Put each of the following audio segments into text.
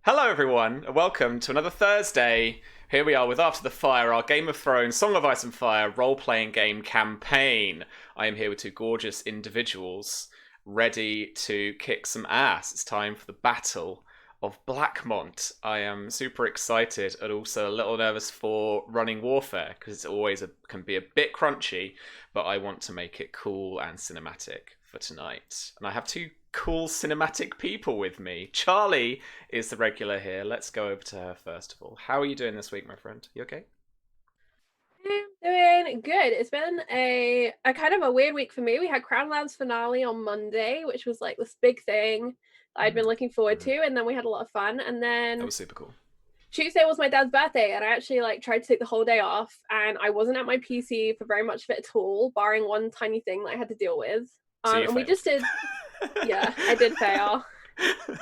Hello, everyone, and welcome to another Thursday. Here we are with After the Fire, our Game of Thrones, Song of Ice and Fire role-playing game campaign. I am here with two gorgeous individuals ready to kick some ass. It's time for the Battle of Blackmont. I am super excited and also a little nervous for running warfare because it's always can be a bit crunchy, but I want to make it cool and cinematic for tonight. And I have two cool cinematic people with me. Charlie is the regular here. Let's go over to her first of all. How are you doing this week, my friend? You okay? I'm doing good. It's been a kind of a weird week for me. We had Crown Lands finale on Monday, which was like this big thing I'd been looking forward to, and then we had a lot of fun. And then That was super cool. Tuesday was my dad's birthday, and I actually tried to take the whole day off, and I wasn't at my PC for very much of it at all, barring one tiny thing that I had to deal with. So And we just did, yeah, I did fail.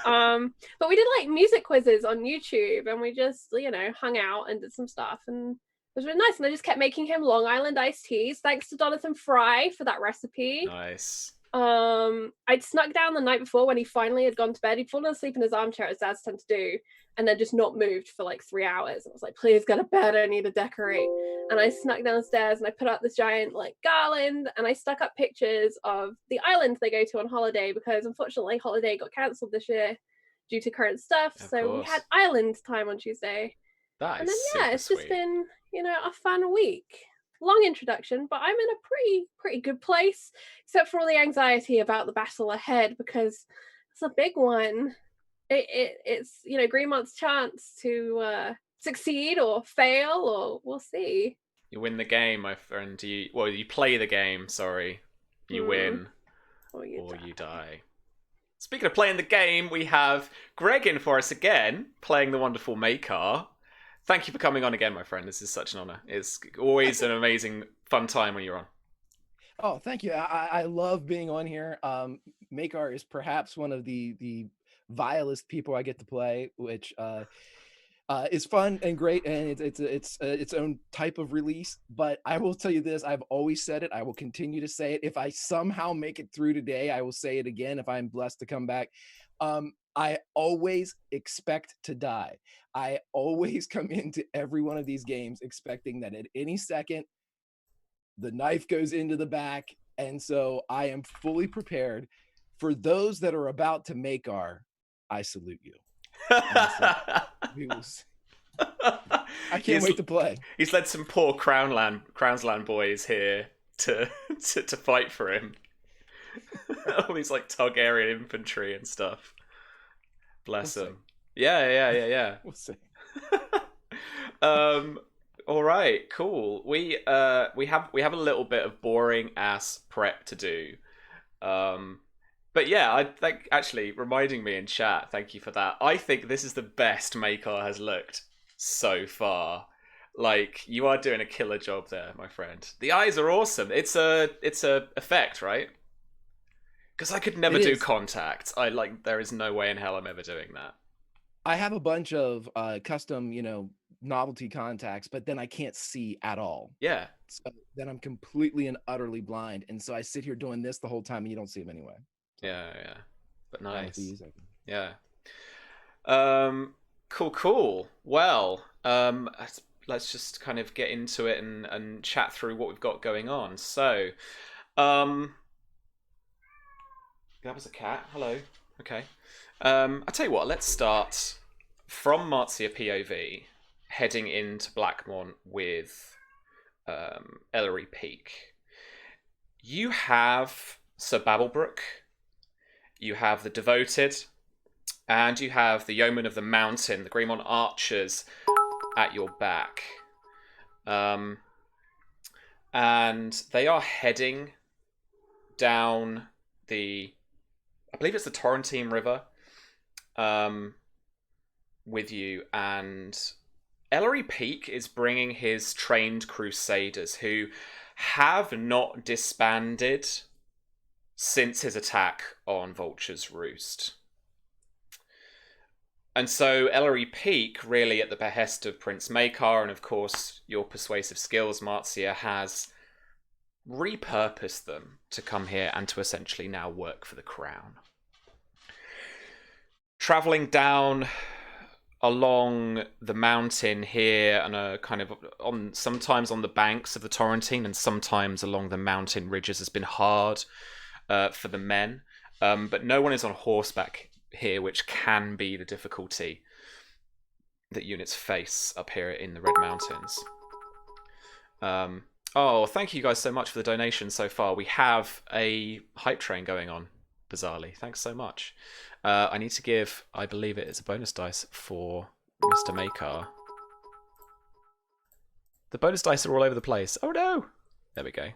But we did like music quizzes on YouTube, and we just hung out and did some stuff, and it was really nice. And I just kept making him Long Island iced teas. Thanks to Jonathan Fry for that recipe. Nice. I'd snuck down the night before when he finally had gone to bed. He'd fallen asleep in his armchair, as dads tend to do, and then just not moved for like 3 hours. I was like, please go to bed, I need to decorate. And I snuck downstairs and I put up this giant like garland, and I stuck up pictures of the island they go to on holiday, because unfortunately holiday got cancelled this year due to current stuff. So we had island time on Tuesday. That is and then it's sweet. just been a fun week. Long introduction, but I'm in a pretty good place, except for all the anxiety about the battle ahead, because it's a big one. It's Greenmont's chance to succeed or fail, or we'll see. You win the game, my friend. You play the game. Sorry, you win or you die. Speaking of playing the game, we have Greg in for us again, playing the wonderful Maekar. Thank you for coming on again, my friend. This is such an honor. It's always an amazing, fun time when you're on. Oh, thank you. I love being on here. Maekar is perhaps one of the vilest people I get to play, which is fun and great, and it's its own type of release. But I will tell you this: I've always said it. I will continue to say it. If I somehow make it through today, I will say it again. If I'm blessed to come back. I always expect to die. I always come into every one of these games expecting that at any second, the knife goes into the back. And so I am fully prepared. For those that are about to Maekar, I salute you. I can't wait to play. He's led some poor Crownsland boys here to fight for him. All these like Targaryen infantry and stuff. Bless him. Yeah. We'll see. All right, cool. We have a little bit of boring ass prep to do. But yeah, I think actually reminding me in chat, thank you for that. I think this is the best Maekar has looked so far. Like, you are doing a killer job there, my friend. The eyes are awesome. It's a effect, right? Because I could never do contact. There is no way in hell I'm ever doing that. I have a bunch of custom, novelty contacts, but then I can't see at all. Yeah. So then I'm completely and utterly blind. And so I sit here doing this the whole time and you don't see them anyway. So, yeah. But nice. Yeah. Cool. Well, let's just kind of get into it and chat through what we've got going on. So, that was a cat. Hello. Okay. I'll tell you what, let's start from Marcia POV, heading into Blackmont with Ellery Peak. You have Sir Babblebrook, you have the Devoted, and you have the Yeomen of the Mountain, the Greenmont Archers, at your back. And they are heading down I believe it's the Torrentine River, with you, and Ellery Peak is bringing his trained crusaders who have not disbanded since his attack on Vulture's Roost. And so Ellery Peak, really at the behest of Prince Maekar, and of course your persuasive skills, Marcia, has repurposed them to come here and to essentially now work for the crown. Travelling down along the mountain here and are kind of sometimes on the banks of the Torrentine and sometimes along the mountain ridges has been hard for the men. But no one is on horseback here, which can be the difficulty that units face up here in the Red Mountains. Oh, thank you guys so much for the donation so far. We have a hype train going on, bizarrely. Thanks so much. I need to give, I believe it is a bonus dice for Mr. Maekar. The bonus dice are all over the place. Oh no! There we go.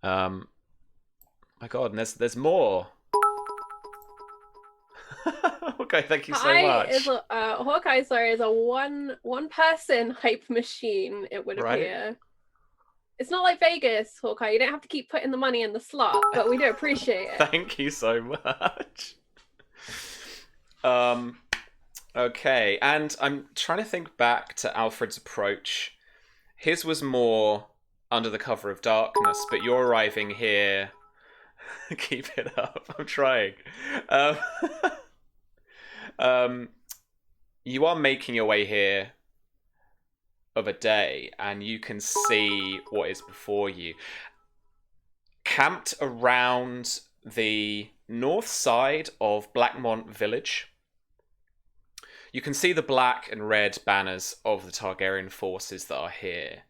My god, and there's more. Okay, thank you so much. Hawkeye, sorry, is a one person hype machine, it would appear. It's not like Vegas, Hawkeye. You don't have to keep putting the money in the slot, but we do appreciate it. Thank you so much. Okay, and I'm trying to think back to Alfred's approach. His was more under the cover of darkness, but you're arriving here. Keep it up. I'm trying. You are making your way here of a day, and you can see what is before you. Camped around the north side of Blackmont village, you can see the black and red banners of the Targaryen forces that are here.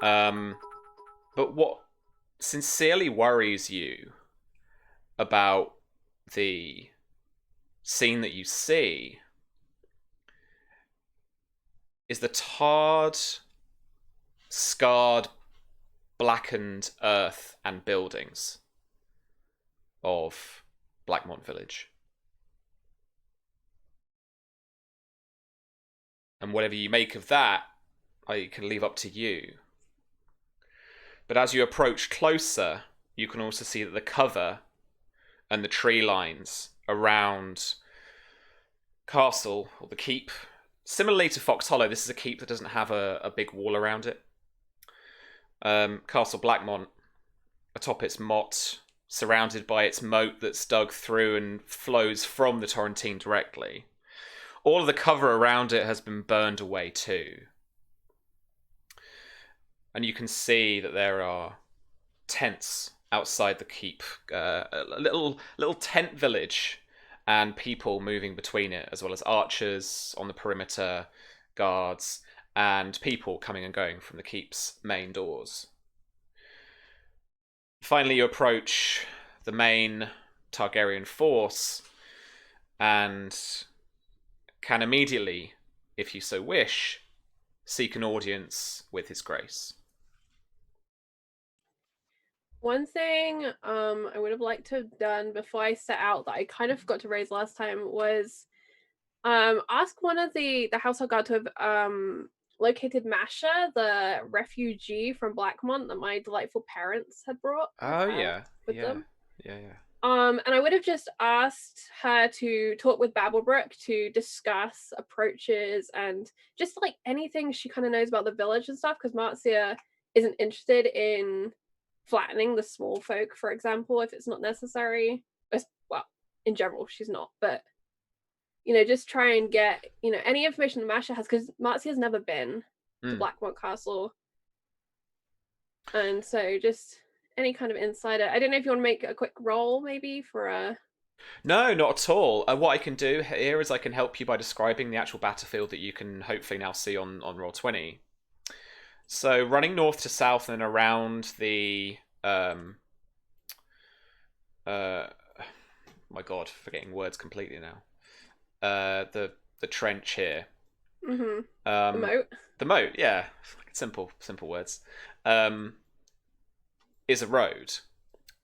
But what sincerely worries you about the scene that you see is the tarred, scarred, blackened earth and buildings of Blackmont village. And whatever you make of that, I can leave up to you. But as you approach closer, you can also see that the cover and the tree lines around Castle, or the keep, similarly to Fox Hollow, this is a keep that doesn't have a big wall around it. Castle Blackmont, atop its motte, surrounded by its moat that's dug through and flows from the Torrentine directly. All of the cover around it has been burned away too. And you can see that there are tents outside the keep, a little tent village, and people moving between it, as well as archers on the perimeter, guards, and people coming and going from the keep's main doors. Finally, you approach the main Targaryen force and can immediately, if you so wish, seek an audience with His Grace. One thing I would have liked to have done before I set out that I kind of forgot to raise last time was ask one of the household guard to have located Masha, the refugee from Blackmont that my delightful parents had brought with them. And I would have just asked her to talk with Babblebrook to discuss approaches and just like anything she kind of knows about the village and stuff, because Marcia isn't interested in flattening the small folk, for example, if it's not necessary. Well, in general, she's not, but just try and get any information that Masha has, because Marcia's never been to Blackmont Castle, and so just any kind of insider. I don't know if you want to make a quick roll maybe for a... No, not at all. What I can do here is I can help you by describing the actual battlefield that you can hopefully now see on Roll20. So running north to south and around the my god, forgetting words completely now. The trench here. The moat. The moat, yeah. Simple words. Is a road.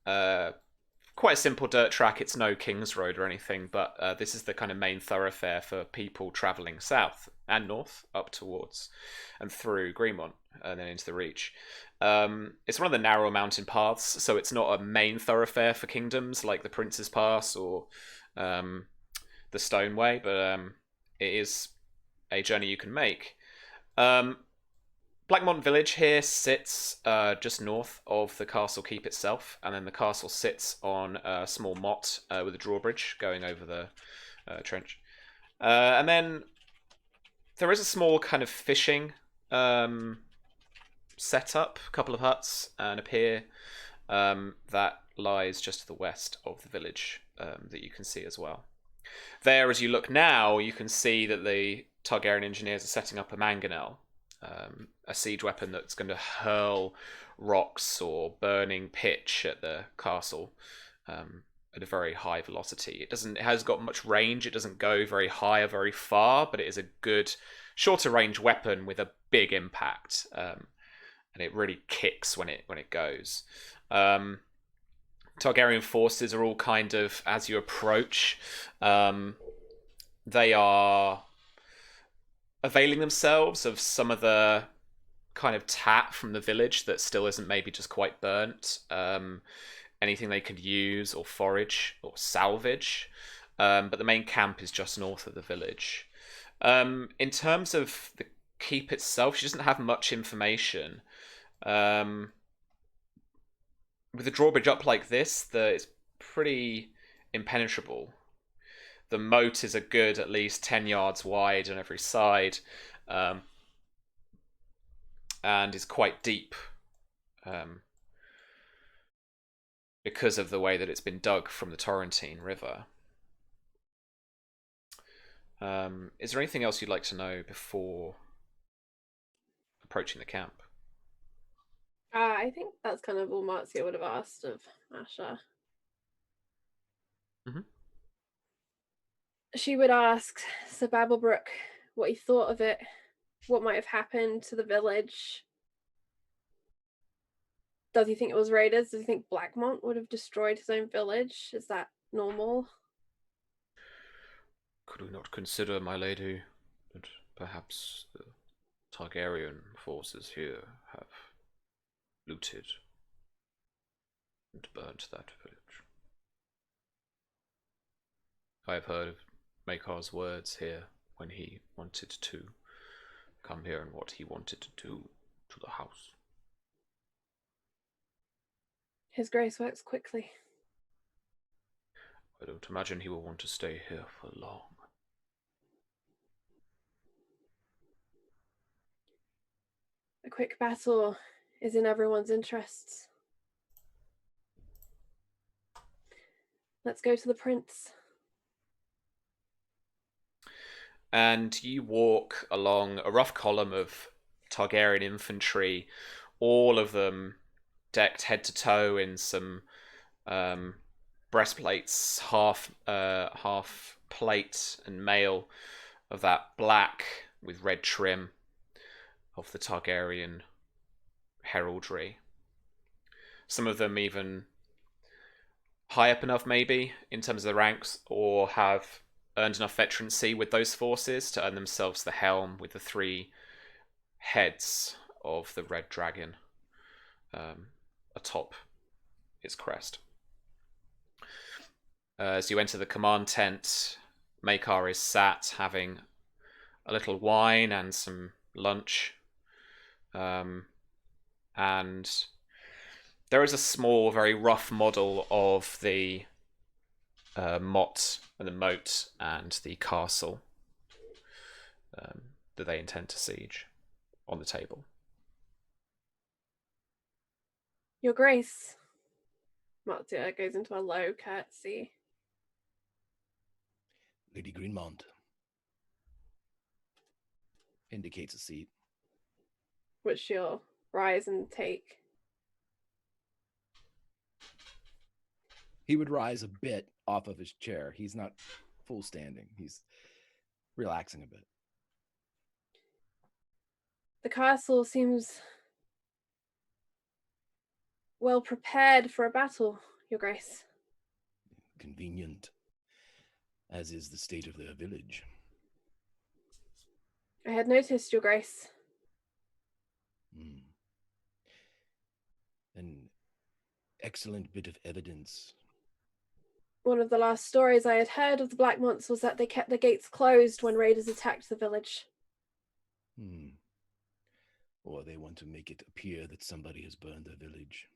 Quite a simple dirt track. It's no King's Road or anything, but this is the kind of main thoroughfare for people travelling south and north up towards and through Greenmont and then into the Reach. It's one of the narrow mountain paths, so it's not a main thoroughfare for kingdoms like the Prince's Pass or the Stoneway, but it is a journey you can make. Blackmont village here sits just north of the castle keep itself, and then the castle sits on a small motte with a drawbridge going over the trench. And then there is a small kind of fishing setup, a couple of huts and a pier that lies just to the west of the village that you can see as well. There, as you look now, you can see that the Targaryen engineers are setting up a mangonel, a siege weapon that's going to hurl rocks or burning pitch at the castle at a very high velocity. It has got much range. It doesn't go very high or very far, but it is a good shorter range weapon with a big impact, and it really kicks when it goes. Targaryen forces are all kind of, as you approach, they are availing themselves of some of the kind of tat from the village that still isn't maybe just quite burnt. Anything they could use or forage or salvage. But the main camp is just north of the village. In terms of the keep itself, she doesn't have much information. With the drawbridge up like this, it's pretty impenetrable. The moat is a good at least 10 yards wide on every side, and is quite deep because of the way that it's been dug from the Torrentine River. Is there anything else you'd like to know before approaching the camp? I think that's kind of all Marzia would have asked of Masha. Mm-hmm. She would ask Sir Babblebrook what he thought of it, what might have happened to the village. Does he think it was raiders? Does he think Blackmont would have destroyed his own village? Is that normal? Could we not consider, my lady, that perhaps the Targaryen forces here have looted and burnt that village? I have heard of Maekar's words here when he wanted to come here and what he wanted to do to the house. His Grace works quickly. I don't imagine he will want to stay here for long. A quick battle is in everyone's interests. Let's go to the prince. And you walk along a rough column of Targaryen infantry, all of them decked head to toe in some breastplates, half plate and mail of that black with red trim of the Targaryen heraldry. Some of them even high up enough, maybe, in terms of the ranks, or have earned enough veterancy with those forces to earn themselves the helm with the 3 heads of the red dragon atop its crest. As you enter the command tent, Maekar is sat having a little wine and some lunch. And there is a small, very rough model of the motte and the moat and the castle that they intend to siege on the table. Your Grace. Marzia goes into a low curtsy. Lady Greenmont indicates a seat. Which she'll rise and take. He would rise a bit off of his chair. He's not full standing. He's relaxing a bit. The castle seems well prepared for a battle, Your Grace. Convenient, as is the state of their village. I had noticed, Your Grace. An excellent bit of evidence. One of the last stories I had heard of the Blackmonts was that they kept the gates closed when raiders attacked the village. or they want to make it appear that somebody has burned their village.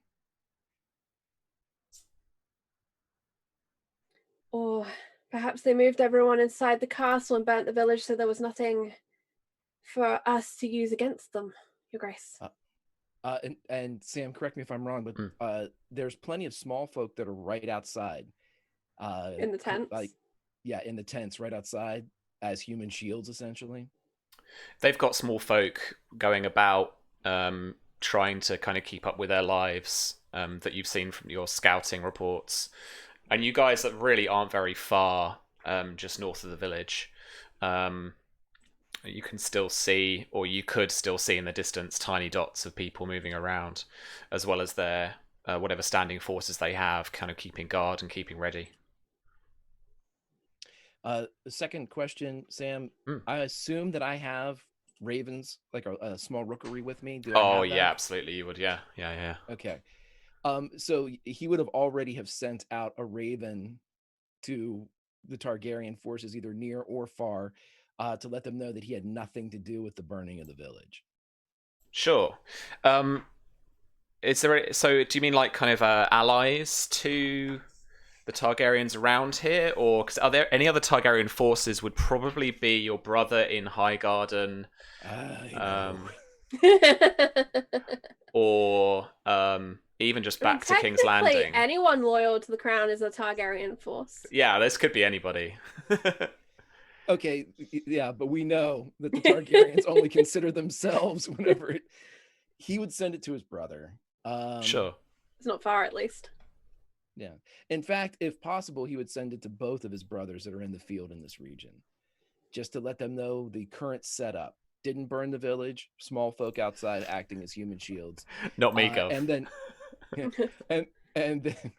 Or perhaps they moved everyone inside the castle and burnt the village so there was nothing for us to use against them, Your Grace. And Sam, correct me if I'm wrong, but there's plenty of small folk that are right outside. In the tents? In the tents right outside as human shields, essentially. They've got small folk going about trying to kind of keep up with their lives that you've seen from your scouting reports. And you guys that really aren't very far, just north of the village, you can still see, or you could still see in the distance, tiny dots of people moving around, as well as their whatever standing forces they have, kind of keeping guard and keeping ready. The second question, Sam, I assume that I have ravens, like a small rookery with me. Do I have that? Yeah, absolutely, you would. Yeah. Okay. So he would have already have sent out a raven to the Targaryen forces, either near or far, to let them know that he had nothing to do with the burning of the village. Sure. Is there? So, do you mean like kind of allies to the Targaryens around here, or cause are there any other Targaryen forces? Would probably be your brother in Highgarden, or even just back to King's Landing. Anyone loyal to the crown is a Targaryen force. Yeah, this could be anybody. Okay, yeah, but we know that the Targaryens only consider themselves whenever he would send it to his brother. Sure. It's not far, at least. Yeah. In fact, if possible, he would send it to both of his brothers that are in the field in this region, just to let them know the current setup. Didn't burn the village, small folk outside acting as human shields. Not me, Gov. And then, and then,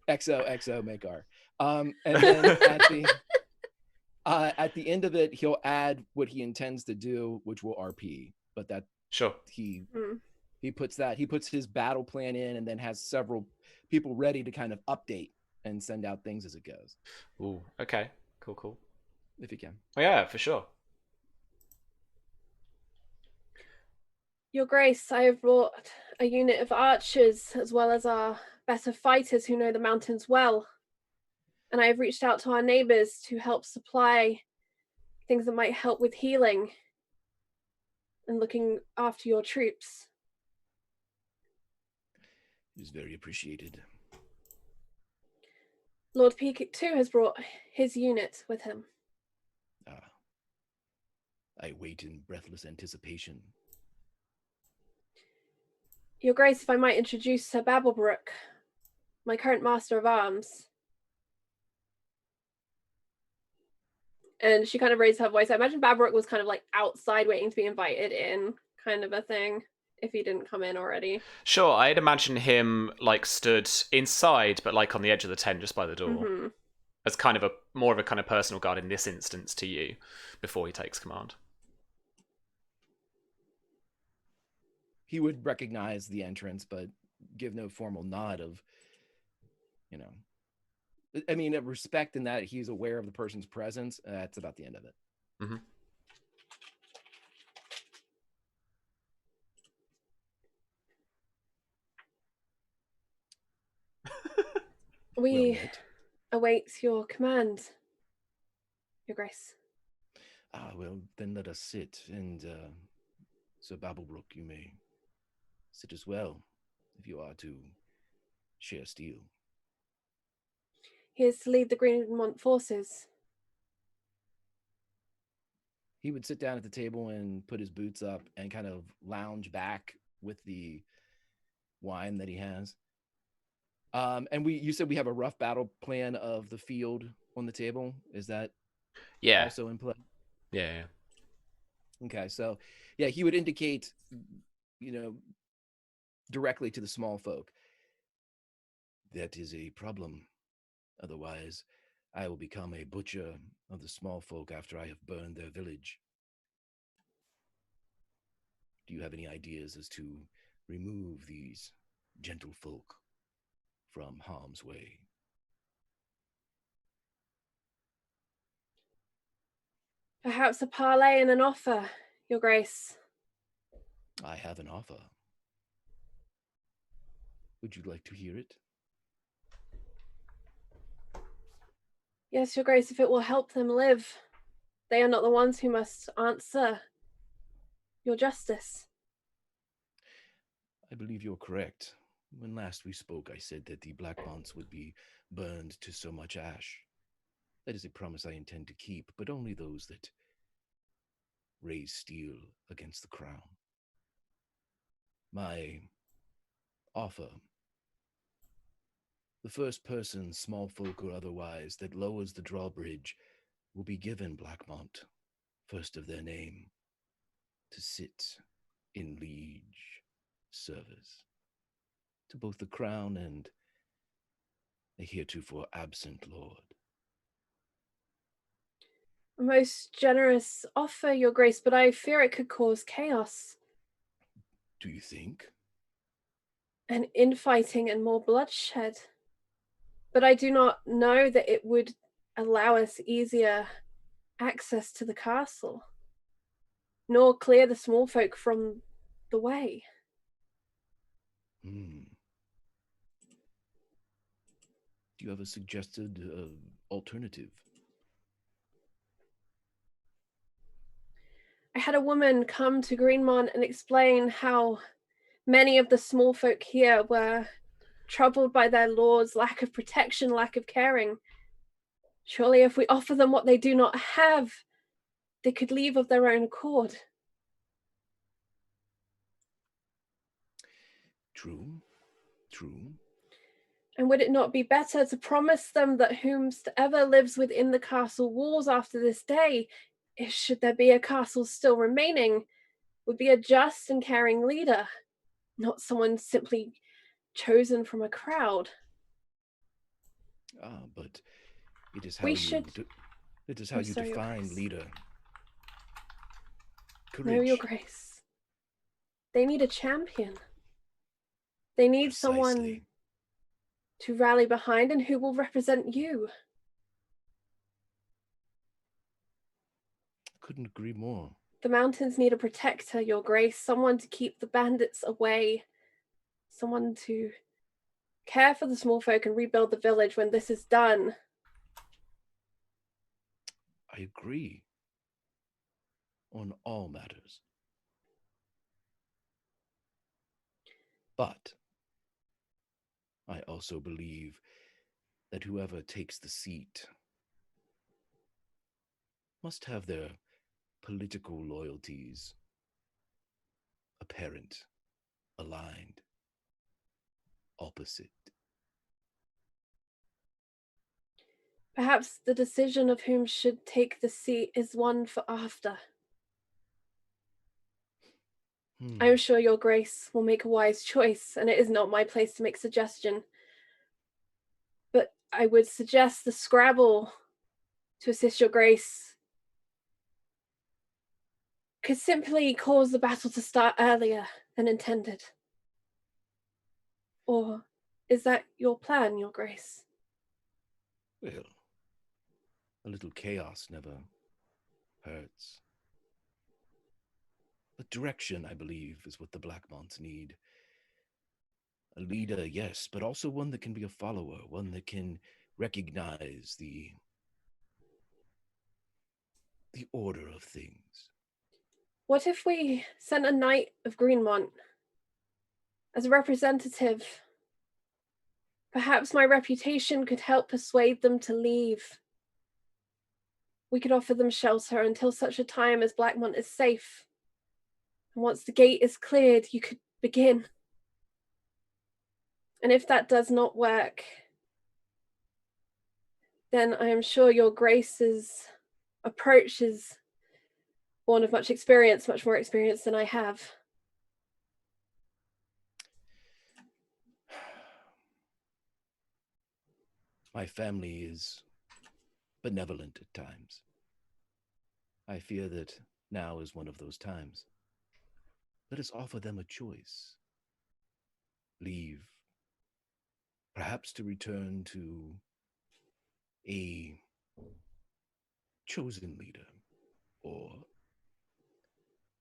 XO Maekar. And then at the end of it, he'll add what he intends to do, which will RP. But that sure he puts his battle plan in, and then has several people ready to kind of update and send out things as it goes. Ooh, okay, cool. If you can. Oh, yeah, for sure. Your Grace, I have brought a unit of archers as well as our better fighters who know the mountains well. And I have reached out to our neighbors to help supply things that might help with healing and looking after your troops. It is very appreciated. Lord Peak too has brought his unit with him. I wait in breathless anticipation. Your Grace, if I might introduce Sir Babblebrook, my current master of arms. And she kind of raised her voice. I imagine Babrook was kind of like outside waiting to be invited in, kind of a thing, if he didn't come in already. Sure, I'd imagine him like stood inside, but like on the edge of the tent, just by the door, as kind of more of a kind of personal guard in this instance to you, before he takes command. He would recognize the entrance, but give no formal nod of, I mean, respect in that he's aware of the person's presence. That's about the end of it. Mm-hmm. We await your command, Your Grace. Well, then let us sit, and Sir Babblebrook, you may sit as well, if you are to share steel. He is to lead the Greenmont forces. He would sit down at the table and put his boots up and kind of lounge back with the wine that he has. And you said we have a rough battle plan of the field on the table. Is that also in play? Yeah. Okay, so he would indicate, directly to the small folk. That is a problem. Otherwise, I will become a butcher of the small folk after I have burned their village. Do you have any ideas as to remove these gentle folk from harm's way? Perhaps a parley and an offer, Your Grace. I have an offer. Would you like to hear it? Yes, Your Grace, if it will help them live. They are not the ones who must answer your justice. I believe you're correct. When last we spoke, I said that the Blackmonts would be burned to so much ash. That is a promise I intend to keep, but only those that raise steel against the crown. My offer: the first person, small folk or otherwise, that lowers the drawbridge will be given Blackmont, first of their name, to sit in liege service to both the crown and a heretofore absent lord. A most generous offer, Your Grace, but I fear it could cause chaos. Do you think? And infighting and more bloodshed. But I do not know that it would allow us easier access to the castle, nor clear the small folk from the way. Do you have a suggested alternative? I had a woman come to Greenmont and explain how many of the small folk here were troubled by their lord's lack of protection, lack of caring. Surely if we offer them what they do not have, they could leave of their own accord. True. And would it not be better to promise them that whomsoever lives within the castle walls after this day, if should there be a castle still remaining, would be a just and caring leader, not someone simply chosen from a crowd? But it is how We you should... it is how you sorry, Your define Grace. leader. Courage. No, Your Grace. They need a champion. They need someone to rally behind and who will represent you. Couldn't agree more. The mountains need a protector, Your Grace, someone to keep the bandits away, someone to care for the small folk and rebuild the village when this is done. I agree on all matters. But I also believe that whoever takes the seat must have their political loyalties apparent, aligned, opposite. Perhaps the decision of whom should take the seat is one for after. I am sure Your Grace will make a wise choice, and it is not my place to make suggestion. But I would suggest the Scrabble to assist Your Grace could simply cause the battle to start earlier than intended. Or is that your plan, Your Grace? Well, a little chaos never hurts. But direction, I believe, is what the Blackmonts need. A leader, yes, but also one that can be a follower, one that can recognize the order of things. What if we sent a Knight of Greenmont as a representative? Perhaps my reputation could help persuade them to leave. We could offer them shelter until such a time as Blackmont is safe. And once the gate is cleared, you could begin. And if that does not work, then I am sure Your Grace's approach is born of much experience, much more experience than I have. My family is benevolent at times. I fear that now is one of those times. Let us offer them a choice. Leave, perhaps to return to a chosen leader, or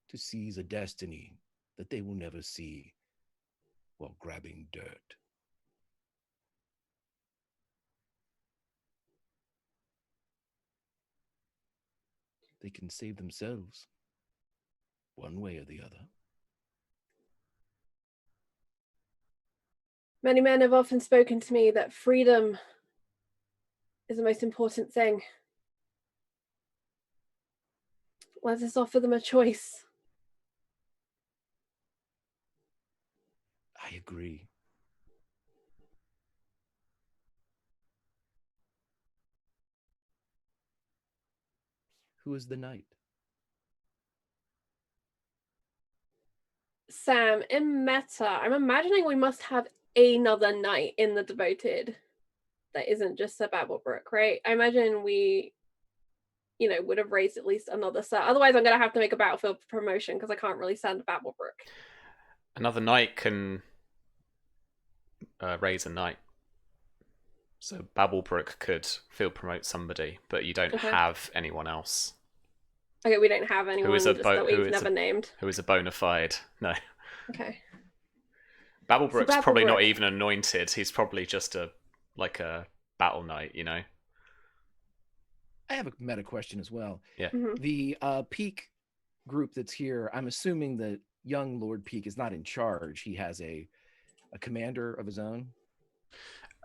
to seize a destiny that they will never see while grabbing dirt. They can save themselves one way or the other. Many men have often spoken to me that freedom is the most important thing. Let us offer them a choice. I agree. Who is the knight? Sam, in meta, I'm imagining we must have another knight in the Devoted that isn't just a Babblebrook, right? I imagine we, would have raised at least another set. Otherwise, I'm going to have to make a Battlefield promotion because I can't really send Babblebrook. Another knight can raise a knight. So Babblebrook could field promote somebody, but you don't have anyone else. Okay, we don't have anyone that we've never named. Who is a bona fide? No. Okay. Babblebrook's probably not even anointed. He's probably just a battle knight, I have a meta question as well. Yeah. Mm-hmm. The Peak group that's here, I'm assuming that young Lord Peak is not in charge. He has a commander of his own.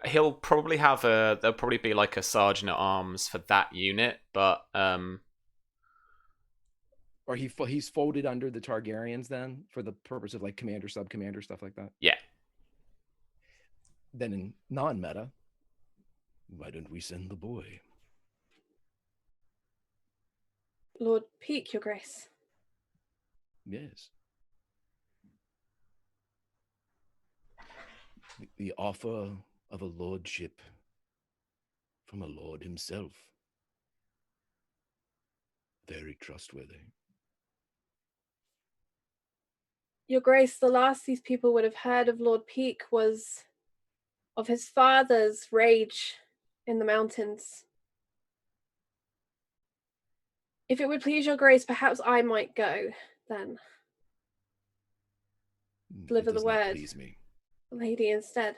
He'll probably have there'll probably be like a sergeant at arms for that unit, but or he's folded under the Targaryens then for the purpose of like commander, sub-commander, stuff like that. Yeah. Then in non-meta, why don't we send the boy? Lord Peak, Your Grace. Yes. The offer of a lordship from a lord himself. Very trustworthy. Your Grace, the last these people would have heard of Lord Peak was of his father's rage in the mountains. If it would please Your Grace, perhaps I might go then. Deliver the word, please me. lady, instead.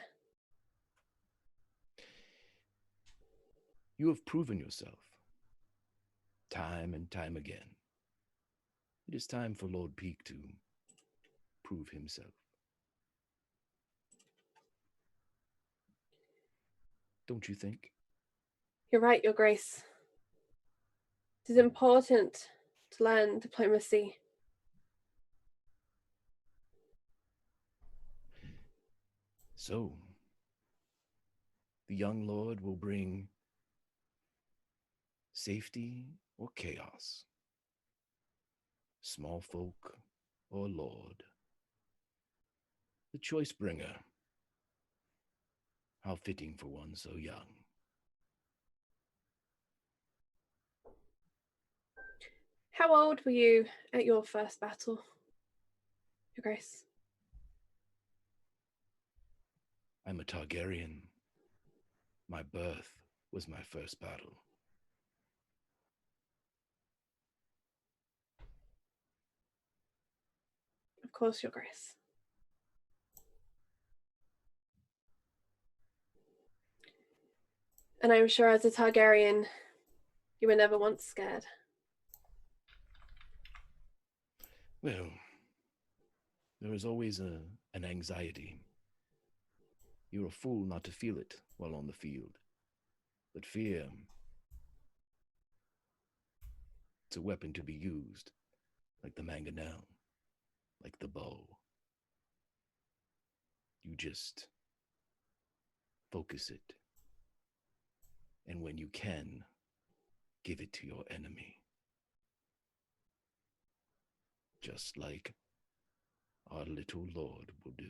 You have proven yourself time and time again. It is time for Lord Peak to prove himself. Don't you think? You're right, Your Grace. It is important to learn diplomacy. So, the young lord will bring safety or chaos, small folk or lord. The choice bringer. How fitting for one so young. How old were you at your first battle, Your Grace? I'm a Targaryen. My birth was my first battle. Of course, Your Grace. And I'm sure as a Targaryen, you were never once scared. Well, there is always an anxiety. You're a fool not to feel it while on the field. But fear, it's a weapon to be used, like the mangonel, like the bow. You just focus it. And when you can, give it to your enemy. Just like our little Lord will do.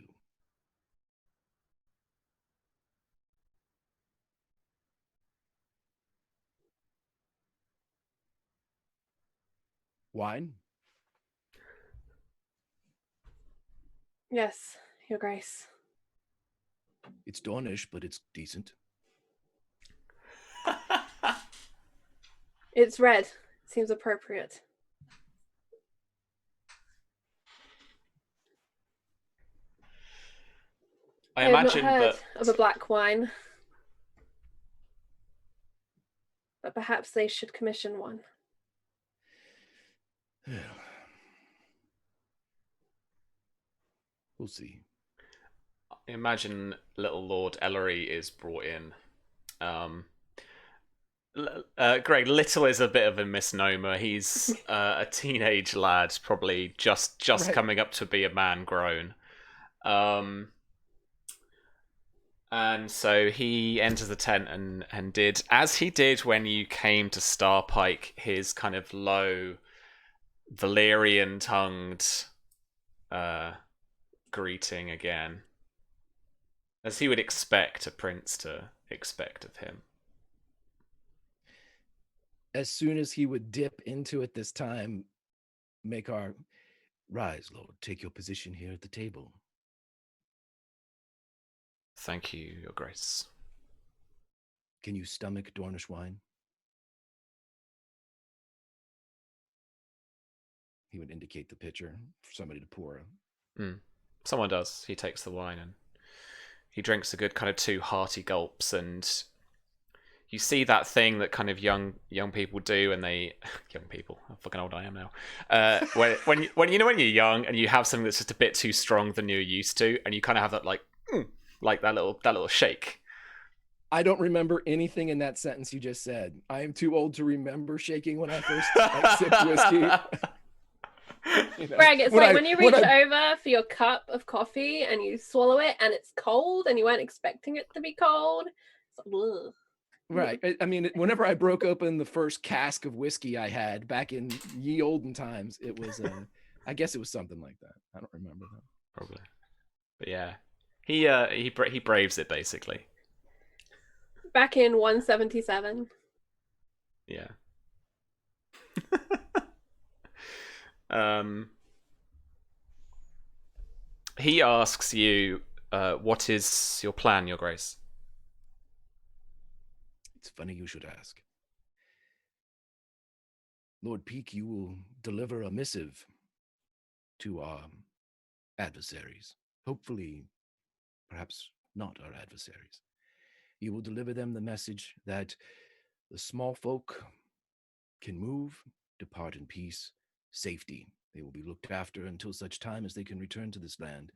Wine? Yes, Your Grace. It's Dornish, but it's decent. It's red. Seems appropriate. I have not imagine heard that of a black wine, but perhaps they should commission one. We'll see. I imagine little Lord Ellery is brought in. Greg, little is a bit of a misnomer. He's a teenage lad, probably just Right. coming up to be a man grown. And so he enters the tent and did as he did when you came to Starpike, his kind of low Valyrian tongued greeting again, as he would expect a prince to expect of him. As soon as he would dip into it this time, Maekar, rise, Lord, take your position here at the table. Thank you, Your Grace. Can you stomach Dornish wine? He would indicate the pitcher for somebody to pour. Someone does. He takes the wine and he drinks a good kind of 2 hearty gulps, and you see that thing that kind of young people do, and they young people. How fucking old I am now. When you're young and you have something that's just a bit too strong than you're used to, and you kind of have that like that little shake. I don't remember anything in that sentence you just said. I am too old to remember shaking when I first sipped whiskey. Greg, it's when you reach over for your cup of coffee and you swallow it and it's cold and you weren't expecting it to be cold. It's like, right. I mean, whenever I broke open the first cask of whiskey I had back in ye olden times, it was, I guess it was something like that. I don't remember though. Probably. But yeah, he braves it basically. Back in 177. Yeah. He asks you, what is your plan, Your Grace? It's funny you should ask. Lord Peake, you will deliver a missive to our adversaries. Hopefully, perhaps not our adversaries. You will deliver them the message that the small folk can move, depart in peace, safety. They will be looked after until such time as they can return to this land,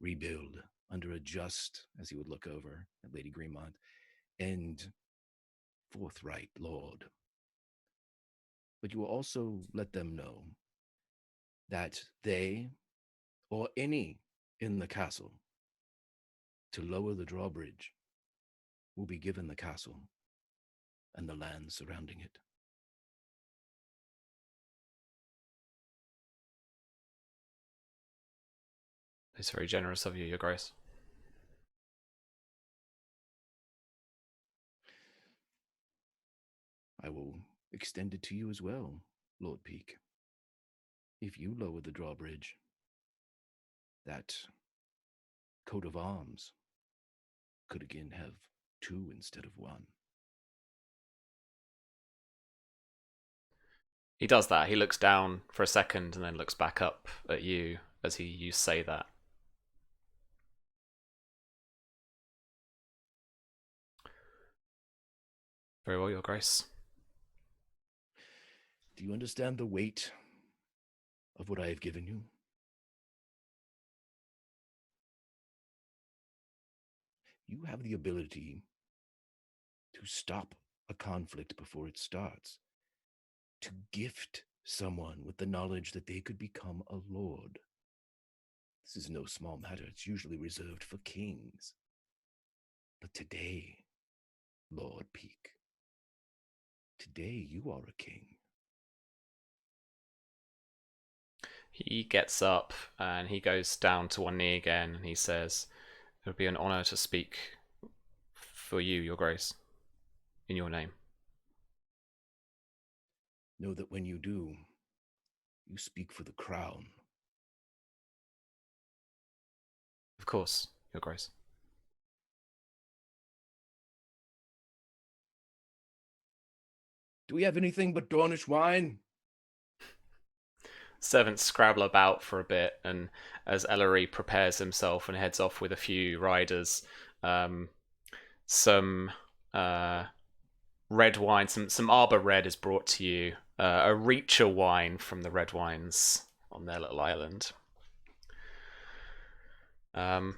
rebuild under a just, as he would look over at Lady Greenmont, and forthright lord. But you will also let them know that they, or any in the castle, to lower the drawbridge, will be given the castle and the land surrounding it. It's very generous of you, Your Grace. I will extend it to you as well, Lord Peake. If you lower the drawbridge, that coat of arms could again have 2 instead of 1. He does that. He looks down for a second and then looks back up at you as you say that. Very well, Your Grace. Do you understand the weight of what I have given you? You have the ability to stop a conflict before it starts, to gift someone with the knowledge that they could become a lord. This is no small matter. It's usually reserved for kings. But today, Lord Peake, today you are a king. He gets up and he goes down to one knee again and he says, "It would be an honor to speak for you, Your Grace, in your name." Know that when you do, you speak for the crown. Of course, Your Grace. Do we have anything but Dornish wine? servants scrabble about for a bit, and as Ellery prepares himself and heads off with a few riders, some red wine, some Arbor Red is brought to you. A Reacher wine from the Red Wines on their little island. All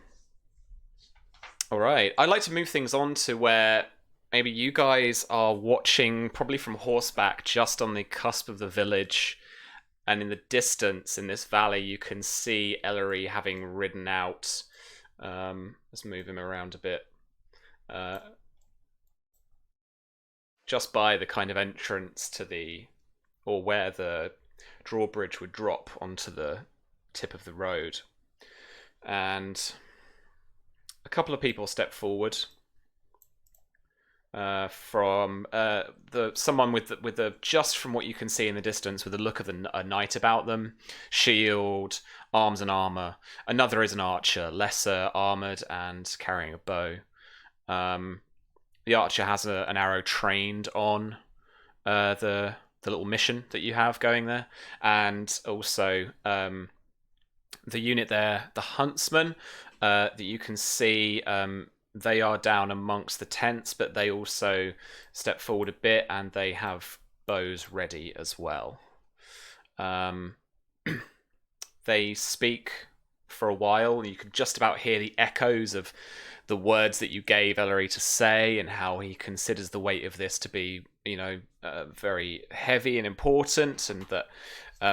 right, I'd like to move things on to where maybe you guys are watching, probably from horseback, just on the cusp of the village. And in the distance, in this valley, you can see Ellery having ridden out. Let's move him around a bit. Just by the kind of entrance to or where the drawbridge would drop onto the tip of the road. And a couple of people step forward. From someone with the just from what you can see in the distance, with the look of a knight about them, shield, arms and armor. Another is an archer, lesser armored and carrying a bow. The archer has an arrow trained on the little mission that you have going there, and also the unit there, the huntsman, that you can see. They are down amongst the tents, but they also step forward a bit and they have bows ready as well. They speak for a while. You can just about hear the echoes of the words that you gave Ellery to say, and how he considers the weight of this to be, very heavy and important, and that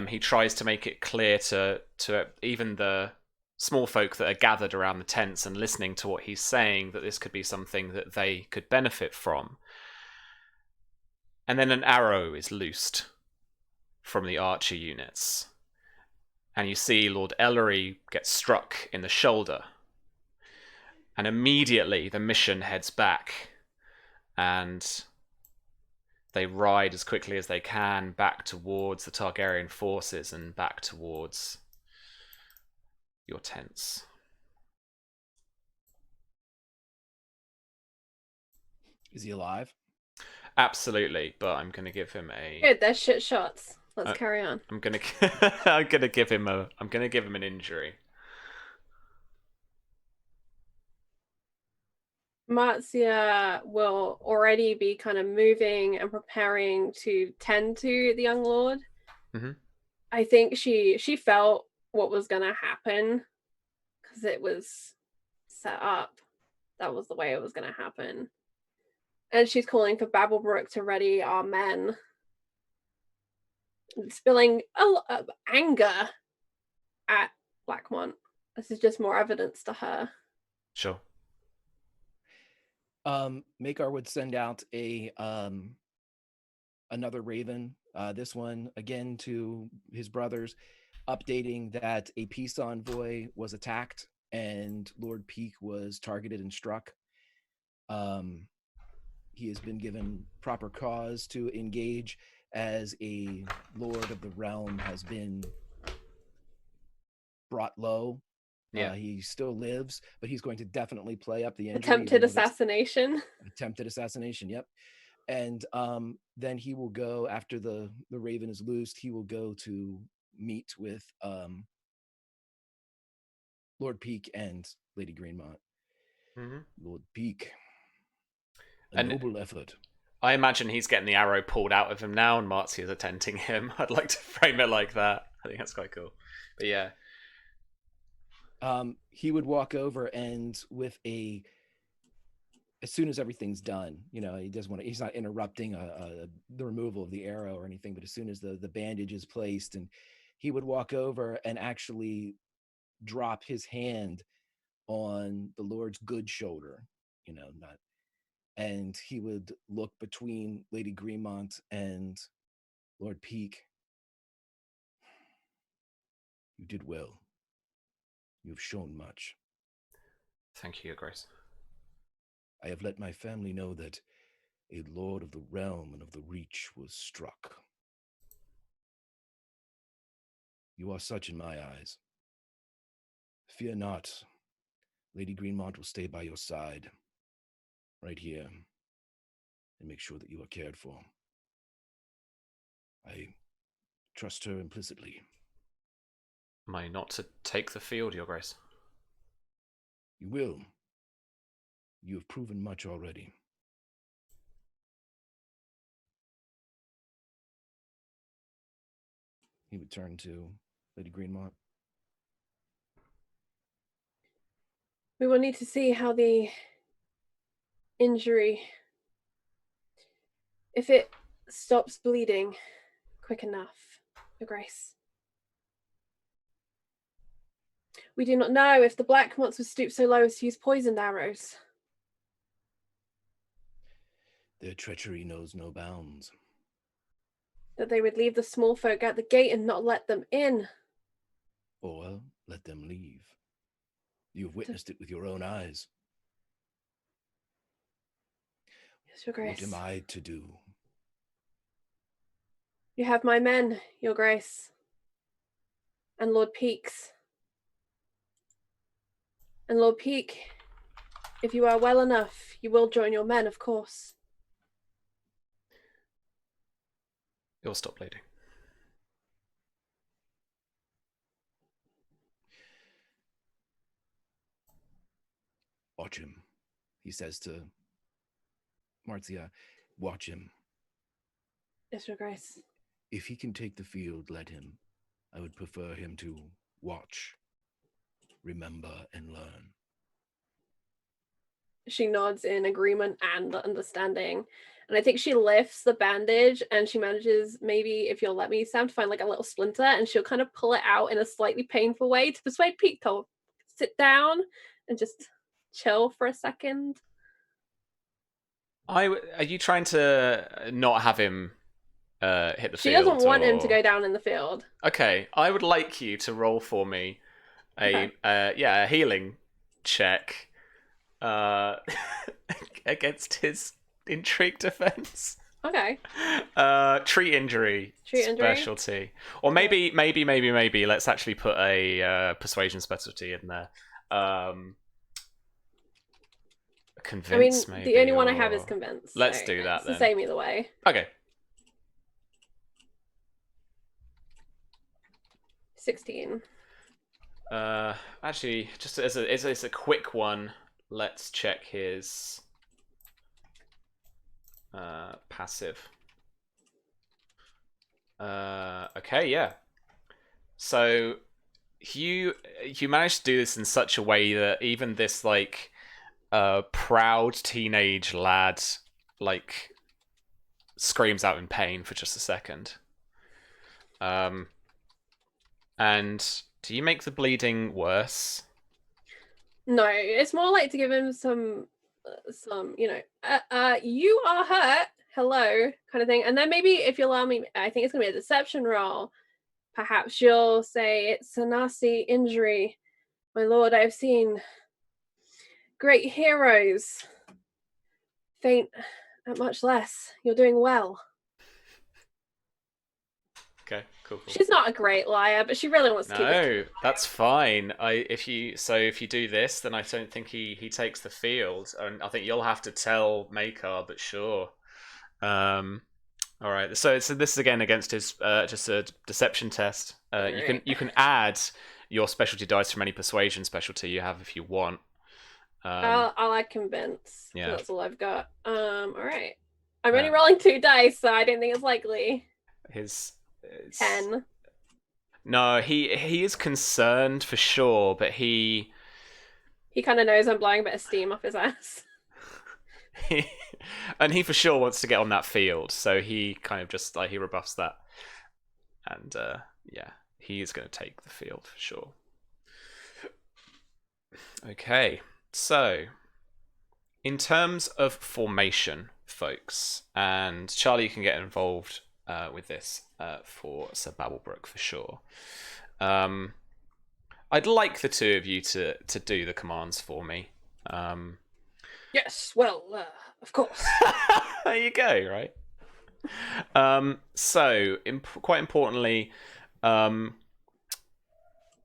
he tries to make it clear to even the small folk that are gathered around the tents and listening to what he's saying, that this could be something that they could benefit from. And then an arrow is loosed from the archer units, and you see Lord Ellery get struck in the shoulder, and immediately the mission heads back, and they ride as quickly as they can back towards the Targaryen forces and back towards your tents. Is he alive? Absolutely, but I'm going to give him a. Good, they're shit shots. Let's carry on. I'm going to give him an injury. Marzia will already be kind of moving and preparing to tend to the young lord. Mm-hmm. I think she felt what was going to happen because it was set up. That was the way it was going to happen. And she's calling for Babblebrook to ready our men. Spilling anger at Blackmont. This is just more evidence to her. Sure. Maekar would send out another raven, this one again to his brothers, updating that a peace envoy was attacked and Lord Peak was targeted and struck. He has been given proper cause to engage, as a lord of the realm has been brought low. Yeah. He still lives, but he's going to definitely play up the injury. Attempted assassination. Yep. And then he will go, after the raven is loosed, he will go to meet with Lord Peak and Lady Greenmont. Mm-hmm. Lord Peak, a noble effort. I imagine he's getting the arrow pulled out of him now, and Marzia is attending him. I'd like to frame it like that. I think that's quite cool. But yeah. He would walk over, and as soon as everything's done, he doesn't want to, he's not interrupting the removal of the arrow or anything, but as soon as the bandage is placed, and he would walk over and actually drop his hand on the Lord's good shoulder, and he would look between Lady Greenmont and Lord Peak. You did well. You've shown much. Thank you, Your Grace. I have let my family know that a lord of the realm and of the reach was struck. You are such in my eyes. Fear not. Lady Greenmont will stay by your side, right here, and make sure that you are cared for. I trust her implicitly. Am I not to take the field, Your Grace? You will. You have proven much already. He would turn to Lady Greenmont. We will need to see how the injury, if it stops bleeding quick enough, Your Grace. We do not know if the Blackmonts would stoop so low as to use poisoned arrows. Their treachery knows no bounds. That they would leave the small folk at the gate and not let them in. Or let them leave. You have witnessed it with your own eyes. Yes, Your Grace. What am I to do? You have my men, Your Grace. And Lord Peak's. And Lord Peak, if you are well enough, you will join your men, of course. You'll stop bleeding. Watch him, he says to Marcia. Watch him. Yes, Your Grace. If he can take the field, let him. I would prefer him to watch, remember, and learn. She nods in agreement and understanding. And I think she lifts the bandage and she manages, maybe, if you'll let me, Sam, to find like a little splinter, and she'll kind of pull it out in a slightly painful way to persuade Pete to sit down and just chill for a second. Are you trying to not have him hit the field? She doesn't want him to go down in the field. Okay, I would like you to roll for me a healing check against his intrigue defense. Okay. Treat injury specialty. Or maybe let's actually put a persuasion specialty in there. Convince, maybe. The only one I have is convince. Let's so do that it's then. the same either way. Okay. 16. Actually, just as a quick one, let's check his passive. Okay, yeah. So you managed to do this in such a way that even this like proud teenage lad like screams out in pain for just a second. And do you make the bleeding worse? No, it's more like to give him some you are hurt, hello, kind of thing. And then maybe, if you allow me, I think it's gonna be a deception roll. Perhaps you'll say it's a nasty injury. My lord, I've seen great heroes faint at much less. You're doing well. Okay, cool. She's not a great liar, but she really wants to keep it. No, that's fine. If you do this, then I don't think he takes the field, and I think you'll have to tell Maekar. But sure. All right. So this is again against his just a deception test. You can add your specialty dice from any persuasion specialty you have if you want. I'll add convince. Yeah, that's all I've got. All right. I'm only rolling 2 dice, so I don't think it's likely. 10. No, he is concerned for sure, but he kind of knows I'm blowing a bit of steam off his ass. And he for sure wants to get on that field, so he kind of just like he rebuffs that, and yeah, he is going to take the field for sure. Okay, so in terms of formation, folks, and Charlie, you can get involved with this for Sir Babblebrook for sure. I'd like the two of you to do the commands for me. Yes, well, of course. There you go, right? So, quite importantly,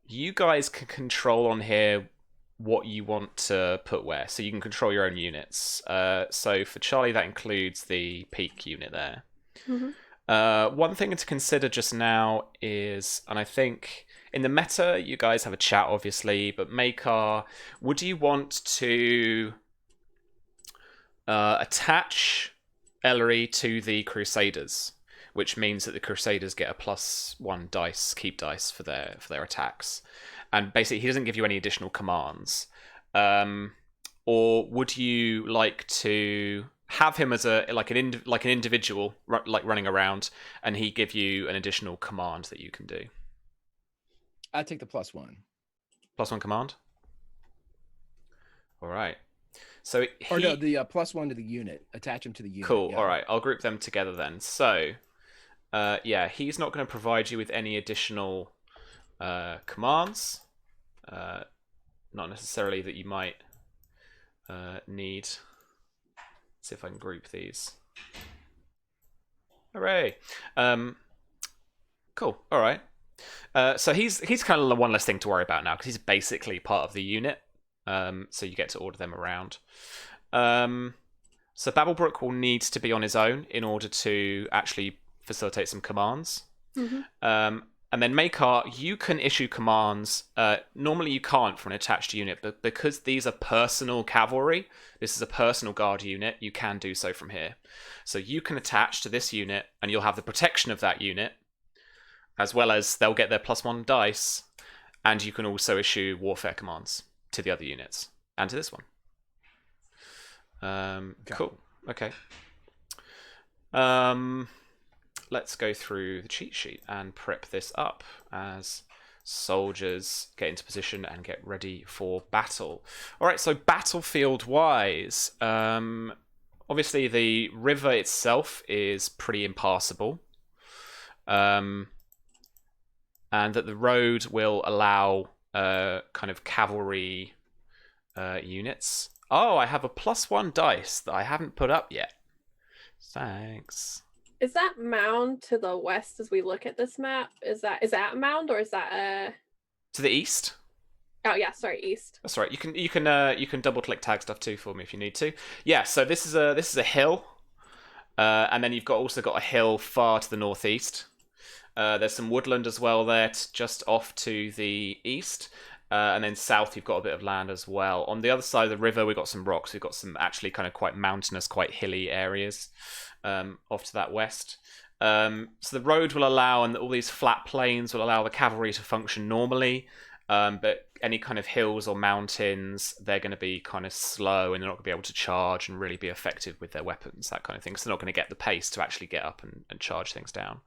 you guys can control on here what you want to put where. So you can control your own units. So for Charlie, that includes the peak unit there. Mm-hmm. One thing to consider just now is, and I think in the meta, you guys have a chat, obviously, but Maekar, would you want to attach Ellery to the Crusaders, which means that the Crusaders get a +1 dice, keep dice for their attacks, and basically he doesn't give you any additional commands. Or would you like to have him as an individual, like running around, and he give you an additional command that you can do? I take the +1. +1 command. All right. So or no, the +1 to the unit. Attach him to the unit. Cool. Yeah. All right. I'll group them together then. So, yeah, he's not going to provide you with any additional commands. Not necessarily that you might need. Let's see if I can group these. Hooray! Cool. All right. So he's kind of the one less thing to worry about now because he's basically part of the unit. So you get to order them around. So Babblebrook will need to be on his own in order to actually facilitate some commands. Mm-hmm. And then Maekar, you can issue commands. Normally you can't for an attached unit, but because these are personal cavalry, this is a personal guard unit, you can do so from here. So you can attach to this unit, and you'll have the protection of that unit, as well as they'll get their +1 dice, and you can also issue warfare commands to the other units, and to this one. Okay. Cool. Okay. Let's go through the cheat sheet and prep this up as soldiers get into position and get ready for battle. All right, so battlefield-wise, obviously the river itself is pretty impassable, and that the road will allow kind of cavalry units. Oh, I have a +1 dice that I haven't put up yet. Thanks. Is that mound to the west as we look at this map? Is that a mound or is that a... To the east? Oh yeah, sorry, east. That's right. You can double click tag stuff too for me if you need to. Yeah, so this is a hill. And then you've also got a hill far to the northeast. There's some woodland as well there, just off to the east. And then south, you've got a bit of land as well. On the other side of the river, we've got some rocks. We've got some actually kind of quite mountainous, quite hilly areas off to that west. So the road will allow, and all these flat plains will allow the cavalry to function normally. But any kind of hills or mountains, they're going to be kind of slow, and they're not going to be able to charge and really be effective with their weapons, that kind of thing. So they're not going to get the pace to actually get up and charge things down.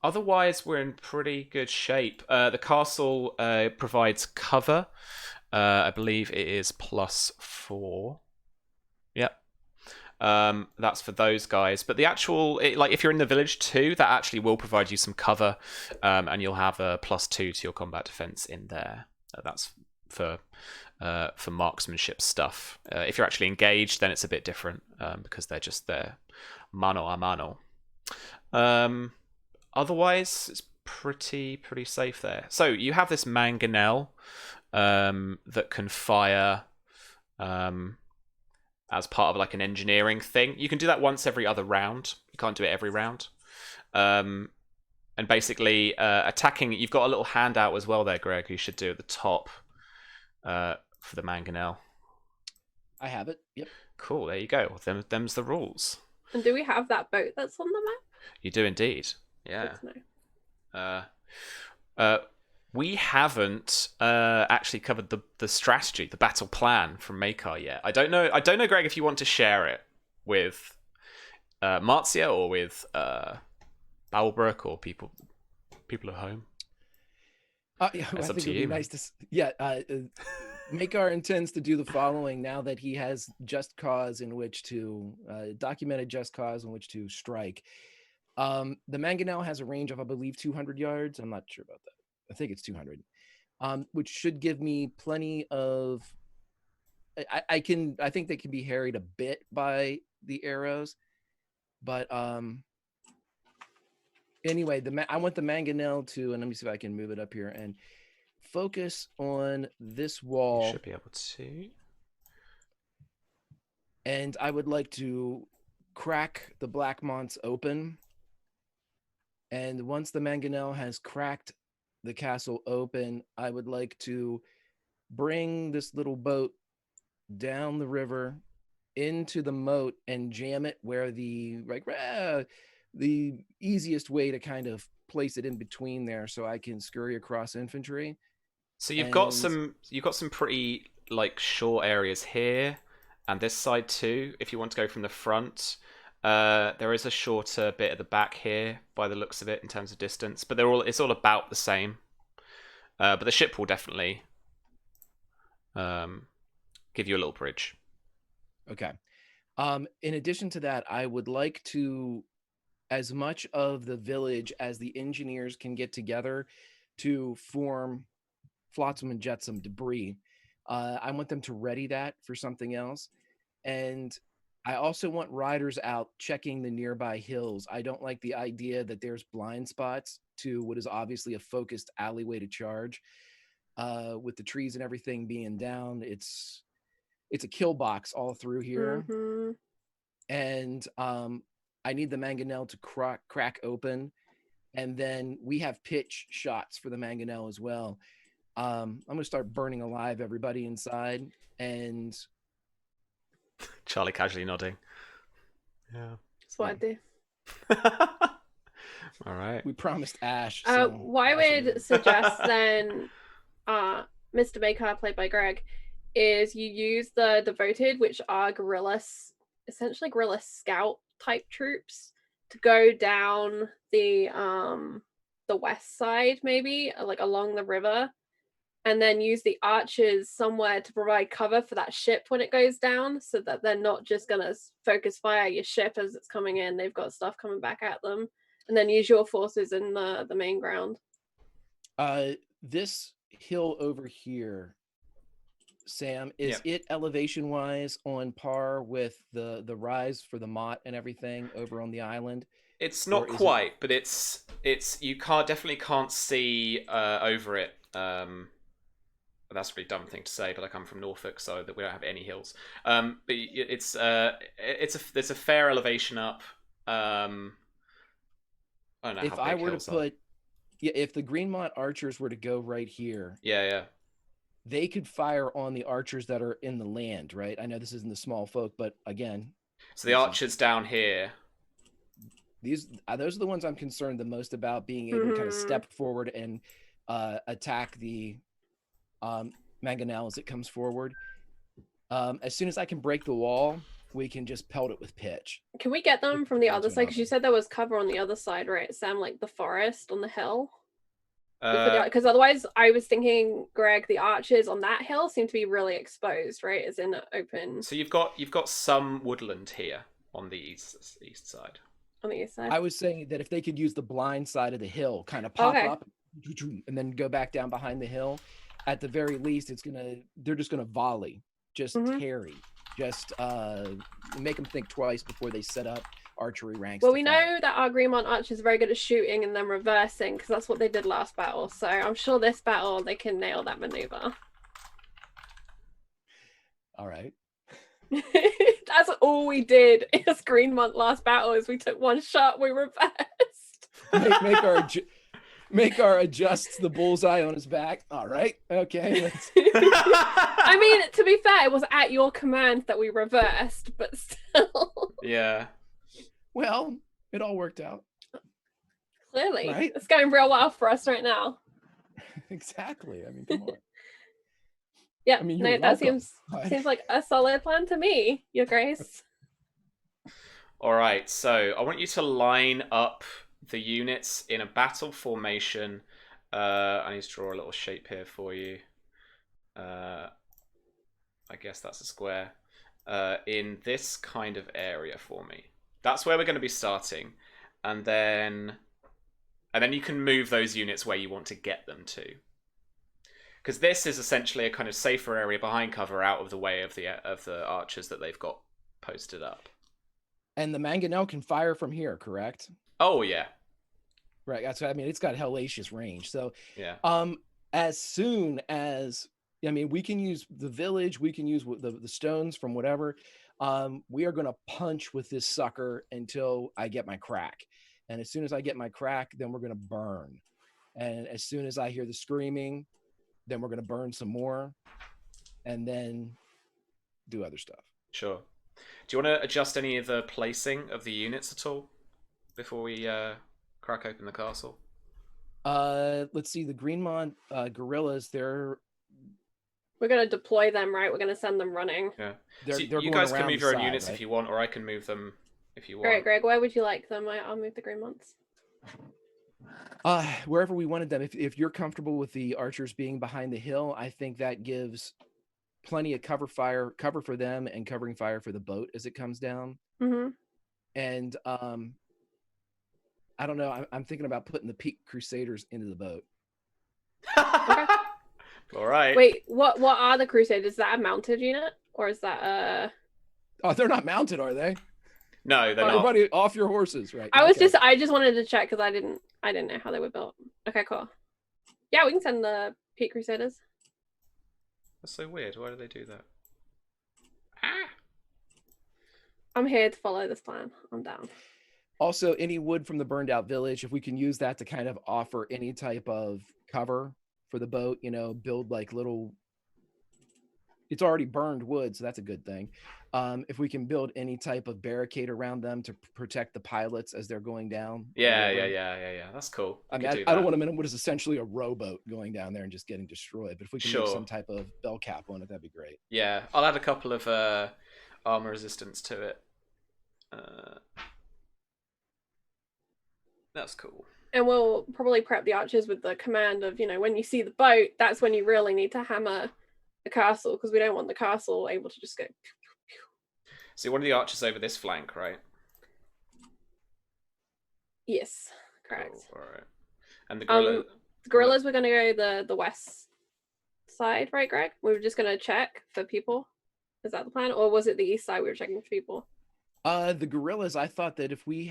Otherwise, we're in pretty good shape. The castle provides cover. I believe it is +4. Yep. That's for those guys. But the actual, if you're in the village too, that actually will provide you some cover, and you'll have a +2 to your combat defense in there. That's for marksmanship stuff. If you're actually engaged, then it's a bit different because they're just there mano a mano. Otherwise, it's pretty safe there. So you have this mangonel that can fire as part of like an engineering thing. You can do that once every other round. You can't do it every round. And basically, attacking. You've got a little handout as well there, Greg. You should do at the top for the mangonel. I have it. Yep. Cool. There you go. Them's the rules. And do we have that boat that's on the map? You do indeed. Yeah. Good to know. We haven't actually covered the strategy, the battle plan from Maekar yet. I don't know, Greg, if you want to share it with Marzia or with Babblebrook or people at home. Yeah, It's I up think to it'd you. be nice to. Maekar intends to do the following now that he has just cause in which to documented just cause in which to strike. The mangonel has a range of, I believe, 200 yards. I'm not sure about that. I think it's 200, which should give me plenty of. I think they can be harried a bit by the arrows, but anyway, I want the mangonel to, and let me see if I can move it up here and focus on this wall. You should be able to. And I would like to crack the Blackmonts open And once the mangonel has cracked the castle open, I would like to bring this little boat down the river into the moat and jam it where the easiest way to kind of place it in between there so I can scurry across infantry. So you've got some pretty like short areas here and this side too. If you want to go from the front, there is a shorter bit at the back here by the looks of it in terms of distance, but it's all about the same. But the ship will definitely give you a little bridge. Okay. In addition to that, I would like to, as much of the village as the engineers can get together to form flotsam and jetsam debris. I want them to ready that for something else. And I also want riders out checking the nearby hills. I don't like the idea that there's blind spots to what is obviously a focused alleyway to charge. With the trees and everything being down, it's a kill box all through here. Mhm. And I need the mangonel to crack open. And then we have pitch shots for the mangonel as well. I'm going to start burning alive everybody inside. And Charlie casually nodding. Yeah. That's what I do. All right. we promised Ash. What I would suggest then, Mr. Maekar, played by Greg, is you use the devoted, which are essentially guerrilla scout type troops, to go down the west side, maybe like along the river, and then use the archers somewhere to provide cover for that ship when it goes down, so that they're not just gonna focus fire your ship as it's coming in. They've got stuff coming back at them, and then use your forces in the main ground. This hill over here, Sam, is it elevation wise on par with the rise for the Mott and everything over on the island? It's not quite, but it's you definitely can't see over it. That's a really dumb thing to say, but I come from Norfolk, so that we don't have any hills. But it's there's a fair elevation up. I don't know if how big I were hills to put, if the Greenmont archers were to go right here, they could fire on the archers that are in the land, right? I know this isn't the small folk, but again, so the archers down here. Those are the ones I'm concerned the most about, being able to kind of step forward and attack the mangonel as it comes forward. As soon as I can break the wall, we can just pelt it with pitch. Can we get them from the other side? Because you said there was cover on the other side, right, Sam? Like the forest on the hill? Because otherwise, I was thinking, Greg, the archers on that hill seem to be really exposed, right? As in open. So you've got some woodland here on the east side. On the east side. I was saying that if they could use the blind side of the hill, kind of pop up and then go back down behind the hill, at the very least, they're just gonna volley, just harry, just make them think twice before they set up archery ranks. Well, we know that our Greenmont archers are very good at shooting and then reversing, because that's what they did last battle. So I'm sure this battle they can nail that maneuver. All right. That's all we did in this Greenmont last battle, is we took one shot, we reversed. Maekar adjusts the bullseye on his back. All right. Okay. I mean, to be fair, it was at your command that we reversed, but still. Yeah. Well, it all worked out. Clearly. Right? It's going real well for us right now. Exactly. I mean, come on. Yeah, I mean, no, that seems like a solid plan to me, Your Grace. All right, so I want you to line up the units in a battle formation. I need to draw a little shape here for you. I guess that's a square. In this kind of area for me. That's where we're going to be starting. And then you can move those units where you want to get them to. Because this is essentially a kind of safer area behind cover, out of the way of the archers that they've got posted up. And the mangonel can fire from here, correct? Oh yeah, right. That's what I mean. It's got hellacious range. So yeah. As soon as we can use the village, we can use the stones from whatever. We are going to punch with this sucker until I get my crack. And as soon as I get my crack, then we're going to burn. And as soon as I hear the screaming, then we're going to burn some more and then do other stuff. Sure. Do you want to adjust any of the placing of the units at all before we crack open the castle? Let's see, the Greenmont guerrillas, we're going to deploy them, right? We're going to send them running. Yeah. they're you going guys can around move the your own side, units right? if you want, or I can move them if you want. All right, Greg, where would you like them? I'll move the Greenmonts. Wherever we wanted them. If you're comfortable with the archers being behind the hill, I think that gives plenty of cover for them and covering fire for the boat as it comes down. Mm-hmm. And I don't know. I'm thinking about putting the Peak Crusaders into the boat. Okay. All right. Wait, what are the Crusaders? Is that a mounted unit, or is that Oh, they're not mounted, are they? No, they're not. Everybody off your horses, right? I just wanted to check because I didn't know how they were built. Okay, cool. Yeah, we can send the Peak Crusaders. That's so weird. Why do they do that? Ah! I'm here to follow this plan. I'm down. Also, any wood from the burned out village, if we can use that to kind of offer any type of cover for the boat, build like little, it's already burned wood, so that's a good thing. If we can build any type of barricade around them to protect the pilots as they're going down. Yeah. That's cool. I mean, I don't want them in what is essentially a rowboat going down there and just getting destroyed. But if we can make some type of bell cap on it, that'd be great. Yeah, I'll add a couple of armor resistance to it. That's cool. And we'll probably prep the archers with the command of, when you see the boat, that's when you really need to hammer the castle, because we don't want the castle able to just go. So one of the archers over this flank, right? Yes, correct. Cool. All right. And the guerrillas were going to go the west side, right, Greg? We were just going to check for people. Is that the plan, or was it the east side we were checking for people? The guerrillas, I thought that if we've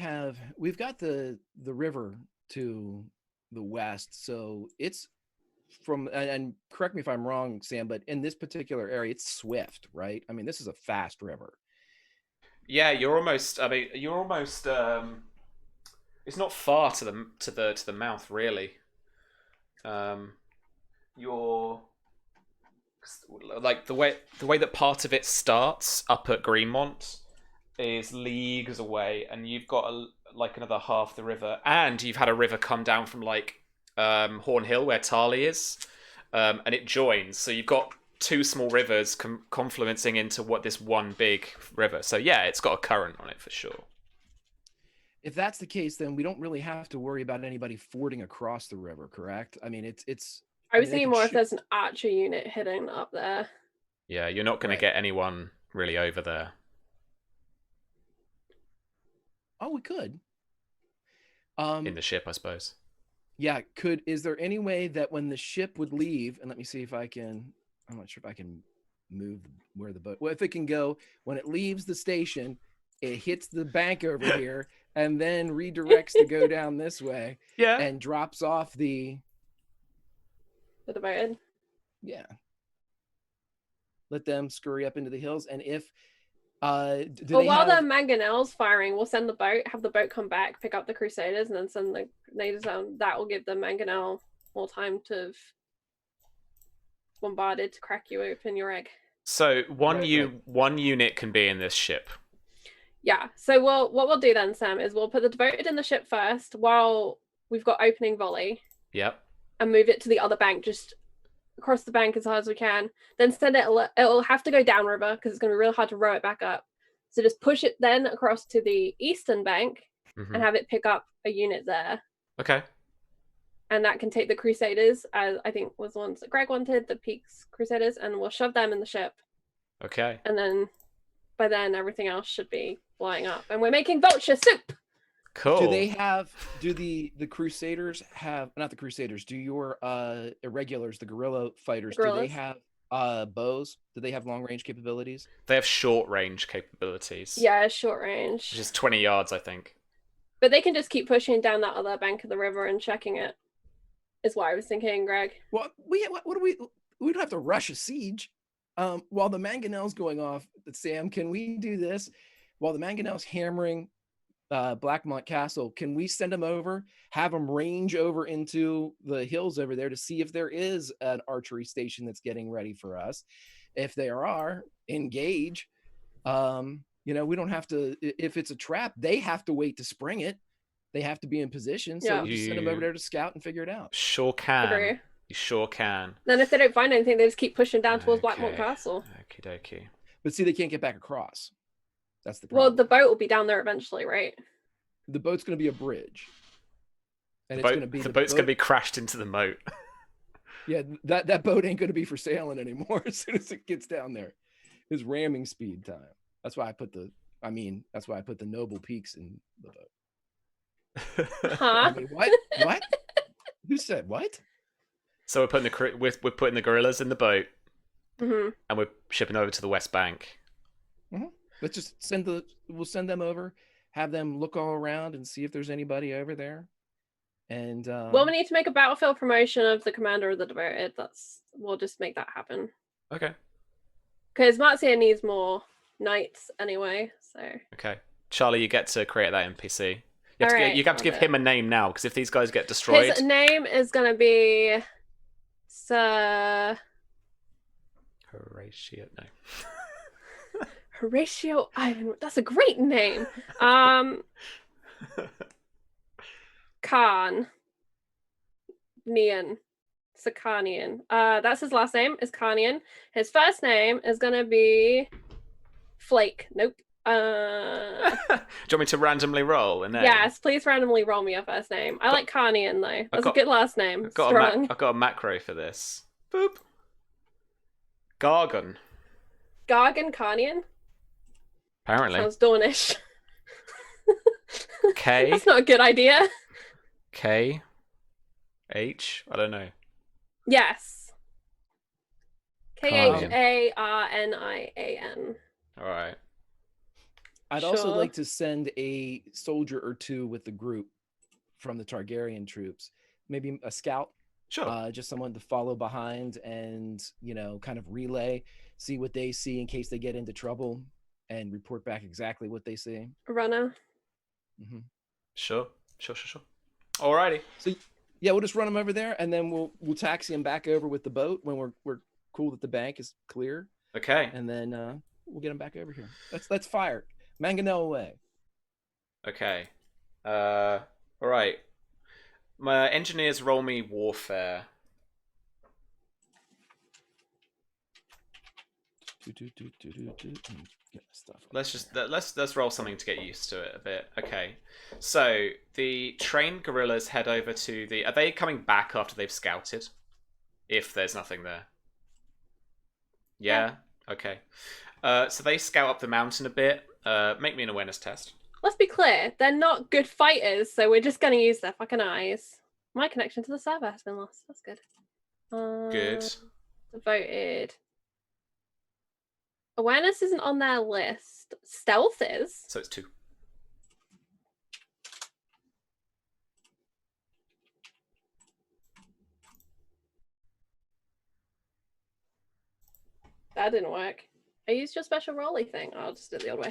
got the river to the west, so it's from, and correct me if I'm wrong, Sam, but in this particular area, it's swift, right? I mean, this is a fast river. Yeah, you're almost. It's not far to the mouth, really. You're like the way that part of it starts up at Greenmont is leagues away, and you've got another half the river, and you've had a river come down from Horn Hill where Tarly is, and it joins. So you've got two small rivers confluencing into this one big river. So yeah, it's got a current on it for sure. If that's the case, then we don't really have to worry about anybody fording across the river, correct? I mean, it's. I was thinking more if there's an archer unit hidden up there. Yeah, you're not going to get anyone really over there. Oh, we could. In the ship, I suppose. Yeah, is there any way that when the ship would leave, and let me see if I can, I'm not sure if I can move where the boat, well, if it can go, when it leaves the station, it hits the bank over here, and then redirects to go down this way. Yeah. And drops off the boat. Yeah. Let them scurry up into the hills, and if while the mangonel's firing, we'll send the boat, have the boat come back, pick up the Crusaders, and then send the natives down. That will give the mangonel more time to bombarded to crack you open your egg. So one unit can be in this ship. Yeah. So what we'll do then, Sam, is we'll put the devoted in the ship first while we've got opening volley. Yep. And move it to the other bank, just across the bank as hard as we can. Then send it. It'll have to go downriver because it's going to be real hard to row it back up. So just push it then across to the eastern bank and have it pick up a unit there. Okay. And that can take the Crusaders, as I think was the ones that Greg wanted, the Peaks Crusaders, and we'll shove them in the ship. Okay. And then by then everything else should be flying up. And we're making vulture soup! Cool. Do the Crusaders have, not the Crusaders, do your irregulars, the guerrilla fighters, do they have bows? Do they have long range capabilities? They have short range capabilities. Yeah, short range. Which is 20 yards, I think. But they can just keep pushing down that other bank of the river and checking it, is what I was thinking, Greg. Well, we don't have to rush a siege. While the mangonel's going off, Sam, can we do this? While the mangonel's hammering Blackmont Castle, can we send them over, have them range over into the hills over there to see if there is an archery station that's getting ready for us? If there are, engage. You know, we don't have to, if it's a trap, they have to wait to spring it. They have to be in position. So Yeah. we'll just send them over there to scout and figure it out. Sure can. Agree. You sure can. Then if they don't find anything, they just keep pushing down towards Blackmont Castle. Okie dokie. But see, they can't get back across. That's the Well, problem. the boat will be down there eventually, right? The boat's going to be a bridge. And The, it's going to be the boat's going to be crashed into the moat. Yeah, that boat ain't going to be for sailing anymore as soon as it gets down there. It's ramming speed time. That's why I put the noble peaks in the boat. Huh? I mean, what? What? Who said what? So we're putting the gorillas in the boat, Mm-hmm. and we're shipping over to the West Bank. Let's just we'll send them over, have them look all around and see if there's anybody over there. And Well, we need to make a battlefield promotion of the commander of the devoted. We'll just make that happen. Okay. Because Marzia needs more knights anyway, so. Okay. Charlie, you get to create that NPC. You have to give okay. him a name now, because if these guys get destroyed... His name is going to be Sir... Horatio, no. Horatio Ivan. That's a great name. Khan. Nian. Sakanian. That's his last name, is Kanian. His first name is gonna be Flake. Nope. Do you want me to randomly roll a name? Yes, please randomly roll me your first name. I like Kanian though. That's a good last name. I've Strong. got a macro for this. Boop. Gargan. Gargan Kanian? Apparently. Sounds Dornish. K. That's not a good idea. K. H. I don't know. Yes. Kanian. Kharnian. All right. I'd Sure. also like to send a soldier or two with the group from the Targaryen troops. Maybe a scout. Sure. Just someone to follow behind and, you know, kind of relay, see what they see in case they get into trouble and report back exactly what they see. Runner. Mm-hmm. Sure. Alrighty. So yeah, we'll just run them over there and then we'll taxi them back over with the boat when we're cool that the bank is clear. Okay. And then we'll get them back over here. Let's fire. Mangonel away. Okay. All right. My engineers roll me warfare. Let's roll something to get used to it a bit. Okay. So the trained guerrillas head over to the. Are they coming back after they've scouted? If there's nothing there. Yeah. Okay. So they scout up the mountain a bit. Make me an awareness test. Let's be clear, they're not good fighters, so we're just going to use their fucking eyes. My connection to the server has been lost. That's good. Good. Devoted. Awareness isn't on their list. Stealth is. So it's 2. That didn't work. I used your special rolly thing. I'll just do it the old way.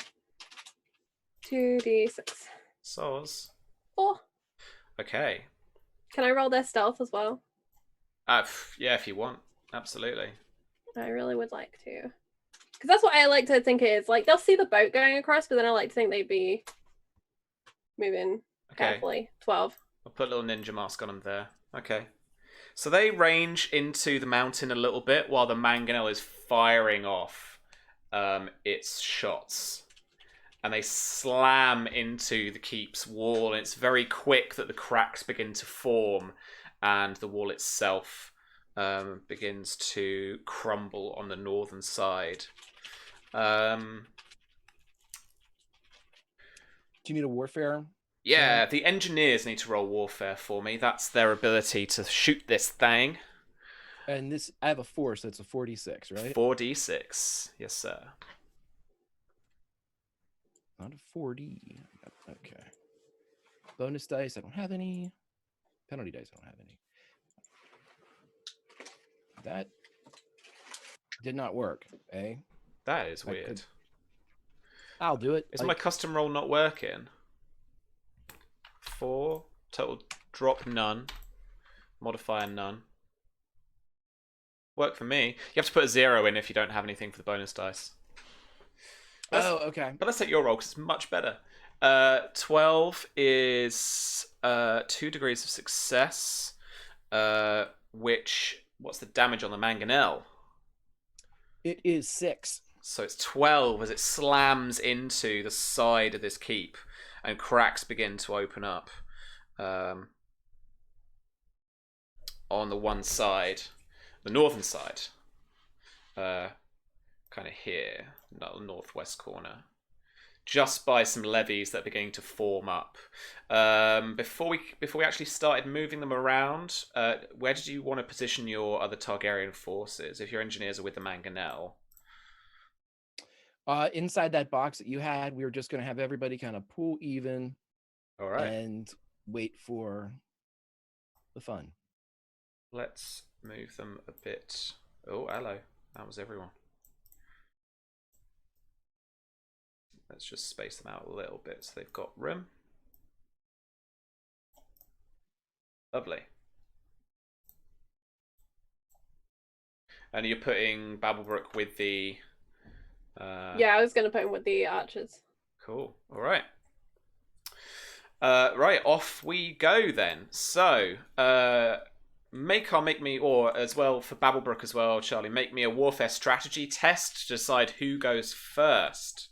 2d6. Soz. 4. Okay. Can I roll their stealth as well? Yeah, if you want. Absolutely. I really would like to. Because that's what I like to think it is. Like, they'll see the boat going across, but then I like to think they'd be moving carefully. 12. I'll put a little ninja mask on them there. Okay. So they range into the mountain a little bit while the mangonel is firing off its shots. And they slam into the keep's wall. And it's very quick that the cracks begin to form and the wall itself begins to crumble on the northern side. Do you need a warfare? Yeah, the engineers need to roll warfare for me. That's their ability to shoot this thing. And this, I have a 4, so it's a 4d6, right? 4d6. Yes, sir. Not a 4d. Okay. Bonus dice, I don't have any. Penalty dice, I don't have any. That did not work, eh? That is weird. I'll do it. Is my custom roll not working? 4. Total drop none. Modifier none. Work for me. You have to put a 0 in if you don't have anything for the bonus dice. Okay. But let's take your roll because it's much better. 12 is 2 degrees of success. What's the damage on the mangonel? It is 6. So it's 12 as it slams into the side of this keep and cracks begin to open up on the one side, the northern side, kind of here, northwest corner, just by some levees that are beginning to form up. Before we actually started moving them around, where did you want to position your other Targaryen forces? If your engineers are with the mangonel. Inside that box that you had, we were just going to have everybody kind of pool even. All right. And wait for the fun. Let's move them a bit. Oh, hello. That was everyone. Let's just space them out a little bit so they've got room. Lovely. And you're putting Babblebrook with the... Yeah, I was going to put him with the archers. Cool. All right. Right, off we go then. So, Maekar, make me, or as well for Babblebrook as well, Charlie, make me a warfare strategy test to decide who goes first.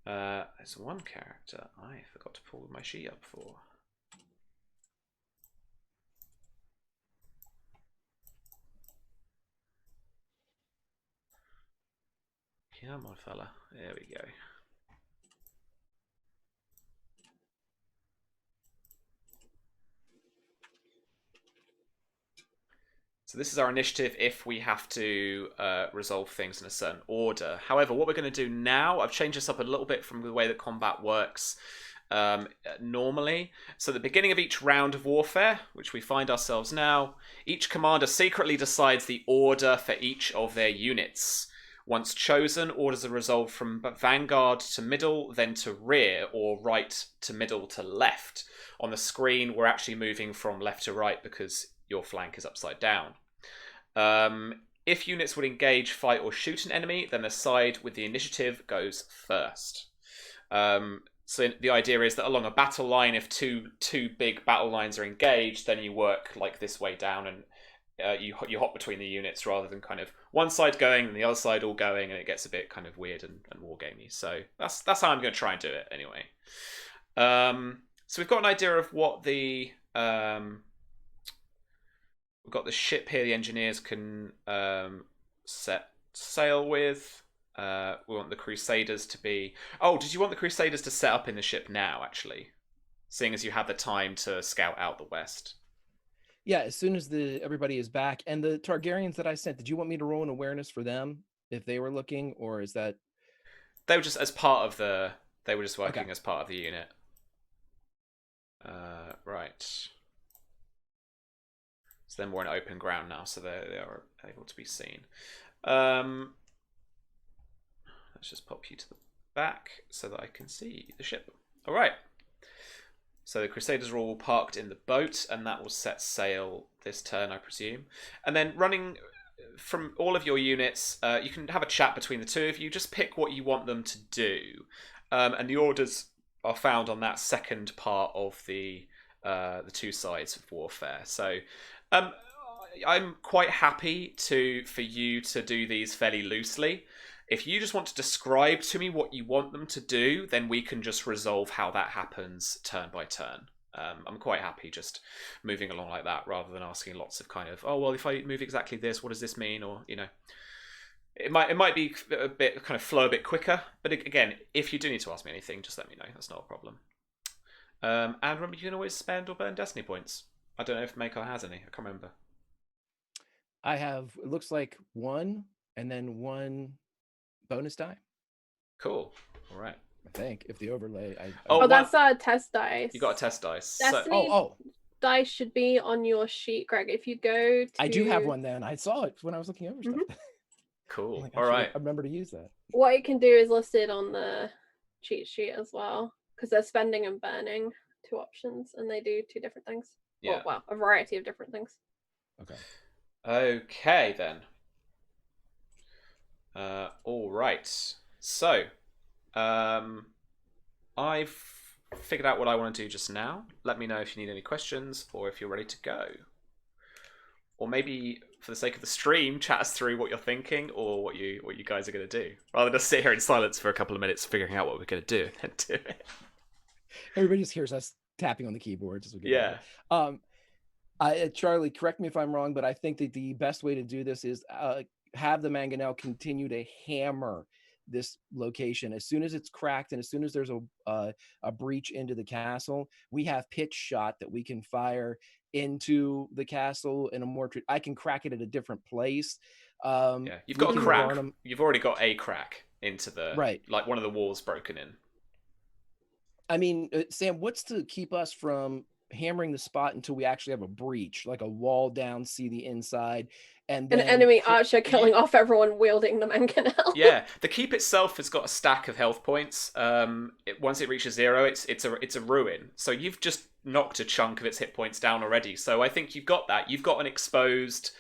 There's one character I forgot to pull my sheet up for. Come on, fella. There we go. So this is our initiative if we have to resolve things in a certain order. However, what we're going to do now, I've changed this up a little bit from the way that combat works normally. So at the beginning of each round of warfare, which we find ourselves now, each commander secretly decides the order for each of their units. Once chosen, orders are resolved from vanguard to middle, then to rear, or right to middle to left. On the screen, we're actually moving from left to right because your flank is upside down. If units would engage, fight, or shoot an enemy, then the side with the initiative goes first. So the idea is that along a battle line, if two big battle lines are engaged, then you work like this way down and you hop between the units rather than kind of one side going and the other side all going, and it gets a bit kind of weird and wargamey. So that's how I'm going to try and do it anyway. So we've got an idea of what the we've got the ship here. The engineers can set sail with. We want the Crusaders to be... Oh, did you want the Crusaders to set up in the ship now, actually? Seeing as you have the time to scout out the west. Yeah, as soon as everybody is back. And the Targaryens that I sent, did you want me to roll an awareness for them if they were looking, or is that... They were just as part of the... They were just working as part of the unit. Right. So then we're in open ground now, so they are able to be seen. Let's just pop you to the back so that I can see the ship. All right. So the Crusaders are all parked in the boat, and that will set sail this turn, I presume. And then running from all of your units, you can have a chat between the two of you. Just pick what you want them to do. And the orders are found on that second part of the two sides of warfare. So I'm quite happy for you to do these fairly loosely. If you just want to describe to me what you want them to do, then we can just resolve how that happens turn by turn. I'm quite happy just moving along like that rather than asking lots of kind of, oh, well, if I move exactly this, what does this mean? Or, you know, it might be a bit kind of flow a bit quicker. But again, if you do need to ask me anything, just let me know. That's not a problem. And remember, you can always spend or burn destiny points. I don't know if Maekar has any. I can't remember. I have, it looks like 1 and then 1 bonus die. Cool. All right. I think if the overlay. That's a test dice. You got a test dice. Destiny dice should be on your sheet, Greg. If you go to... I do have one then. I saw it when I was looking over stuff. Cool. Like, all right. I remember to use that. What it can do is listed on the cheat sheet as well, because they're spending and burning. two options, and they do two different things. Yeah. Well, a variety of different things. Okay. Okay, then. All right. So, I've figured out what I want to do just now. Let me know if you need any questions or if you're ready to go. Or maybe, for the sake of the stream, chat us through what you're thinking or what you guys are going to do. Rather than just sit here in silence for a couple of minutes figuring out what we're going to do and do it. Everybody just hears us tapping on the keyboards as we get Charlie, correct me if I'm wrong, but I think that the best way to do this is have the mangonel continue to hammer this location. As soon as it's cracked and as soon as there's a breach into the castle, we have pitch shot that we can fire into the castle in a more. I can crack it at a different place. You've got a crack. You've already got a crack into the like one of the walls broken in. I mean, Sam, what's to keep us from hammering the spot until we actually have a breach, like a wall down, see the inside, and then an enemy archer killing off everyone wielding the mangonel? Yeah, the keep itself has got a stack of health points. Once it reaches 0, it's a ruin. So you've just knocked a chunk of its hit points down already. So I think you've got that. You've got an exposed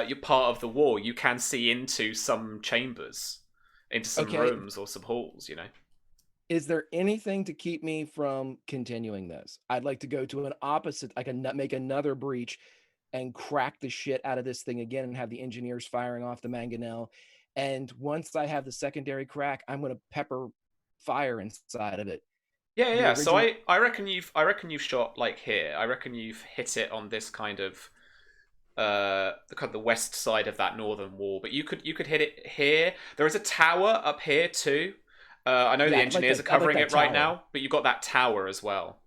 you're part of the wall. You can see into some chambers, into some rooms or some halls, you know. Is there anything to keep me from continuing this? I'd like to go to an opposite. I can make another breach and crack the shit out of this thing again and have the engineers firing off the mangonel. And once I have the secondary crack, I'm going to pepper fire inside of it. Yeah. So I reckon you've shot like here. I reckon you've hit it on this kind of the west side of that northern wall. But you could hit it here. There is a tower up here too. I know the engineers are covering it right now, but you've got that tower as well.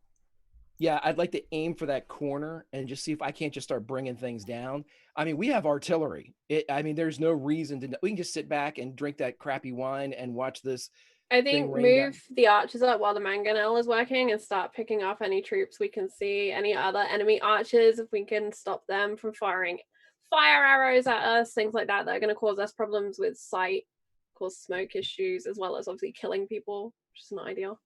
Yeah, I'd like to aim for that corner and just see if I can't just start bringing things down. I mean, we have artillery. There's no reason to. We can just sit back and drink that crappy wine and watch this. I think move the archers up while the mangonel is working and start picking off any troops we can see, any other enemy archers, if we can stop them from firing fire arrows at us, things like that are going to cause us problems with sight, cause smoke issues, as well as obviously killing people, which is not ideal.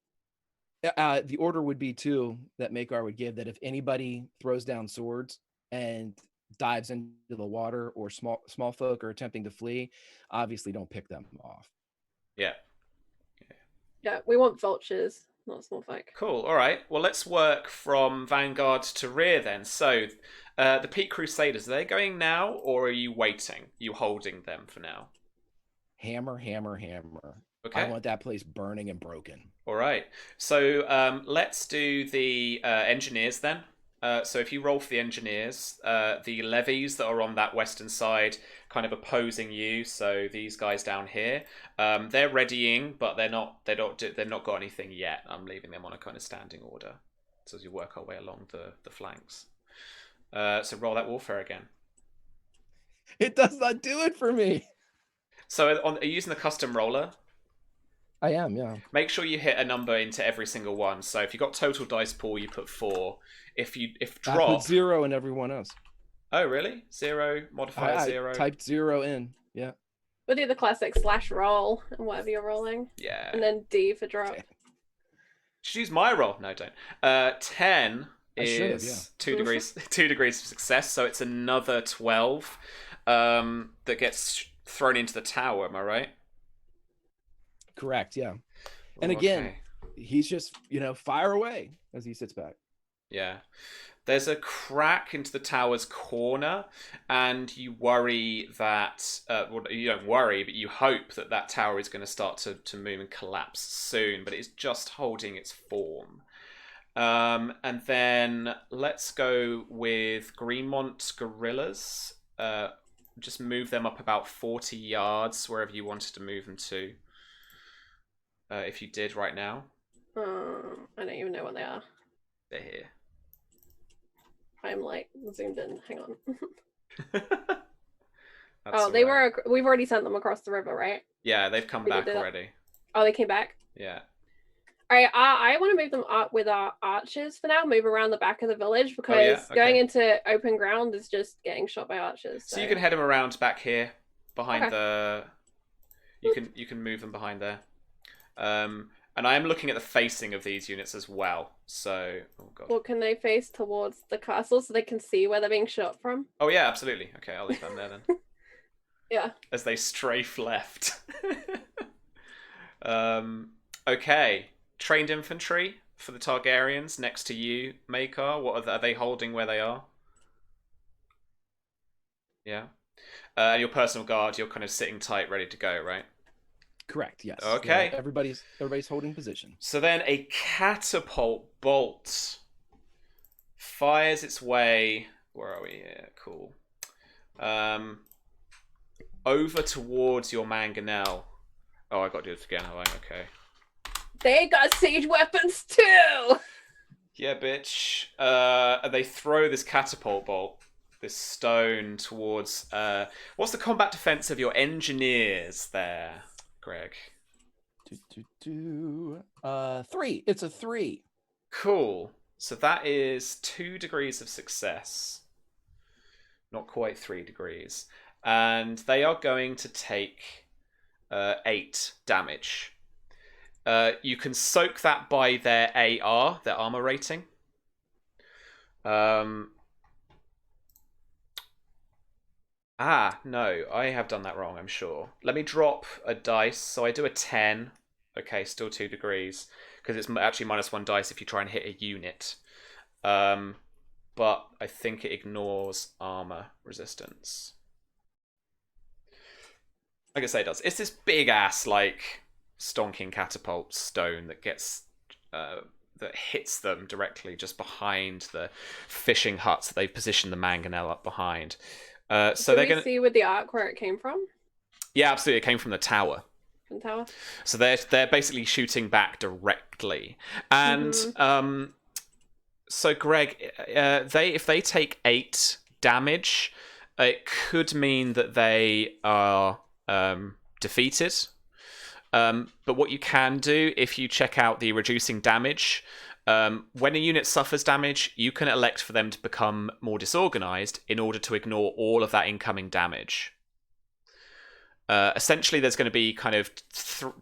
The order would be too that Maekar would give that if anybody throws down swords and dives into the water or small folk are attempting to flee, obviously don't pick them off. Yeah, we want vultures, not small folk. Cool. All right. Well, let's work from vanguard to rear then. So, the Peak Crusaders, are they going now, or are you waiting? You holding them for now? Hammer. Okay. I want that place burning and broken. All right. So let's do the engineers then. So if you roll for the engineers, the levies that are on that western side kind of opposing you. So these guys down here, they're readying, but they've not got anything yet. I'm leaving them on a kind of standing order. So as you work our way along the flanks. So roll that warfare again. It does not do it for me. So are you using the custom roller? I am, yeah. Make sure you hit a number into every single one. So if you got total dice pool, you put 4. If drop, I put 0 in everyone else. Oh really? 0 modifier 0. I typed 0 in. Yeah. We'll do the classic /roll and whatever you're rolling. Yeah. And then D for drop. Should use my roll. No, don't. 10 is 2 degrees. 2 degrees of success. So it's another 12 that gets thrown into the tower. Am I right? Correct, yeah. And again, he's just, fire away as he sits back. Yeah. There's a crack into the tower's corner, and you worry that, you don't worry, but you hope that tower is going to start to move and collapse soon, but it's just holding its form. And then let's go with Greenmont guerrillas. Just move them up about 40 yards, wherever you wanted to move them to. If you did right now. I don't even know what they are. They're here. I'm like zoomed in. Hang on. Right. We've already sent them across the river, right? Yeah, they've come back already. Oh, they came back? Yeah. All right, I want to move them up with our archers for now. Move around the back of the village because going into open ground is just getting shot by archers. So you can head them around back here behind the. You can move them behind there. And I am looking at the facing of these units as well. So, oh god. Well, can they face towards the castle so they can see where they're being shot from? Oh yeah, absolutely. Okay, I'll leave them there then. Yeah. As they strafe left. Okay. Trained infantry for the Targaryens next to you, Maekar. Are they holding where they are? Yeah. And your personal guard, you're kind of sitting tight, ready to go, right? Correct. Yes. Okay. Yeah, everybody's holding position. So then a catapult bolt fires its way. Where are we here? Cool. Over towards your mangonel. Oh, I got to do this again. Oh, okay. They got siege weapons too! Yeah, bitch. They throw this catapult bolt, this stone, towards... what's the combat defense of your engineers there, Greg? 3. It's a 3. Cool. So that is 2 degrees of success. Not quite 3 degrees. And they are going to take 8 damage. You can soak that by their AR, their armor rating. No, I have done that wrong, I'm sure. Let me drop a dice. So I do a 10. Okay, still 2 degrees. Because it's actually -1 dice if you try and hit a unit. But I think it ignores armor resistance. I guess it does. It's this big ass, like, stonking catapult stone that gets... that hits them directly just behind the fishing huts that they've positioned the mangonel up behind. So Can they're we going to see with the arc where it came from? Yeah, absolutely. It came from the tower. From the tower? So they're basically shooting back directly. And so Greg, if they take 8 damage, it could mean that they are defeated. But what you can do, if you check out the reducing damage, when a unit suffers damage, you can elect for them to become more disorganized in order to ignore all of that incoming damage. Essentially, there's going to be kind of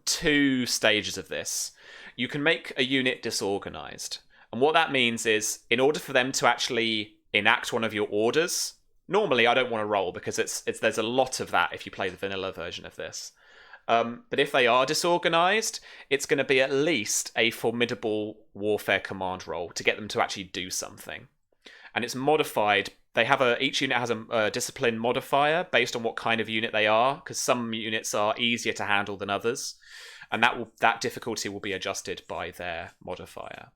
2 stages of this. You can make a unit disorganized. And what that means is, in order for them to actually enact one of your orders, normally I don't want to roll because there's a lot of that if you play the vanilla version of this. But if they are disorganized, it's going to be at least a formidable warfare command roll to get them to actually do something. And it's modified. Each unit has a discipline modifier based on what kind of unit they are, because some units are easier to handle than others, and that difficulty will be adjusted by their modifier.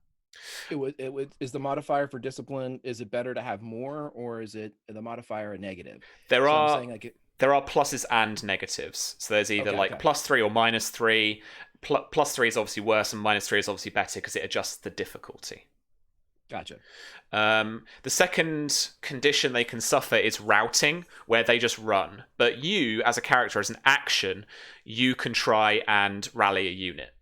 Is the modifier for discipline? Is it better to have more, or is it the modifier a negative? There are pluses and negatives. So there's either +3 or -3. +3 is obviously worse, and -3 is obviously better because it adjusts the difficulty. Gotcha. The second condition they can suffer is routing, where they just run. But you, as a character, as an action, you can try and rally a unit.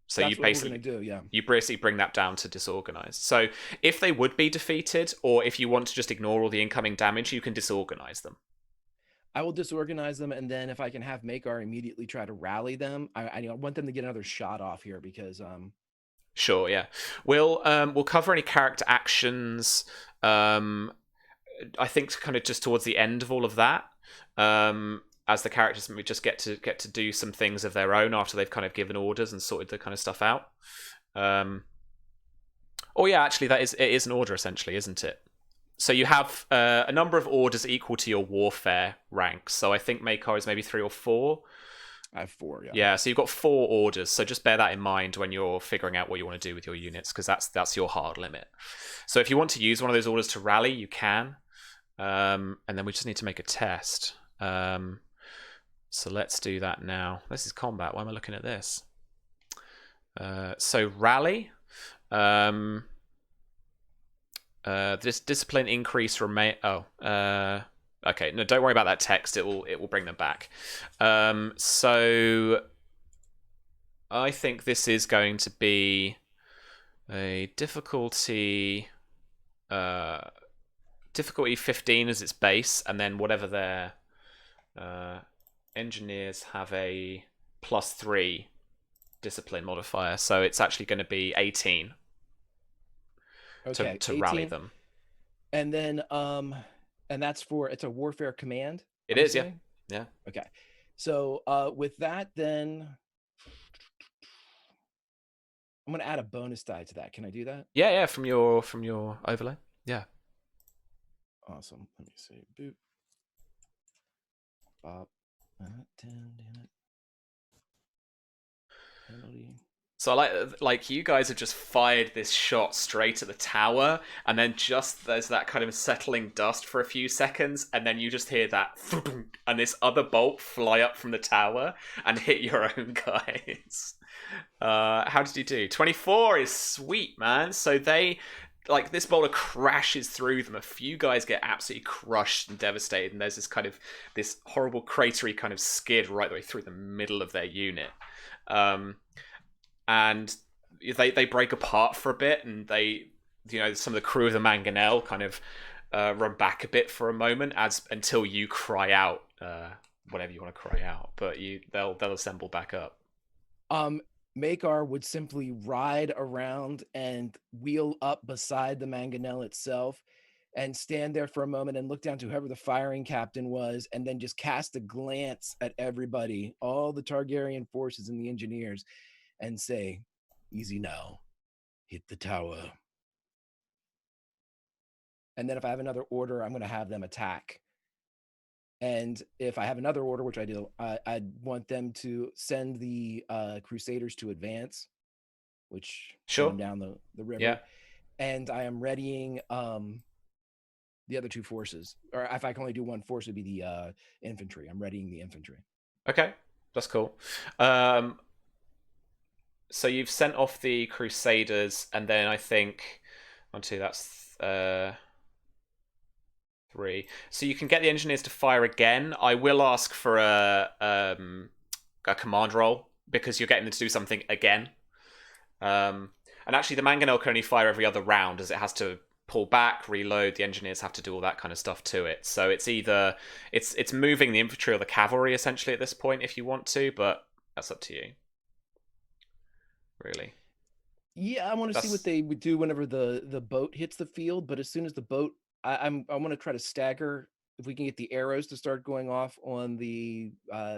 So That's you what basically we're gonna do, yeah. You basically bring that down to disorganized. So if they would be defeated, or if you want to just ignore all the incoming damage, you can disorganize them. I will disorganize them, and then if I can have Maekar immediately try to rally them, I want them to get another shot off here because Sure, yeah. We'll cover any character actions. I think kind of just towards the end of all of that, as the characters maybe just get to do some things of their own after they've kind of given orders and sorted the kind of stuff out. Oh yeah, actually, it is an order essentially, isn't it? So you have a number of orders equal to your warfare ranks. So I think Maekar is maybe 3 or 4. I have 4, yeah. Yeah, so you've got 4 orders. So just bear that in mind when you're figuring out what you want to do with your units, because that's your hard limit. So if you want to use one of those orders to rally, you can. And then we just need to make a test. So let's do that now. This is combat. Why am I looking at this? So rally. This discipline increase remain. Okay, no, don't worry about that text. It will bring them back. So I think this is going to be a difficulty 15 as its base, and then whatever their engineers have a +3 discipline modifier, so it's actually going to be 18 Okay, to 18. rally them. And then and that's it's a warfare command. It I'm is, assuming? yeah. Okay. So with that, then I'm gonna add a bonus die to that. Can I do that? Yeah, from your overlay. Yeah. Awesome. Let me see. Boop. Bop. 10, damn it. Penalty. So like you guys have just fired this shot straight at the tower, and then just there's that kind of settling dust for a few seconds, and then you just hear that, and this other bolt fly up from the tower and hit your own guys. How did you do? 24 is sweet, man. So they, like, this boulder crashes through them. A few guys get absolutely crushed and devastated, and there's this horrible cratery kind of skid right the way through the middle of their unit. And they break apart for a bit, and some of the crew of the Mangonel kind of run back a bit for a moment until you cry out whatever you want to cry out, but they'll assemble back up. Maekar would simply ride around and wheel up beside the Mangonel itself and stand there for a moment and look down to whoever the firing captain was, and then just cast a glance at everybody, all the Targaryen forces and the engineers, and say, "Easy now, hit the tower." And then if I have another order, I'm going to have them attack. And if I have another order, which I do, I'd want them to send the Crusaders to advance, which send them down the river. Yeah. And I am readying the other two forces. Or if I can only do one force, it would be the infantry. I'm readying the infantry. Okay, that's cool. So you've sent off the Crusaders, and then I think 1, 2, that's 3. So you can get the engineers to fire again. I will ask for a command roll, because you're getting them to do something again. And actually, the Mangonel can only fire every other round, as it has to pull back, reload. The engineers have to do all that kind of stuff to it. So it's either it's moving the infantry or the cavalry essentially at this point if you want to, but that's up to you. Really. Yeah, I want to see what they would do whenever the boat hits the field, but as soon as the boat, I want to try to stagger. If we can get the arrows to start going off on the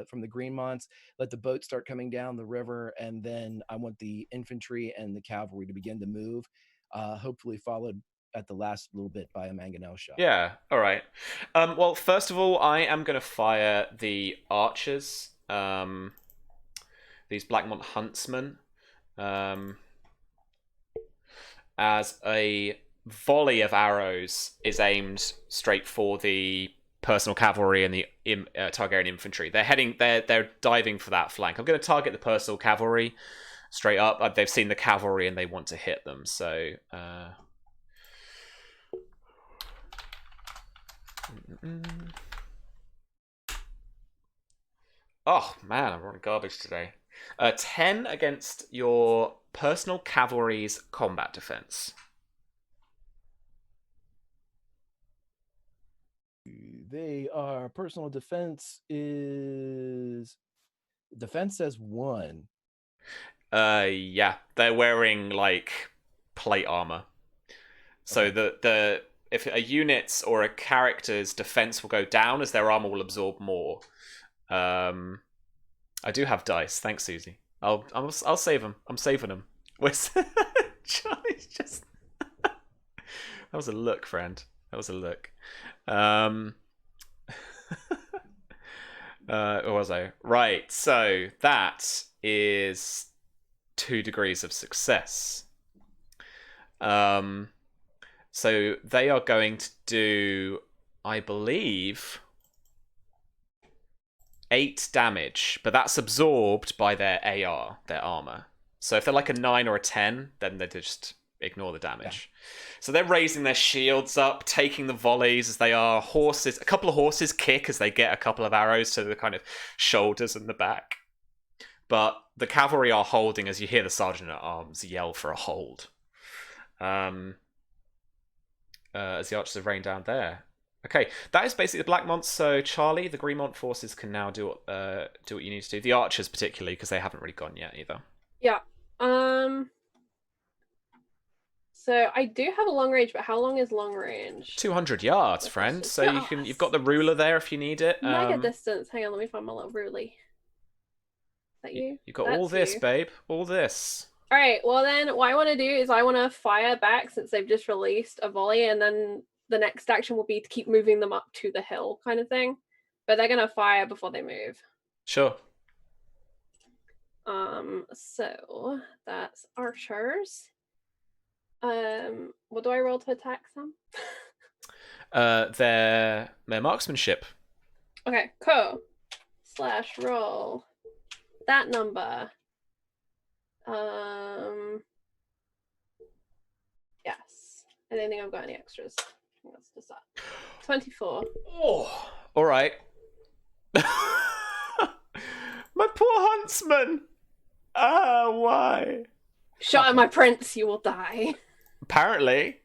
from the Greenmonts, let the boat start coming down the river, and then I want the infantry and the cavalry to begin to move, hopefully followed at the last little bit by a Mangonel shot. Yeah, all right. Well, first of all, I am going to fire the archers, these Blackmont huntsmen, as a volley of arrows is aimed straight for the personal cavalry and the Targaryen infantry. They're diving for that flank. I'm going to target the personal cavalry straight up. They've seen the cavalry and they want to hit them. So, oh man, I'm running garbage today. 10 against your personal cavalry's combat defense. They are personal defense says 1. Yeah, they're wearing like plate armor. So okay. If a unit's or a character's defense will go down as their armor will absorb more. I do have dice. Thanks, Susie. I'll save them. I'm saving them. Charlie's just. That was a look, friend. That was a look. Where was I? Right. So that is 2 degrees of success. So they are going to do, I believe, 8 damage, but that's absorbed by their AR, their armor. So if they're like a 9 or a 10, then they just ignore the damage. Yeah. So they're raising their shields up, taking the volleys as they are. Horses, a couple of horses kick as they get a couple of arrows to the kind of shoulders and the back. But the cavalry are holding as you hear the sergeant at arms yell for a hold. As the archers have rained down there. Okay, that is basically the Blackmont. So Charlie, the Greenmont forces can now do what you need to do. The archers particularly, because they haven't really gone yet either. Yeah. So I do have a long range, but how long is long range? 200 yards, friend. So you've got the ruler there if you need it. Mega distance. Hang on, let me find my little ruler. Is that you? You got That's all this, you. babe. All this. All right. Well, then what I want to do is I want to fire back since they've just released a volley, and then the next action will be to keep moving them up to the hill, kind of thing. But they're gonna fire before they move. Sure. So that's archers. What do I roll to attack them? Their marksmanship. Okay, cool. / roll that number. Yes. I don't think I've got any extras. I think that's just that. 24. Oh, all right. My poor huntsman. Why? Shot at my prince, you will die. Apparently.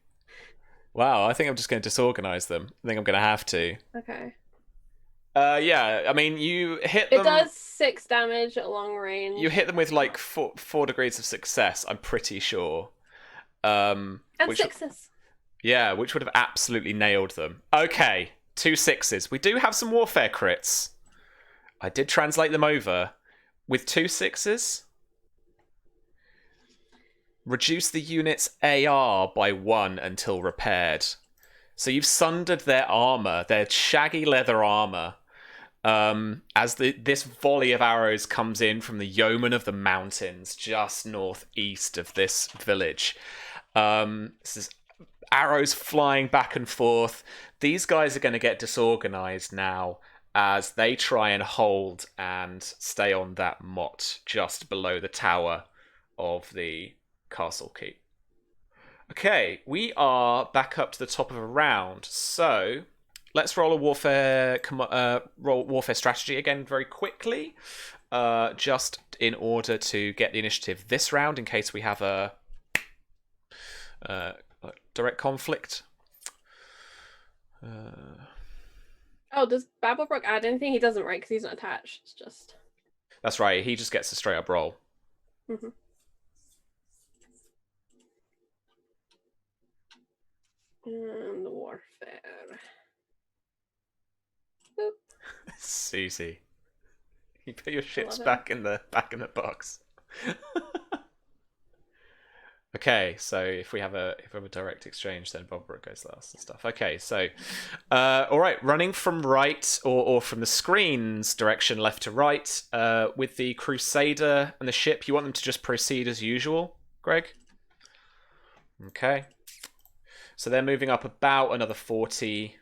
Wow, I think I'm just going to disorganize them. I think I'm going to have to. Okay. Yeah, I mean, you hit them... It does 6 damage at long range. You hit them with, like, four degrees of success, I'm pretty sure. And which, 6s. Yeah, which would have absolutely nailed them. Okay, 2 6s. We do have some warfare crits. I did translate them over. With 2 6s... Reduce the unit's AR by 1 until repaired. So you've sundered their armor, their shaggy leather armor, as this volley of arrows comes in from the yeoman of the mountains just northeast of this village. This is arrows flying back and forth. These guys are going to get disorganized now as they try and hold and stay on that motte just below the tower of the castle keep. Okay, we are back up to the top of a round, so let's roll a warfare strategy again very quickly, just in order to get the initiative this round in case we have a direct conflict. Oh, does Babblebrook add anything? He doesn't, right? Because he's not attached. It's just... That's right, he just gets a straight up roll. Mm-hmm. And warfare. Boop. Susie, you put your ships back in the box. Okay, so if we have a direct exchange, then Bobbrook goes last and stuff. Okay, so all right, running from right or from the screen's direction, left to right, with the Crusader and the ship. You want them to just proceed as usual, Greg? Okay. So they're moving up about another 40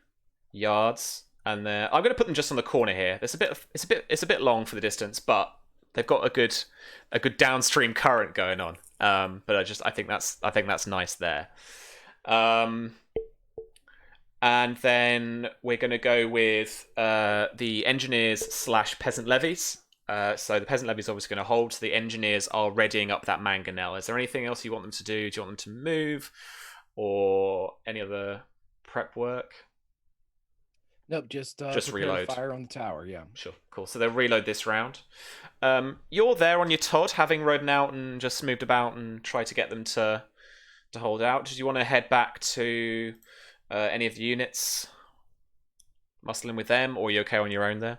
yards, and I'm going to put them just on the corner here. It's a bit long for the distance, but they've got a good downstream current going on. But I think that's nice there. And then we're going to go with the engineers / peasant levies. So the peasant levy is obviously going to hold. So the engineers are readying up that mangonel. Is there anything else you want them to do? Do you want them to move? Or any other prep work? Nope, just reload. Fire on the tower, yeah. Sure, cool. So they'll reload this round. You're there on your Todd, having ridden out and just moved about and tried to get them to hold out. Did you want to head back to any of the units, muscling with them, or are you okay on your own there?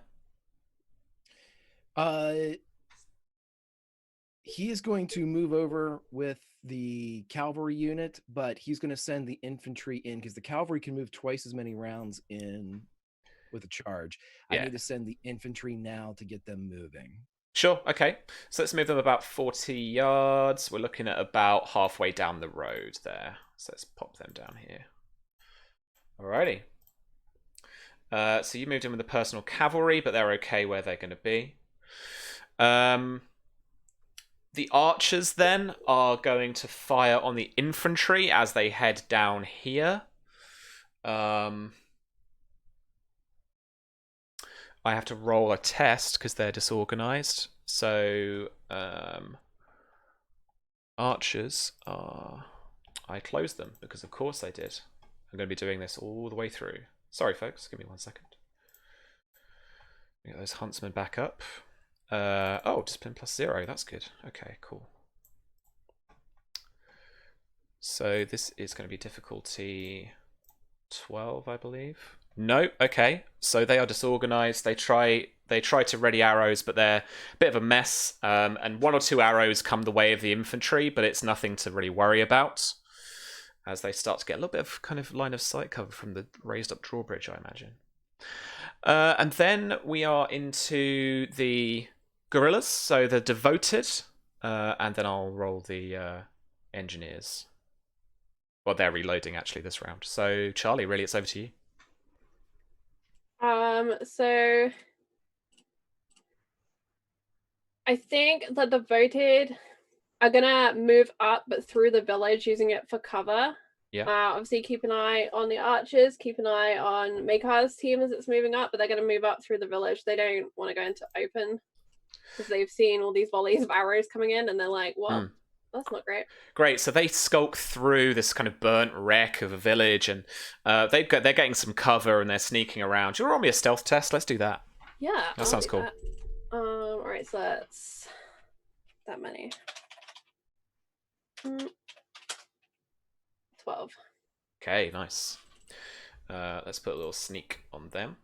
He is going to move over with the cavalry unit, but he's going to send the infantry in because the cavalry can move twice as many rounds in with a charge. Yeah. I need to send the infantry now to get them moving. Sure, okay. So let's move them about 40 yards. We're looking at about halfway down the road there. So let's pop them down here. Alrighty. So you moved in with the personal cavalry, but they're okay where they're going to be. The archers then are going to fire on the infantry as they head down here. I have to roll a test because they're disorganized. So archers are... I closed them because of course I did. I'm going to be doing this all the way through. Sorry folks, give me 1 second. Get those huntsmen back up. Oh, discipline +0. That's good. Okay, cool. So this is going to be difficulty 12, I believe. No, okay. So they are disorganized. They try to ready arrows, but they're a bit of a mess. And 1 or 2 arrows come the way of the infantry, but it's nothing to really worry about. As they start to get a little bit of kind of line of sight cover from the raised up drawbridge, I imagine. And then we are into the guerrillas, so the devoted, and then I'll roll the engineers. Well, they're reloading actually this round. So Charlie, really, it's over to you. So I think the devoted are gonna move up, but through the village, using it for cover. Yeah. Obviously, keep an eye on the archers. Keep an eye on Maekar's team as it's moving up, but they're gonna move up through the village. They don't want to go into open because they've seen all these volleys of arrows coming in, and they're like, "Well, that's not great." Great. So they skulk through this kind of burnt wreck of a village, and they're getting some cover, and they're sneaking around. Do you want to roll me a stealth test? Let's do that. Yeah, that sounds cool. That. All right, so that's that many. 12. Okay, nice. Let's put a little sneak on them.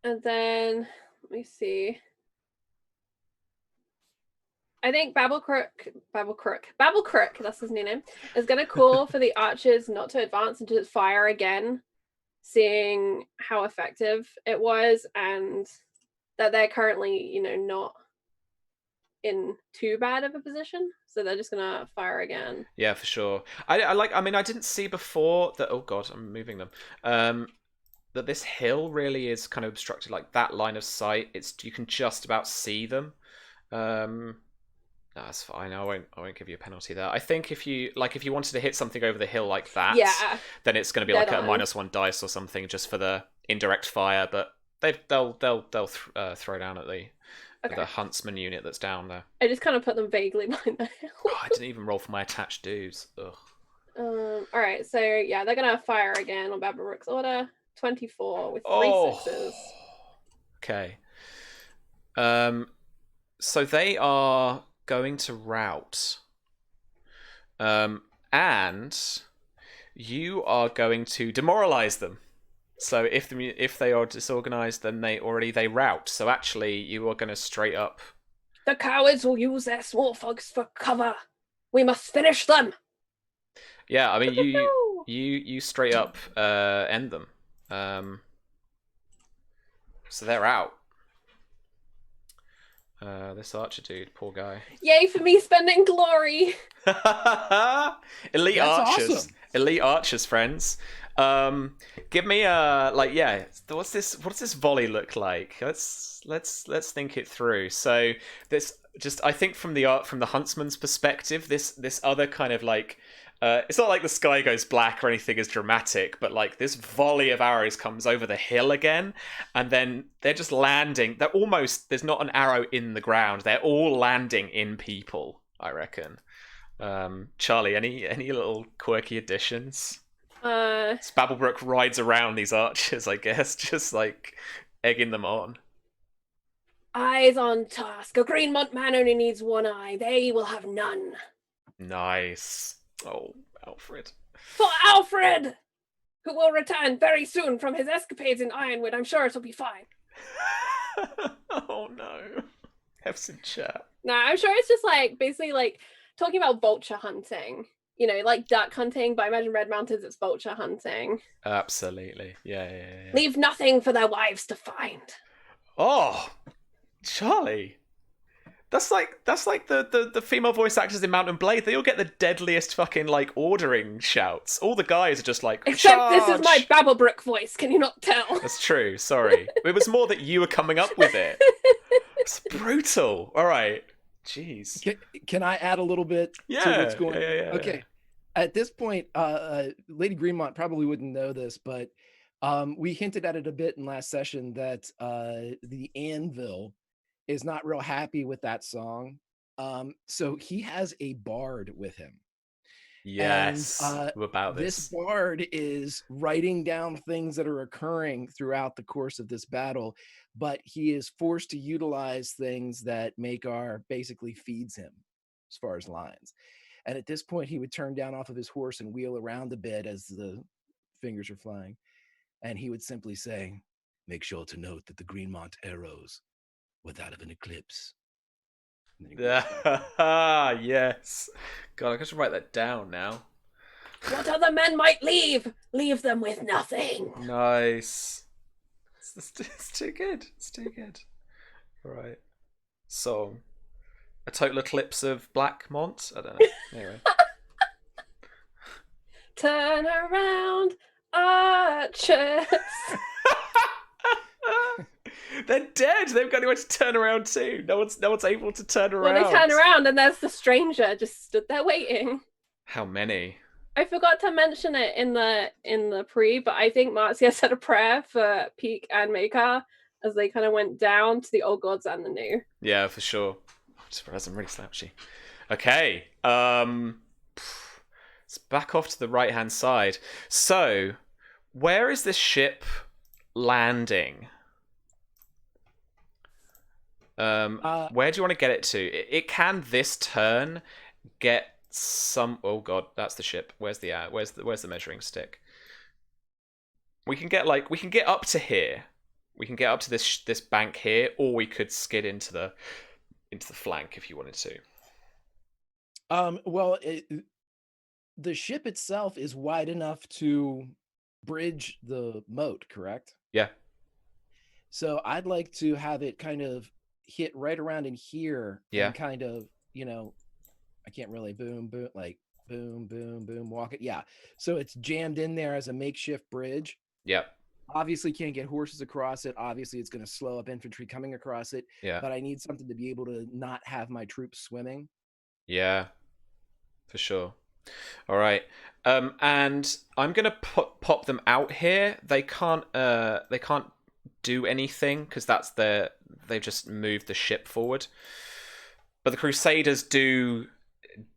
And then let me see. I think Babelcrook, that's his new name, is going to call for the archers not to advance into fire again, seeing how effective it was and that they're currently, not in too bad of a position. So they're just going to fire again. Yeah, for sure. I didn't see before that, oh God, I'm moving them. That this hill really is kind of obstructed, like that line of sight. You can just about see them. That's fine. I won't give you a penalty there. I think if you wanted to hit something over the hill like that, then it's going to be like a -1 dice or something just for the indirect fire. But they'll throw down at the huntsman unit that's down there. I just kind of put them vaguely behind the hill. I didn't even roll for my attached dudes. Ugh. All right, so yeah, they're gonna fire again on Babelrook's order. 24 with 3 sixes. Okay. So they are going to rout. And you are going to demoralize them. So if they are disorganized, then they rout. So actually, you are going to straight up. The cowards will use their small fogs for cover. We must finish them. Yeah, I mean you straight up end them. So they're out. This archer dude, poor guy. Yay for me spending glory. Elite That's archers. awesome. Elite archers, friends. Give me what's this volley look like? Let's think it through. So this I think from the huntsman's perspective, this other kind of like it's not like the sky goes black or anything as dramatic, but like this volley of arrows comes over the hill again, and then they're just landing. There's not an arrow in the ground. They're all landing in people, I reckon. Charlie, any little quirky additions? Babelbrook rides around these archers, I guess, just like egging them on. Eyes on task. A Greenmont man only needs one eye. They will have none. Nice. Oh, Alfred. For Alfred, who will return very soon from his escapades in Ironwood. I'm sure it'll be fine. Oh no. Have some chat. No, I'm sure it's just like basically like talking about vulture hunting. Like duck hunting, but I imagine Red Mountains it's vulture hunting. Absolutely. Yeah. Leave nothing for their wives to find. Oh, Charlie. That's like the female voice actors in Mount & Blade. They all get the deadliest fucking like ordering shouts. All the guys are just like, except charge! This is my Babelbrook voice. Can you not tell? That's true. Sorry, it was more that you were coming up with it. It's brutal. All right. Jeez. Can I add a little bit to what's going on? Yeah. Okay. At this point, Lady Greenmont probably wouldn't know this, but we hinted at it a bit in last session that the Anvil is not real happy with that song. So he has a bard with him. Yes. And, about this bard is writing down things that are occurring throughout the course of this battle, but he is forced to utilize things that Maekar basically feeds him. as far as lines. And at this point, he would turn down off of his horse and wheel around a bit as the fingers are flying. And he would simply say, "Make sure to note that the Greenmont arrows were that of an eclipse." Yes. God, I got to write that down now. What other men might leave? Leave them with nothing. Nice. It's too good. It's too good. All right. Song. A total eclipse of Blackmont? I don't know. Anyway. Turn around, archers. They're dead. They've got anywhere to turn around too. No one's able to turn around. Well, they turn around and there's the stranger just stood there waiting. How many? I forgot to mention it in the pre, but I think Marcia said a prayer for Peak and Maekar as they kind of went down to the old gods and the new. Yeah, for sure. I'm surprised I'm really slouchy. Okay. Let's back off to the right-hand side. So, where is this ship landing? Where do you want to get it to? It can this turn get some. Oh god, that's the ship. Where's the measuring stick? We can get up to here. We can get up to this bank here, or we could skid into the flank if you wanted to. Well, the ship itself is wide enough to bridge the moat, correct? Yeah. So I'd like to have it kind of hit right around in here. Yeah. And kind of, I can't really boom, walk it. Yeah. So it's jammed in there as a makeshift bridge. Yep. Obviously can't get horses across it. Obviously it's going to slow up infantry coming across it. Yeah. But I need something to be able to not have my troops swimming. Yeah. For sure. All right. And I'm going to pop them out here. They can't do anything because they've just moved the ship forward. But the Crusaders do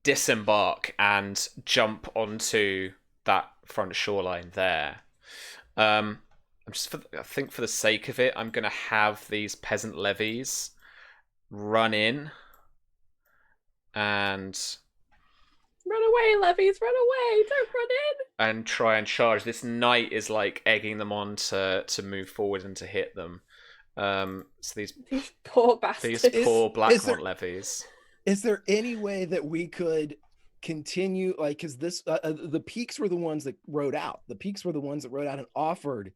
disembark and jump onto that front shoreline there. I think for the sake of it, I'm going to have these peasant levies run in and run away, levies, run away! Don't run in! And try and charge. This knight is like egging them on to move forward and to hit them. So these poor bastards. These poor Blackmont levies. Is there any way that we could continue, like, because this the Peaks were the ones that rode out. The Peaks were the ones that rode out and offered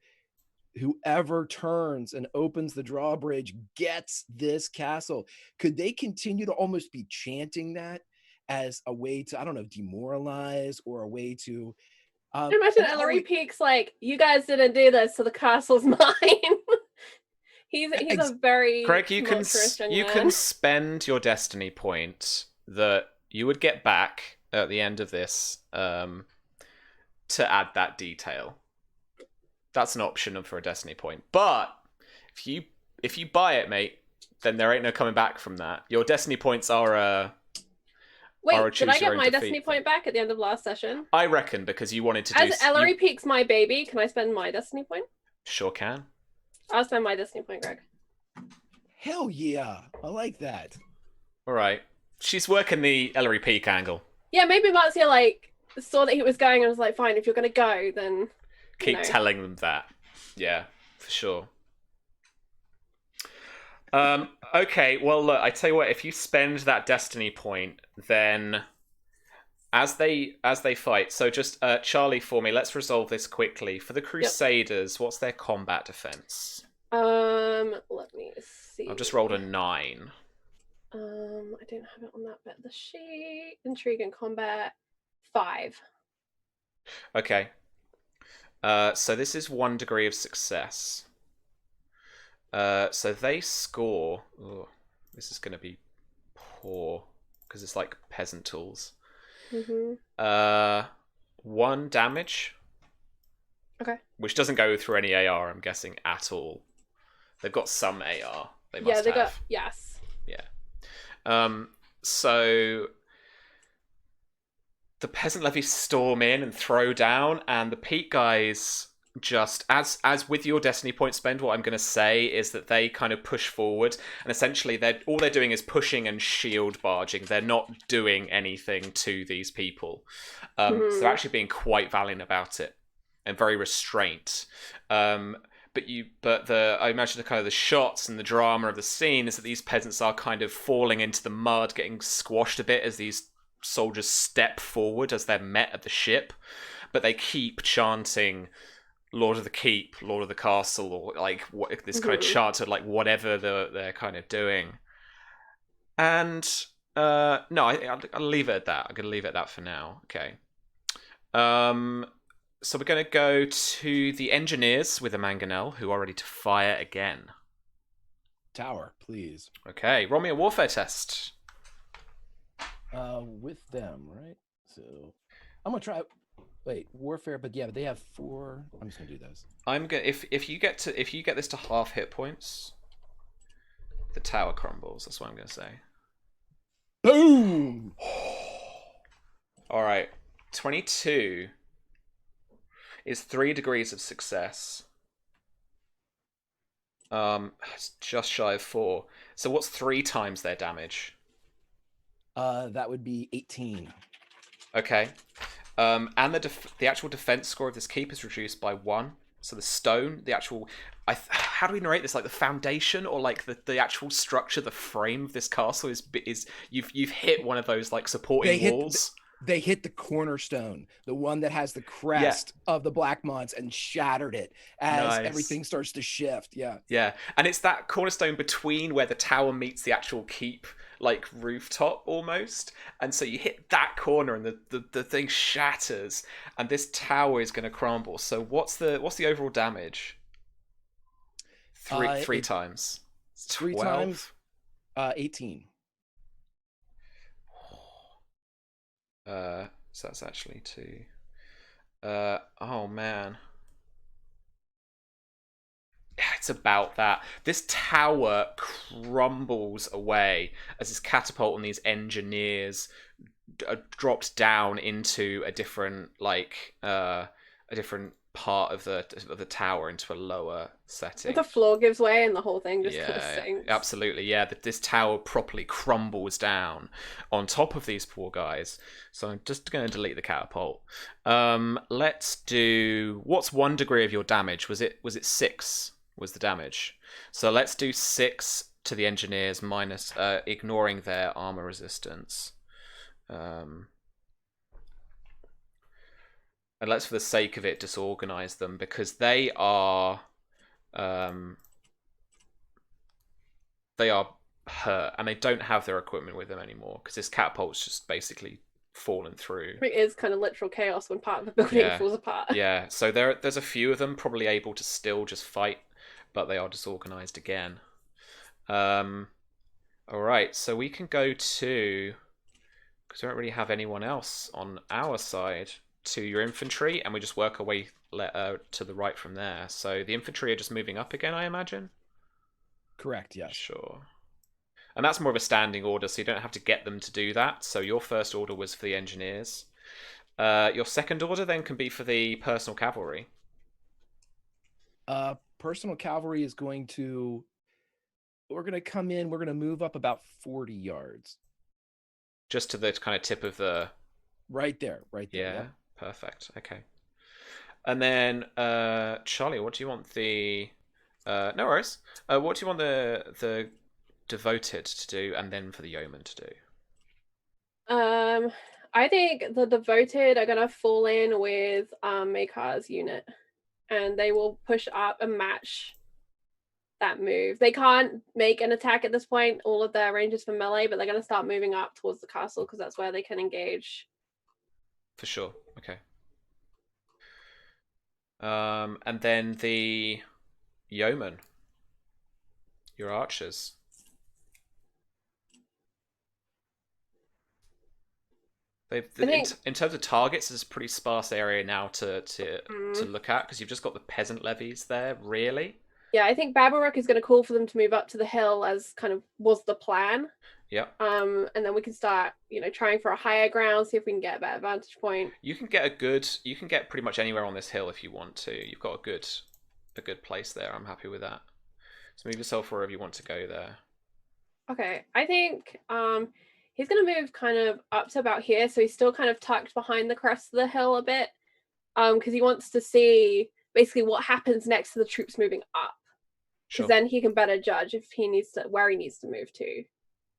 whoever turns and opens the drawbridge gets this castle. Could they continue to almost be chanting that as a way to, I don't know, demoralize, or a way to imagine Ellery Peak's like, you guys didn't do this, so the castle's mine. he's a very Craig, you can spend your destiny point that you would get back at the end of this to add that detail. That's an option for a destiny point. But if you buy it, mate, then there ain't no coming back from that. Your destiny points are Wait, did I get my destiny point back at the end of last session? I reckon, because you wanted to As Ellery Peak's my baby, can I spend my destiny point? Sure can. I'll spend my destiny point, Greg. Hell yeah. I like that. All right. She's working the Ellery Peak angle. Yeah, maybe Marcia saw that he was going and was like, fine, if you're going to go, then... Keep telling them that. Yeah, for sure. Okay, well, look, I tell you what, if you spend that destiny point, then as they fight, so just Charlie for me, let's resolve this quickly. For the Crusaders, what's their combat defense? Let me see. I've just rolled a 9. I don't have it on that bit of the sheet. Intrigue and combat, 5. Okay. So this is 1 degree of success. So they score... Ooh, this is going to be poor, because it's like peasant tools. Mm-hmm. 1 damage. Okay. Which doesn't go through any AR, I'm guessing, at all. They've got some AR. They must have. Yes. Yeah. So... the peasant levies storm in and throw down, and the Peak guys just as with your destiny point spend, what I'm going to say is that they kind of push forward, and essentially all they're doing is pushing and shield barging. They're not doing anything to these people, so they're actually being quite valiant about it and very restrained. But I imagine the kind of the shots and the drama of the scene is that these peasants are kind of falling into the mud, getting squashed a bit as these soldiers step forward as they're met at the ship, but they keep chanting Lord of the Keep, Lord of the Castle, or like this kind of chant of like whatever they're kind of doing. And no, I'll leave it at that. I'm going to leave it at that for now. Okay. So we're going to go to the engineers with a mangonel who are ready to fire again. Tower, please. Okay, roll me a warfare test. With them, right? So I'm gonna try. Wait, warfare, but yeah, but they have 4. I'm just gonna do those. I'm gonna if you get this to half hit points, the tower crumbles. That's what I'm gonna say. Boom. All right, 22 is 3 degrees of success. It's just shy of 4. So what's 3 times their damage? That would be 18. Okay. And the actual defense score of this keep is reduced by 1. So the stone, the actual, how do we narrate this? Like the foundation or like the actual structure, the frame of this castle is you've hit one of those like supporting walls. They hit the cornerstone, the one that has the crest of the Blackmonts, and shattered it as everything starts to shift. Yeah. Yeah. And it's that cornerstone between where the tower meets the actual keep, like rooftop almost. And so you hit that corner and the thing shatters and this tower is going to crumble. So what's the overall damage? 3 times. 3 times 18. So that's actually 2. Oh man. It's about that. This tower crumbles away as this catapult and these engineers dropped down into a different part of the tower, into a lower setting. The floor gives way and the whole thing just kind of sinks. Absolutely, yeah. This tower properly crumbles down on top of these poor guys. So I'm just going to delete the catapult. Let's do, what's 1 degree of your damage? Was it 6? Was the damage? So let's do 6 to the engineers minus ignoring their armor resistance. And let's, for the sake of it, disorganize them because they are hurt and they don't have their equipment with them anymore because this catapult's just basically fallen through. It is kind of literal chaos when part of the building falls apart. Yeah, so there's a few of them probably able to still just fight, but they are disorganized again. All right, so we can go to, because we don't really have anyone else on our side, to your infantry, and we just work our way to the right from there. So the infantry are just moving up again, I imagine? Correct, yes. Sure. And that's more of a standing order, so you don't have to get them to do that. So your first order was for the engineers. Your second order then can be for the personal cavalry. Personal cavalry is going to... We're going to come in, we're going to move up about 40 yards. Just to the kind of tip of the... Right there. Yeah. Perfect. Okay. And then, Charlie, what do you want the... no worries. What do you want the devoted to do, and then for the yeoman to do? I think the devoted are gonna fall in with Maekar's unit, and they will push up and match that move. They can't make an attack at this point. All of their range is for melee, but they're gonna start moving up towards the castle because that's where they can engage. For sure. Okay. And then the yeoman, your archers. In terms of targets, it's a pretty sparse area now to look at because you've just got the peasant levies there, really. Yeah, I think Babaruk is going to call for them to move up to the hill, as kind of was the plan. Yeah. And then we can start, trying for a higher ground, see if we can get a better vantage point. You can get pretty much anywhere on this hill if you want to. You've got a good place there. I'm happy with that. So move yourself wherever you want to go there. Okay, I think he's going to move kind of up to about here, so he's still kind of tucked behind the crest of the hill a bit, because he wants to see basically what happens next to the troops moving up. Because then he can better judge if he needs to where he needs to move to.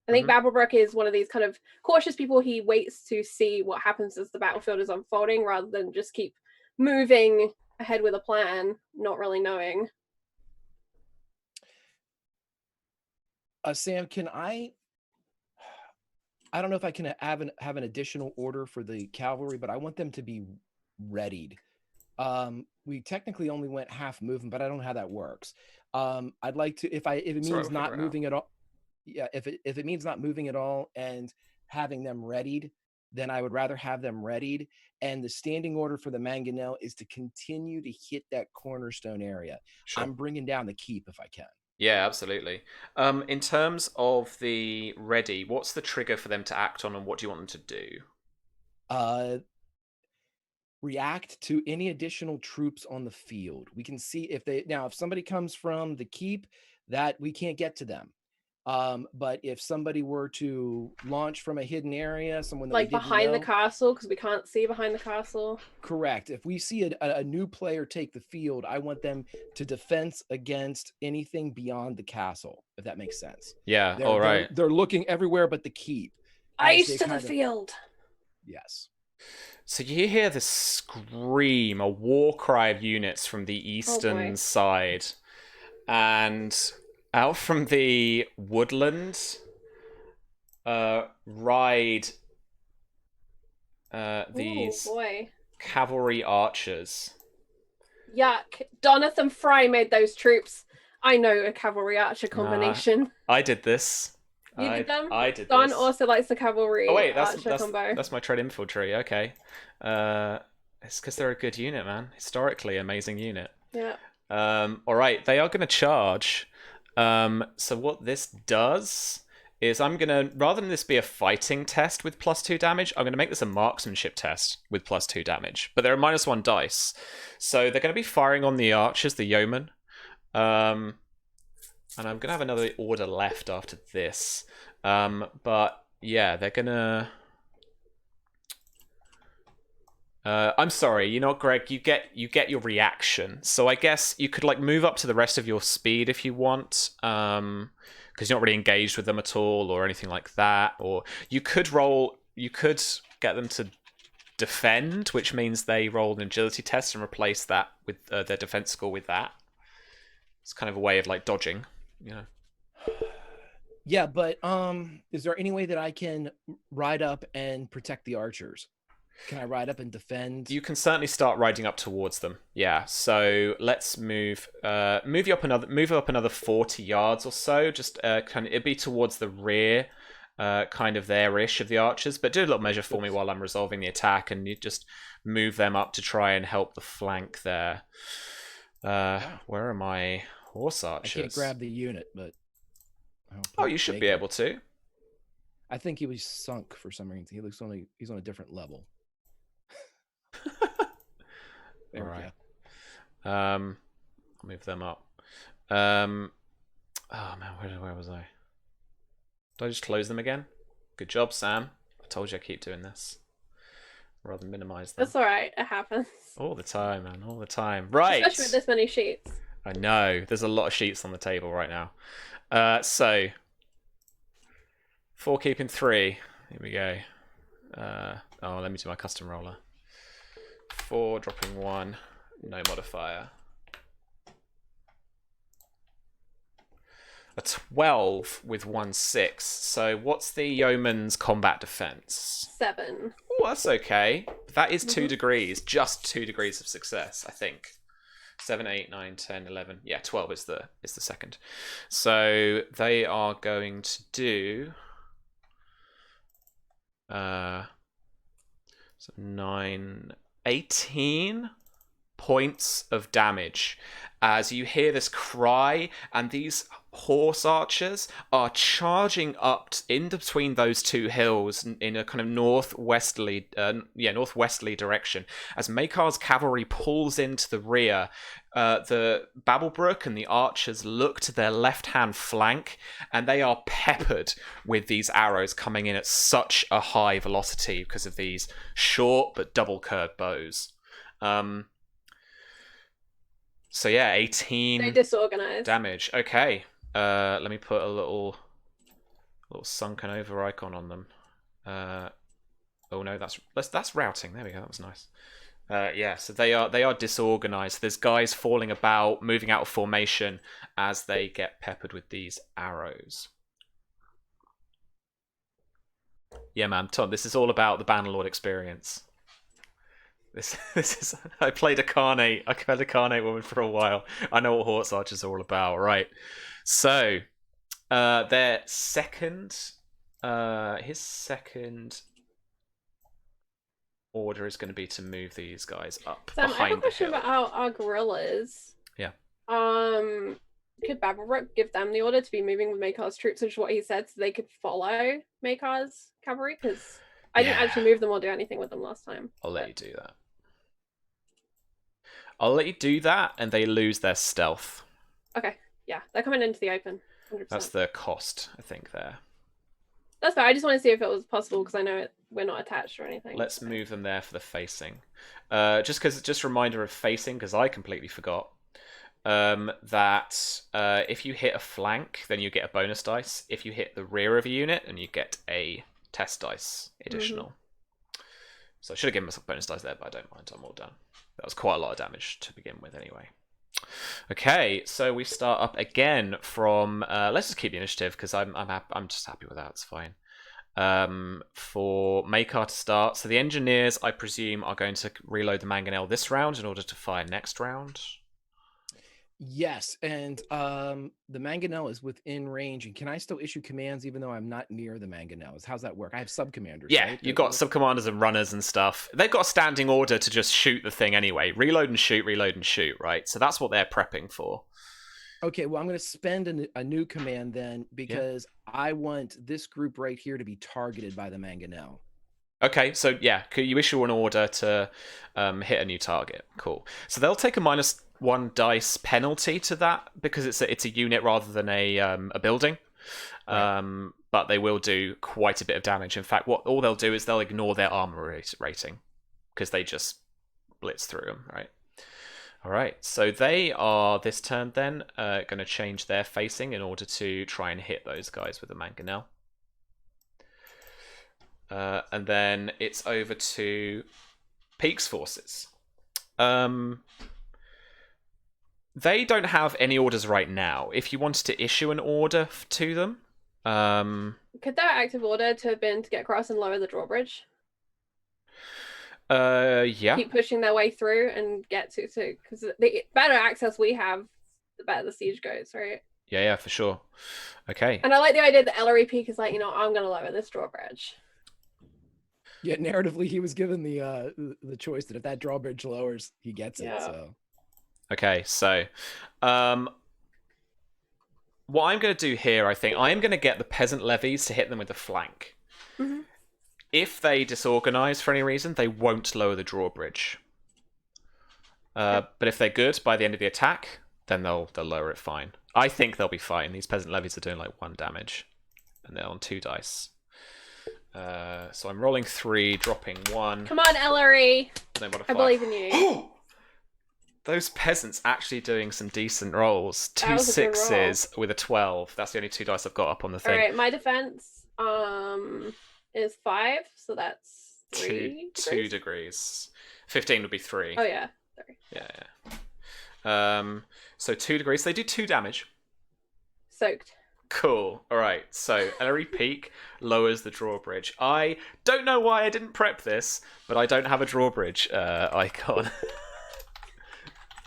I think Babelbrook is one of these kind of cautious people. He waits to see what happens as the battlefield is unfolding, rather than just keep moving ahead with a plan, not really knowing. Sam, can I don't know if I can have an additional order for the cavalry, but I want them to be readied. We technically only went half movement, but I don't know how that works. I'd like to, if it means not moving at all. Yeah, if it means not moving at all and having them readied, then I would rather have them readied. And the standing order for the mangonel is to continue to hit that cornerstone area. Sure. I'm bringing down the keep if I can. Yeah, absolutely. In terms of the ready, what's the trigger for them to act on, and what do you want them to do? React to any additional troops on the field. We can see if somebody comes from the keep, that we can't get to them. But if somebody were to launch from a hidden area, someone that like behind the castle, because we can't see behind the castle. Correct. If we see a new player take the field, I want them to defense against anything beyond the castle, if that makes sense. Yeah, all right. They're looking everywhere but the keep. Ice to the field. Yes. So you hear the scream, a war cry of units from the eastern side. And out from the woodland ride these cavalry archers. Yuck. Donathan Fry made those troops. I know a cavalry archer combination. I did this. You did them? I did Don this. also likes the cavalry archer combo. That's my tread infantry, okay. It's because they're a good unit, man. Historically, amazing unit. Yeah. Alright, they are going to charge. So what this does is I'm going to, rather than this be a fighting test with +2 damage, I'm going to make this a marksmanship test with +2 damage. But they're a -1 dice. So they're going to be firing on the archers, the yeomen. And I'm going to have another order left after this. But yeah, they're going to... I'm sorry, you know what, Greg? You get your reaction. So I guess you could like move up to the rest of your speed if you want, because you're not really engaged with them at all or anything like that. Or you could get them to defend, which means they roll an agility test and replace that with their defense score with that. It's kind of a way of like dodging, you know. Yeah, but is there any way that I can ride up and protect the archers? Can I ride up and defend? You can certainly start riding up towards them. Yeah. So let's move up another 40 yards or so. Just it'd be towards the rear, kind of there-ish of the archers. But do a little measure for me while I'm resolving the attack, and you just move them up to try and help the flank there. Where are my horse archers? I can't grab the unit, but you should be able to. I think he was sunk for some reason. He's on a different level. All right. I'll move them up. Oh man, where was I? Did I just close them again? Good job, Sam. I told you I keep doing this. Rather than minimize them. That's alright, it happens. All the time, man. All the time. Right. Especially with this many sheets. I know. There's a lot of sheets on the table right now. So 4 keeping 3. Here we go. Let me do my custom roller. 4 dropping 1. No modifier. A 12 with 1/6. So what's the yeoman's combat defense? 7. Oh, that's okay. That is 2 degrees. Just 2 degrees of success, I think. 7, 8, 9, 10, 11. Yeah, 12 is the second. So they are going to do... so 9, 18 points of damage as you hear this cry, and these horse archers are charging up in between those two hills in a kind of northwesterly direction. As Maekar's cavalry pulls into the rear, the Babblebrook and the archers look to their left-hand flank, and they are peppered with these arrows coming in at such a high velocity because of these short but double-curved bows. So yeah, 18 They disorganized damage. Okay. Let me put a little sunken over icon on them. Oh no, that's routing. There we go. That was nice. Yeah, so they are disorganized. There's guys falling about, moving out of formation as they get peppered with these arrows. Yeah, man, Tom, this is all about the Bannerlord experience. This is. I played a Carnate woman for a while. I know what horse archers are all about, right? So, their second, his second order is going to be to move these guys up Sam, behind I have a question the hill. about our guerrillas. Yeah. Could Babblebrook give them the order to be moving with Maekar's troops, which is what he said, so they could follow Maekar's cavalry? Because I didn't actually move them or do anything with them last time. I'll let you do that. I'll let you do that, and they lose their stealth. Okay, yeah, they're coming into the open. 100%. That's the cost, I think, there. That's fair. I just want to see if it was possible because I know we're not attached or anything. Let's move them there for the facing. Just a reminder of facing, because I completely forgot. That if you hit a flank, then you get a bonus dice. If you hit the rear of a unit, then you get a test dice additional. So I should have given myself bonus dice there, but I don't mind. I'm all done. That was quite a lot of damage to begin with anyway. Okay, so we start up again from... let's just keep the initiative, because I'm just happy with that. It's fine. For Maekar to start. So the engineers, I presume, are going to reload the mangonel this round in order to fire next round. Yes, and the mangonel is within range, and can I still issue commands even though I'm not near the mangonels? How's that work? I have sub-commanders, Yeah, right? you've got sub-commanders and runners and stuff. They've got a standing order to just shoot the thing anyway. Reload and shoot, right? So that's what they're prepping for. Okay, well, I'm going to spend a new command then, because I want this group right here to be targeted by the mangonel. Okay, so yeah, you issue an order to hit a new target. Cool. So they'll take a -1 dice penalty to that because it's a unit rather than a building. Right. But they will do quite a bit of damage. In fact, all they'll do is they'll ignore their armor rating because they just blitz through them, right? All right, so they are this turn then going to change their facing in order to try and hit those guys with the mangonel. And then it's over to Peak's forces. They don't have any orders right now. If you wanted to issue an order to them... Could their active order to have been to get across and lower the drawbridge? Yeah. Keep pushing their way through and get to... Because the better access we have, the better the siege goes, right? Yeah, for sure. Okay. And I like the idea that Ellery Peak is like, I'm going to lower this drawbridge. Yeah, narratively, he was given the choice that if that drawbridge lowers, he gets it. So. Okay, so what I'm going to do here, I think, I am going to get the peasant levies to hit them with the flank. Mm-hmm. If they disorganize for any reason, they won't lower the drawbridge. But if they're good by the end of the attack, then they'll lower it fine. I think they'll be fine. These peasant levies are doing like 1 damage, and they're on 2 dice. So I'm rolling 3, dropping 1. Come on, Ellery! I believe in you. Those peasants actually doing some decent rolls. 2 6s with a 12. That's the only 2 dice I've got up on the thing. All right, my defense is 5, so that's 2 degrees. 15 would be 3. Oh yeah, sorry. Yeah. So 2 degrees. They do 2 damage. Soaked. Cool. All right. So Ellery Peak lowers the drawbridge. I don't know why I didn't prep this, but I don't have a drawbridge icon.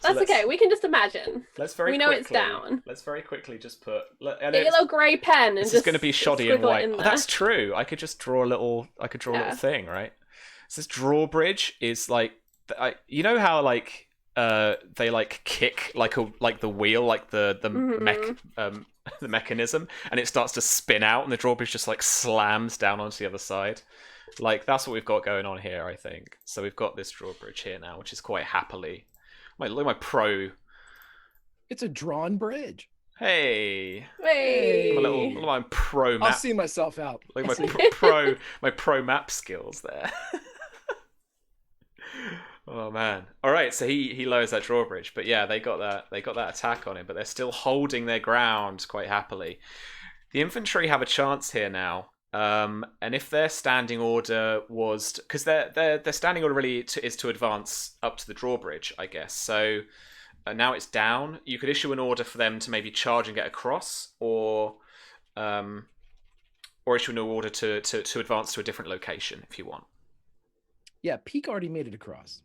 That's okay. We can just imagine. We know it's down. Let's very quickly just put get a little grey pen and this is going to be shoddy and white. That's true. I could just draw a little. A little thing, right? So this drawbridge is like, you know how like they like kick like the wheel, like the the mechanism, and it starts to spin out, and the drawbridge just like slams down onto the other side. Like that's what we've got going on here, I think. So we've got this drawbridge here now, which is quite happily. Look at my pro. It's a drawn bridge. Hey. Hey. My pro map. I'll see myself out. Like my pro map skills there. Oh man. All right, so he lowers that drawbridge, but yeah, they got that attack on him, but they're still holding their ground quite happily. The infantry have a chance here now. And if their standing order was, because their standing order really is to advance up to the drawbridge, I guess. So now it's down. You could issue an order for them to maybe charge and get across, or issue an order to advance to a different location if you want. Yeah, Peak already made it across.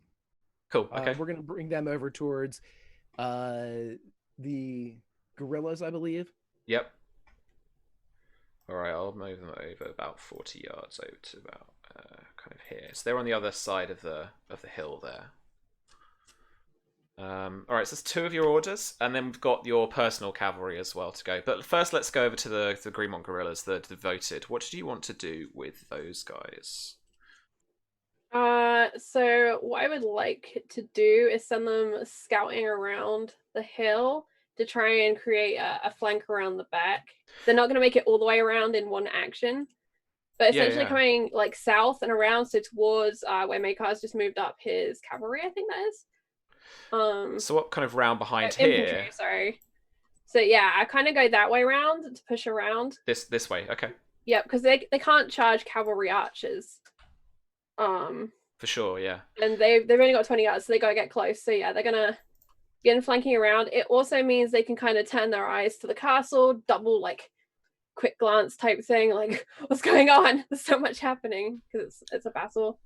Cool. Okay. We're gonna bring them over towards the gorillas, I believe. Yep. All right, I'll move them over about 40 yards over to about kind of here. So they're on the other side of the hill there. All right, so there's 2 of your orders, and then we've got your personal cavalry as well to go. But first, let's go over to the Greenmont guerrillas, the devoted. What do you want to do with those guys? So what I would like to do is send them scouting around the hill to try and create a flank around the back. They're not going to make it all the way around in one action, but essentially coming like south and around, so towards where Maekar's just moved up his cavalry, I think that is. So what kind of round behind infantry, here? Sorry. So yeah, I kind of go that way around to push around. This way, okay. Yeah, because they can't charge cavalry archers. For sure, yeah. And they've only got 20 yards, so they gotta get close. So yeah, they're gonna begin flanking around. It also means they can kind of turn their eyes to the castle, double like quick glance type thing, like what's going on? There's so much happening because it's a battle.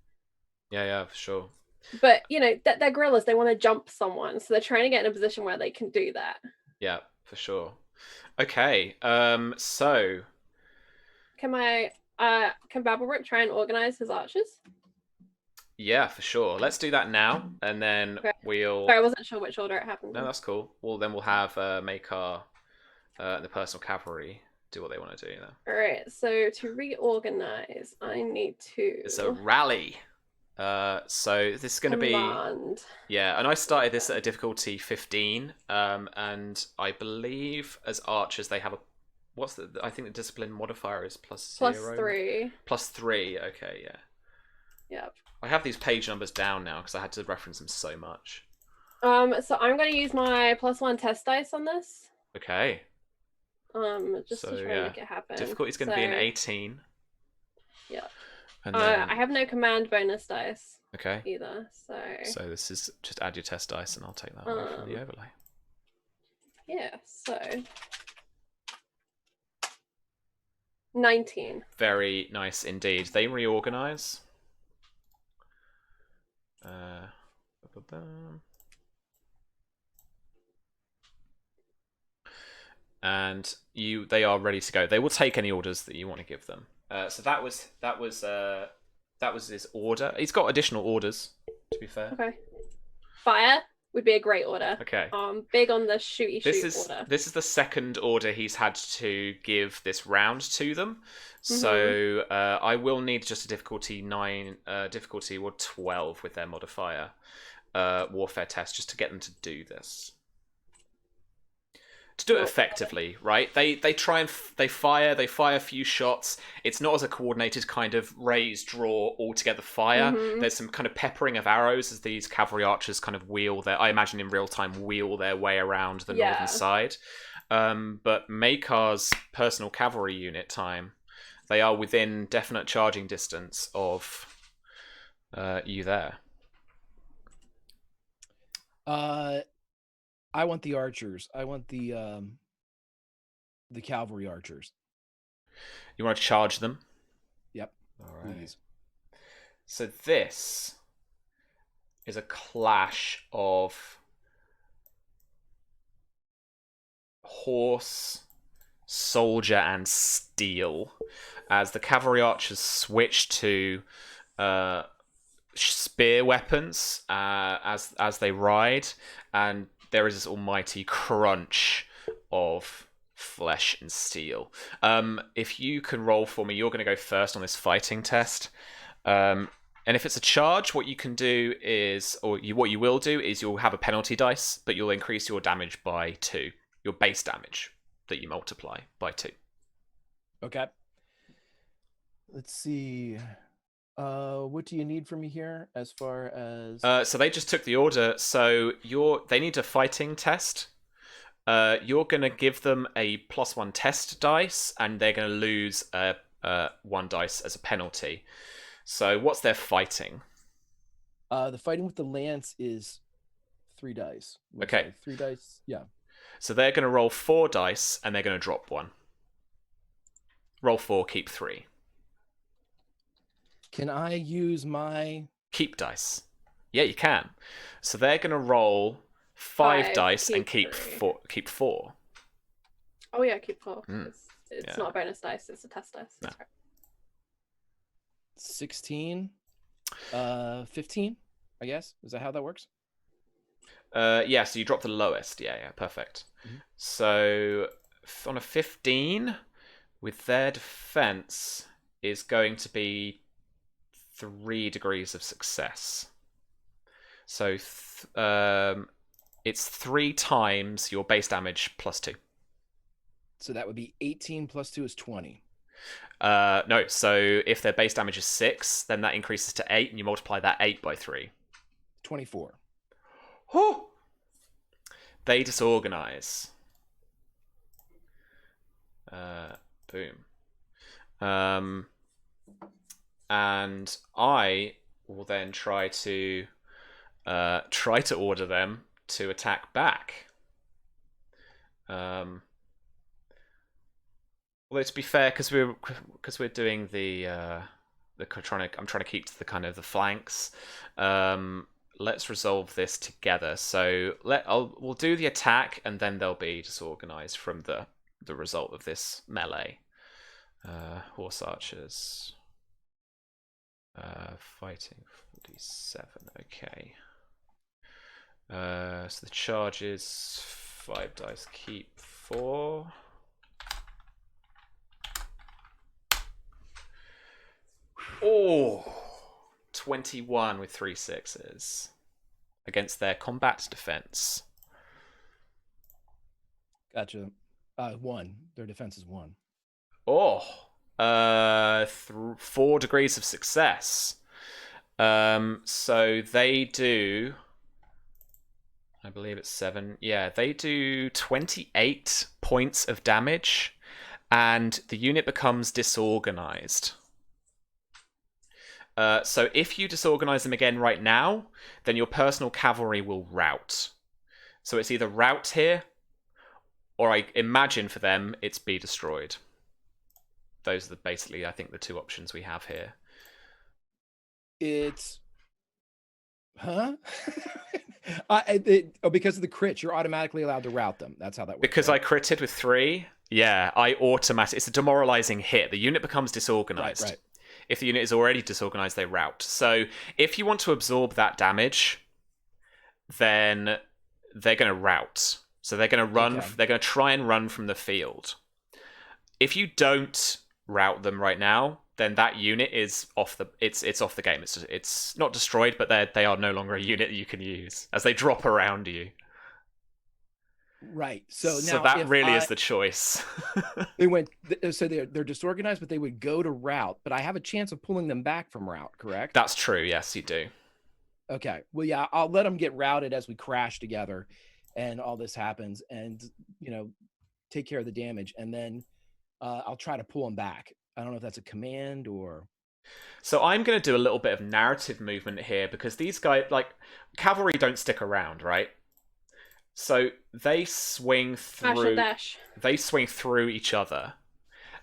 Yeah, for sure. But you know, they're guerrillas. They want to jump someone, so they're trying to get in a position where they can do that. Yeah, for sure. Okay, so can Babblebrook try and organize his archers? Yeah, for sure. Let's do that now, and then we'll... Sorry, I wasn't sure which order it happened. No, that's cool. Well, then we'll have Maekar and the personal cavalry do what they want to do. All right, so to reorganize, I need to... It's a rally. So this is going to be... Yeah, and I started this at a difficulty 15, and I believe as archers they have a... I think the discipline modifier is +0. +3. +3, okay, yeah. Yep. I have these page numbers down now because I had to reference them so much. So I'm going to use my +1 test dice on this. Okay. Just to try and make it happen. Difficulty's going to be an 18. Yeah. And then... I have no command bonus dice. Okay. Either. So this is just add your test dice, and I'll take that away from the overlay. Yeah. So 19. Very nice indeed. They reorganize. And they are ready to go. They will take any orders that you want to give them. So that was his order. He's got additional orders, to be fair. Okay. Fyre would be a great order. Okay. Big on the shooty order. This is the second order he's had to give this round to them. So I will need just a difficulty 12 with their modifier warfare test just to get them to do this. To do it effectively, right? They try and they fire a few shots. It's not as a coordinated kind of raise, draw, all together fire. There's some kind of peppering of arrows as these cavalry archers kind of I imagine in real time, wheel their way around the northern side. But Maekar's personal cavalry unit time, they are within definite charging distance of you there. I want the archers. I want the cavalry archers. You want to charge them? Yep. All right. Please. So this is a clash of horse, soldier, and steel, as the cavalry archers switch to spear weapons as they ride, and there is this almighty crunch of flesh and steel. If you can roll for me, you're going to go first on this fighting test. And if it's a charge, what you can do is, what you will do is you'll have a penalty dice, but you'll increase your damage by 2. Your base damage that you multiply by 2. Okay. Let's see. What do you need from me here as far as... So they just took the order. So they need a fighting test. You're going to give them a +1 test dice, and they're going to lose 1 dice as a penalty. So what's their fighting? The fighting with the lance is 3 dice. Okay. 3 dice, yeah. So they're going to roll 4 dice, and they're going to drop 1. Roll 4, keep 3. Can I use my... Keep dice. Yeah, you can. So they're going to roll 5 dice and keep 4. Keep 4. Oh yeah, keep 4. Mm. It's not a bonus dice, it's a test dice. No. That's right. 16, 15, I guess. Is that how that works? Yeah, so you drop the lowest. Yeah, perfect. Mm-hmm. So on a 15, with their defense, is going to be 3 degrees of success. So it's 3 times your base damage +2. So that would be 18 plus 2 is 20. No, so if their base damage is 6, then that increases to 8, and you multiply that 8 by 3. 24. Whew. They disorganize. Boom. And I will then try to order them to attack back. Although to be fair, because we're doing I'm trying to keep to the kind of the flanks. Let's resolve this together. So we'll do the attack, and then they'll be disorganized from the result of this melee. Horse archers. Fighting 47. Okay. So the charge is 5 dice, keep 4. Oh, 21 with 3 6s against their combat defense. Gotcha. 1. Their defense is 1. Oh, 4 degrees of success. So they do, I believe it's 7. Yeah, they do 28 points of damage, and the unit becomes disorganized. So if you disorganize them again right now, then your personal cavalry will rout. So it's either rout here, or I imagine for them it's be destroyed. Those are basically, I think, the 2 options we have here. It's... Huh? Because of the crit, you're automatically allowed to rout them. That's how that works. Because right? I critted with 3, yeah, I automatically... It's a demoralizing hit. The unit becomes disorganized. Right. If the unit is already disorganized, they rout. So if you want to absorb that damage, then they're going to rout. So they're going to run. Okay. They're going to try and run from the field. If you don't rout them right now, then that unit is off the. It's off the game. It's not destroyed, but they are no longer a unit that you can use as they drop around you. Right. So now that really is the choice. They went. So they're disorganized, but they would go to rout. But I have a chance of pulling them back from rout. Correct. That's true. Yes, you do. Okay. Well, yeah. I'll let them get routed as we crash together, and all this happens, and take care of the damage, and then I'll try to pull them back. I don't know if that's a command or. So I'm going to do a little bit of narrative movement here because these guys, like cavalry, don't stick around, right? So they swing through. They swing through each other,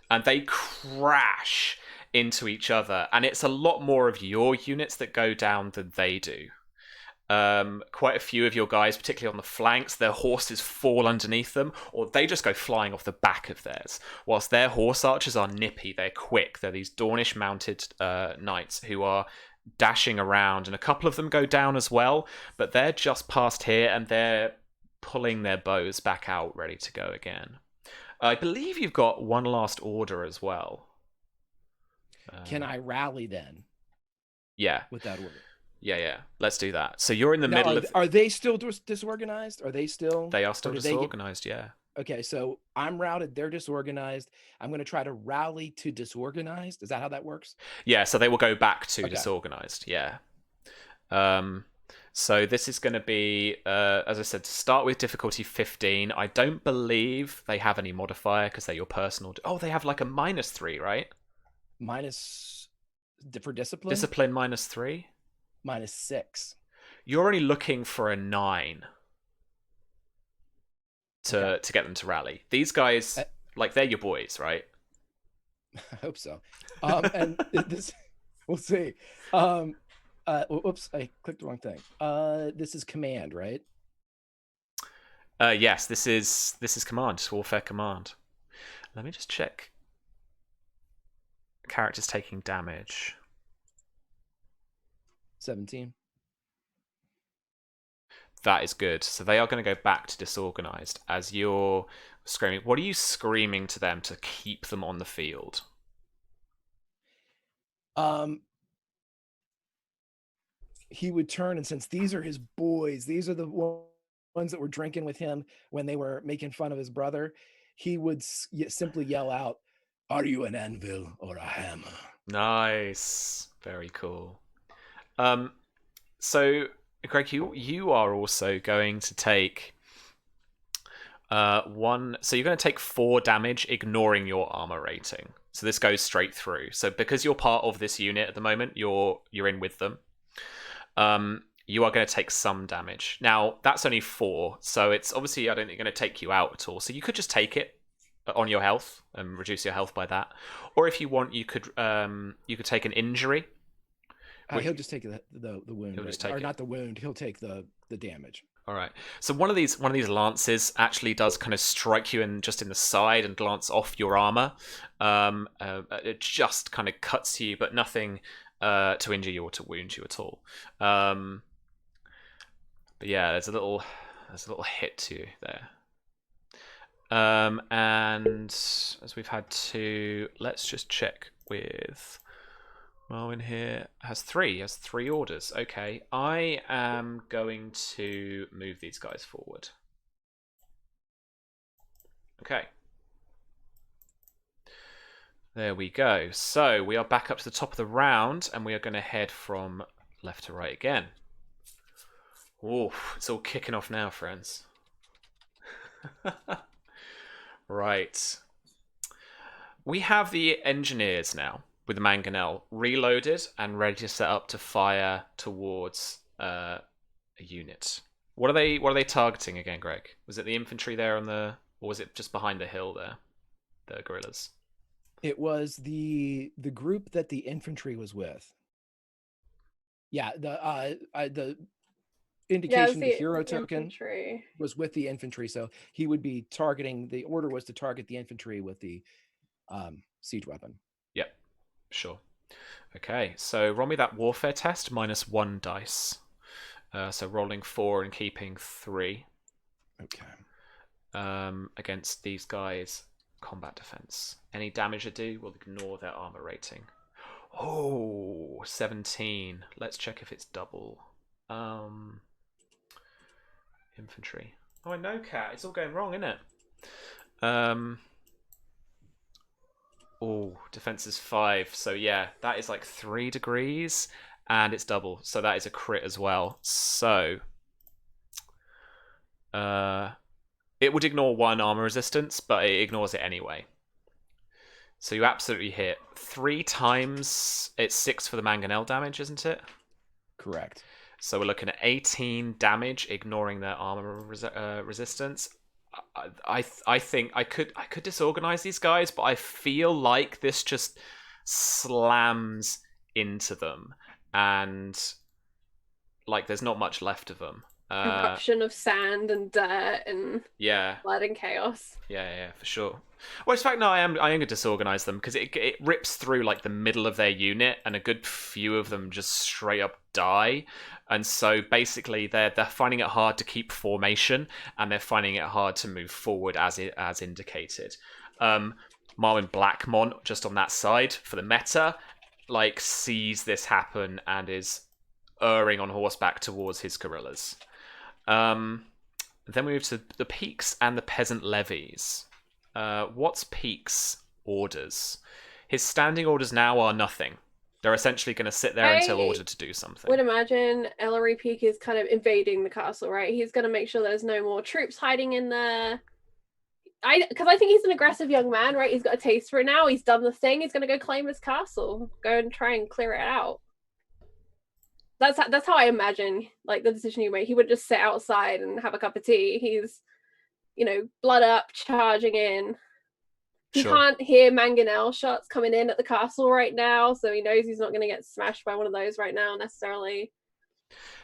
and they crash into each other. And it's a lot more of your units that go down than they do. Quite a few of your guys, particularly on the flanks, their horses fall underneath them, or they just go flying off the back of theirs. Whilst their horse archers are nippy, they're quick. They're these Dornish mounted knights who are dashing around, and a couple of them go down as well, but they're just past here and they're pulling their bows back out, ready to go again. I believe you've got one last order as well. Can I rally then? Yeah. With that order. Yeah. Let's do that. So you're in the Now, middle of... Are they still disorganized? Are they still... They are still disorganized, yeah. Okay, so I'm routed, they're disorganized. I'm going to try to rally to disorganized. Is that how that works? Yeah, so they will go back to disorganized, yeah. So this is going to be, as I said, to start with difficulty 15. I don't believe they have any modifier because they're your personal... Oh, they have like a -3, right? Minus... For discipline? Discipline -3? -6. You're only looking for a 9. To get them to rally. These guys, like, they're your boys, right? I hope so. And this, we'll see. Oops, I clicked the wrong thing. This is command, right? Yes, this is command. It's warfare command. Let me just check. Characters taking damage. 17. That is good. So they are going to go back to disorganized as you're screaming. What are you screaming to them to keep them on the field? He would turn, and since these are his boys, these are the ones that were drinking with him when they were making fun of his brother, he would simply yell out, "Are you an anvil or a hammer?" Nice. Very cool. So Greg, you are also going to take 1. So you're going to take 4 damage, ignoring your armor rating. So this goes straight through. So because you're part of this unit at the moment, you're in with them. You are going to take some damage. Now that's only 4, so it's obviously I don't think going to take you out at all. So you could just take it on your health and reduce your health by that, or if you want, you could take an injury. He'll just take the wound, or not the wound. He'll take the damage. All right. So one of these lances actually does kind of strike you in the side and glance off your armor. It just kind of cuts you, but nothing to injure you or to wound you at all. But yeah, there's a little hit to you there. And as we've had 2, let's just check with. Marwyn here has 3. He has 3 orders. Okay, I am going to move these guys forward. Okay. There we go. So we are back up to the top of the round, and we are going to head from left to right again. Oh, it's all kicking off now, friends. Right. We have the engineers now, with the mangonel reloaded and ready to set up to fire towards a unit. What are they targeting again, Greg? Was it the infantry there or was it just behind the hill there? The guerrillas. It was the group that the infantry was with. Yeah, the indication the hero token was with the infantry, so he would be targeting. The order was to target the infantry with the siege weapon. Yep. Sure. Okay, so roll me that warfare test, -1 dice. So rolling 4 and keeping 3. Okay. Against these guys, combat defense. Any damage they do will ignore their armor rating. Oh, 17. Let's check if it's double. Infantry. Oh, I know, Cat. It's all going wrong, isn't it? Oh, defense is 5. So yeah, that is like 3 degrees, and it's double. So that is a crit as well. So it would ignore 1 armor resistance, but it ignores it anyway. So you absolutely hit 3 times. It's 6 for the mangonel damage, isn't it? Correct. So we're looking at 18 damage, ignoring their armor resistance. I think I could disorganize these guys, but I feel like this just slams into them, and like there's not much left of them. Eruption of sand and dirt and Yeah, blood and chaos. yeah, for sure. Well, in fact, no, I am going to disorganize them because it rips through like the middle of their unit, and a good few of them just straight up die. And so basically, they're finding it hard to keep formation, and they're finding it hard to move forward as indicated. Marwyn Blackmont, just on that side for the meta, like sees this happen and is erring on horseback towards his guerrillas. Then we move to the Peaks and the Peasant Levies. What's Peaks' orders? His standing orders now are nothing. They're essentially going to sit there until ordered to do something. Would imagine Ellery Peak is kind of invading the castle, right? He's going to make sure there's no more troops hiding in there. Because I think he's an aggressive young man, right? He's got a taste for it now. He's done the thing. He's going to go claim his castle, go and try and clear it out. That's how I imagine like the decision he made. He would just sit outside and have a cup of tea. He's, blood up, charging in. He can't hear mangonel shots coming in at the castle right now, so he knows he's not going to get smashed by one of those right now necessarily.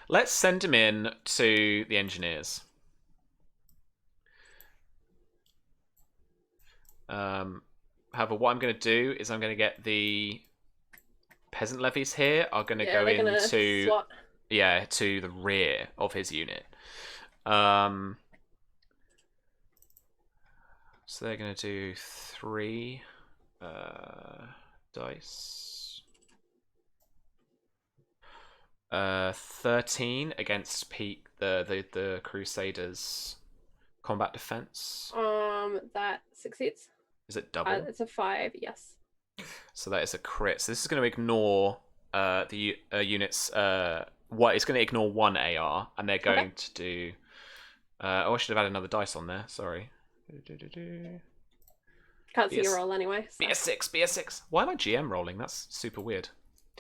Let's send him in to the engineers. However, what I'm going to do is I'm going to get the peasant levies here are going to go into to the rear of his unit. So they're going to do 3 dice. 13 against Peak the Crusaders combat defense. That succeeds. Is it double? It's a 5, yes. So that is a crit. So this is going to ignore the units. It's going to ignore 1 AR, and they're going to do. I should have had another dice on there. Sorry. Can't see your roll anyway. So. BS6. Why am I GM rolling? That's super weird.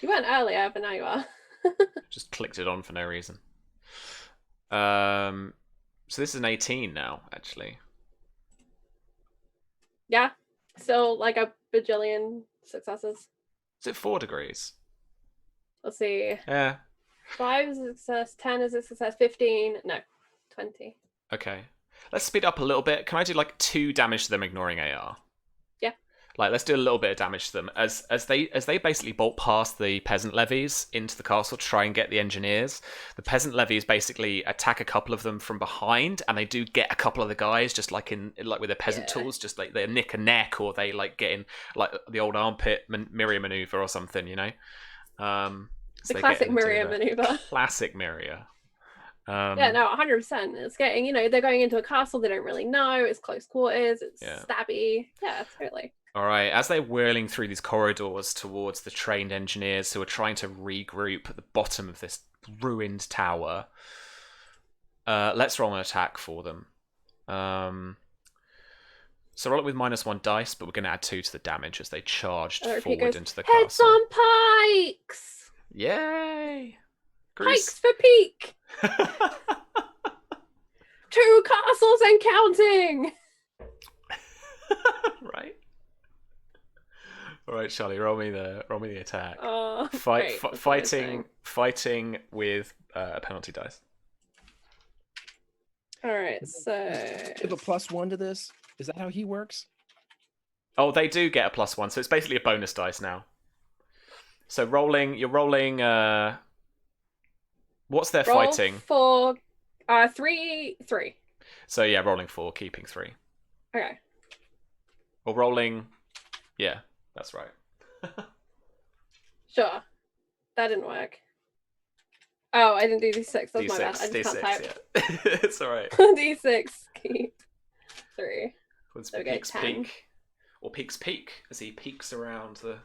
You weren't earlier, but now you are. Just clicked it on for no reason. So this is an 18 now, actually. Yeah. Still like a bajillion successes. Is it 4 degrees? Let's see. Yeah. 5 is a success, 10 is a success, 15, no, 20. Okay. Let's speed up a little bit. Can I do like 2 damage to them ignoring AR? Yeah. Like, let's do a little bit of damage to them as they basically bolt past the peasant levies into the castle to try and get the engineers. The peasant levies basically attack a couple of them from behind, and they do get a couple of the guys just like with their peasant tools, just like they nick a neck, or they like get in like the old armpit Mirror maneuver or something, The classic Mirror maneuver. Classic Mirror. Yeah, no, 100%. It's getting, they're going into a castle they don't really know. It's close quarters. It's stabby. Yeah, totally. All right, as they're whirling through these corridors towards the trained engineers who are trying to regroup at the bottom of this ruined tower, let's roll an attack for them. So roll it with -1 dice, but we're going to add 2 to the damage as they charged forward into the Heads castle. on pikes! Yay! Pikes for Peak! 2 castles and counting! Right. All right, Charlie, roll me the attack. Fighting with a penalty dice. All right, so Give a +1 to this. Is that how he works? Oh, they do get a +1, so it's basically a bonus dice now. So you're rolling. What's their fighting? For 3. So yeah, rolling 4, keeping 3. Okay. Or rolling. Yeah, that's right. Sure. That didn't work. Oh, I didn't do D6. That's D6, my bad. I just can't type. Yeah. It's alright. D6, keep 3. What's Okay, Peak's 10. peak? Or Peak's peak as he peeks around the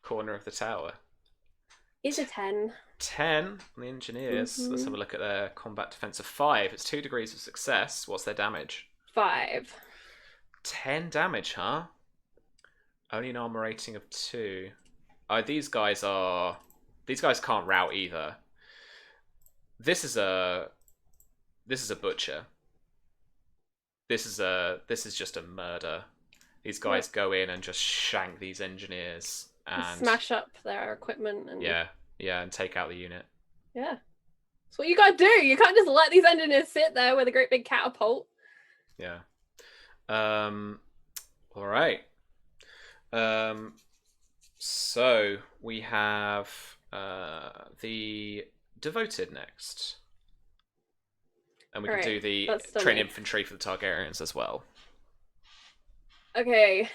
corner of the tower. Is a 10. 10 on the engineers. Let's have a look at their combat defense of 5. It's 2 degrees of success. What's their damage? 5. 10 damage, huh? Only an armor rating of 2. These guys can't rout either. This is a butcher. This is just a murder. These guys go in and just shank these engineers and smash up their equipment and yeah, and take out the unit. Yeah. That's what you gotta do. You can't just let these engineers sit there with a great big catapult. Yeah. All right. So we have the devoted next, and we can do the train infantry for the Targaryens as well. Okay.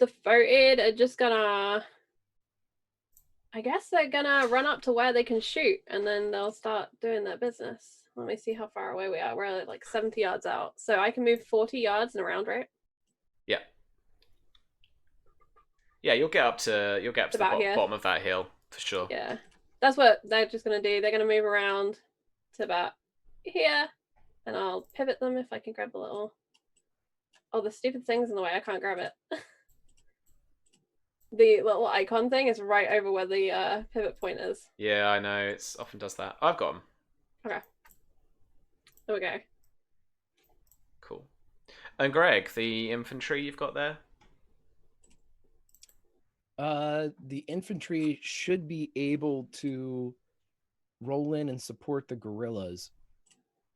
Devoted are just gonna. I guess they're gonna run up to where they can shoot, and then they'll start doing their business. Let me see how far away we are. We're like 70 yards out, so I can move 40 yards in a round, right? Yeah. Yeah, you'll get up to the bottom of that hill for sure. Yeah, that's what they're just gonna do. They're gonna move around to about here, and I'll pivot them if I can grab the little. Oh, the stupid thing's in the way. I can't grab it. The little icon thing is right over where the pivot point is. Yeah, I know. It often does that. I've got them. Okay. There we go. Cool. And Greg, the infantry you've got there? The infantry should be able to roll in and support the guerrillas,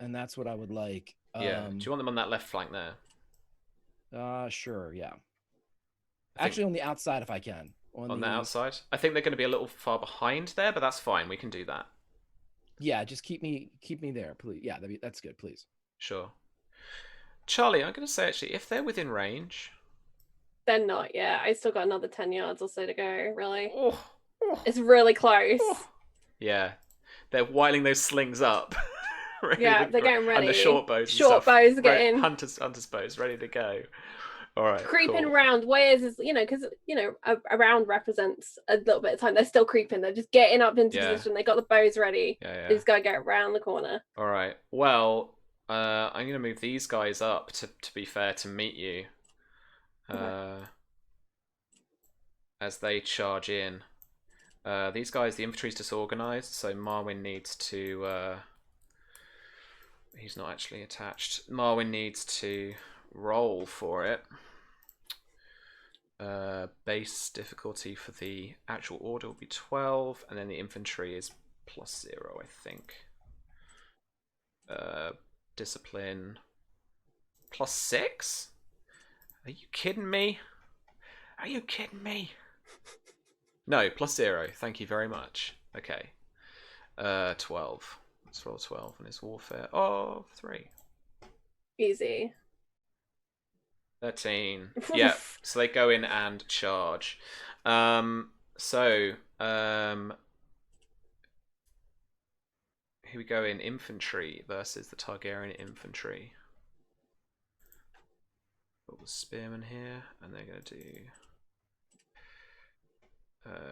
and that's what I would like. Yeah. Do you want them on that left flank there? Sure, yeah. Actually, on the outside if I can. On the outside? I think they're going to be a little far behind there, but that's fine. We can do that. Yeah, just keep me there, please. Yeah, that's good, please. Sure. Charlie, I'm going to say actually, if they're within range. They're not, yeah. I still got another 10 yards or so to go, really. Oh. It's really close. Oh. Yeah. They're whiling those slings up. Yeah, they're getting ready. And the short bows. Short bows are getting. Hunter's bows, ready to go. All right. Creeping around. Ways is, because, a round represents a little bit of time. They're still creeping. They're just getting up into position. They got the bows ready. Yeah. They just got to get around the corner. All right. Well, I'm going to move these guys up to be fair to meet you. As they charge in. These guys, the infantry's disorganized, so Marwyn needs to... he's not actually attached. Marwyn needs to roll for it. Base difficulty for the actual order will be 12, and then the infantry is +0, I think. Discipline +6? Are you kidding me? Are you kidding me? No, +0. Thank you very much. Okay. 12. Let's roll 12 on his warfare. Oh, 3. Easy. 13. Yeah, so they go in and charge. Here we go in infantry versus the Targaryen infantry. Got the spearmen here, and they're going to do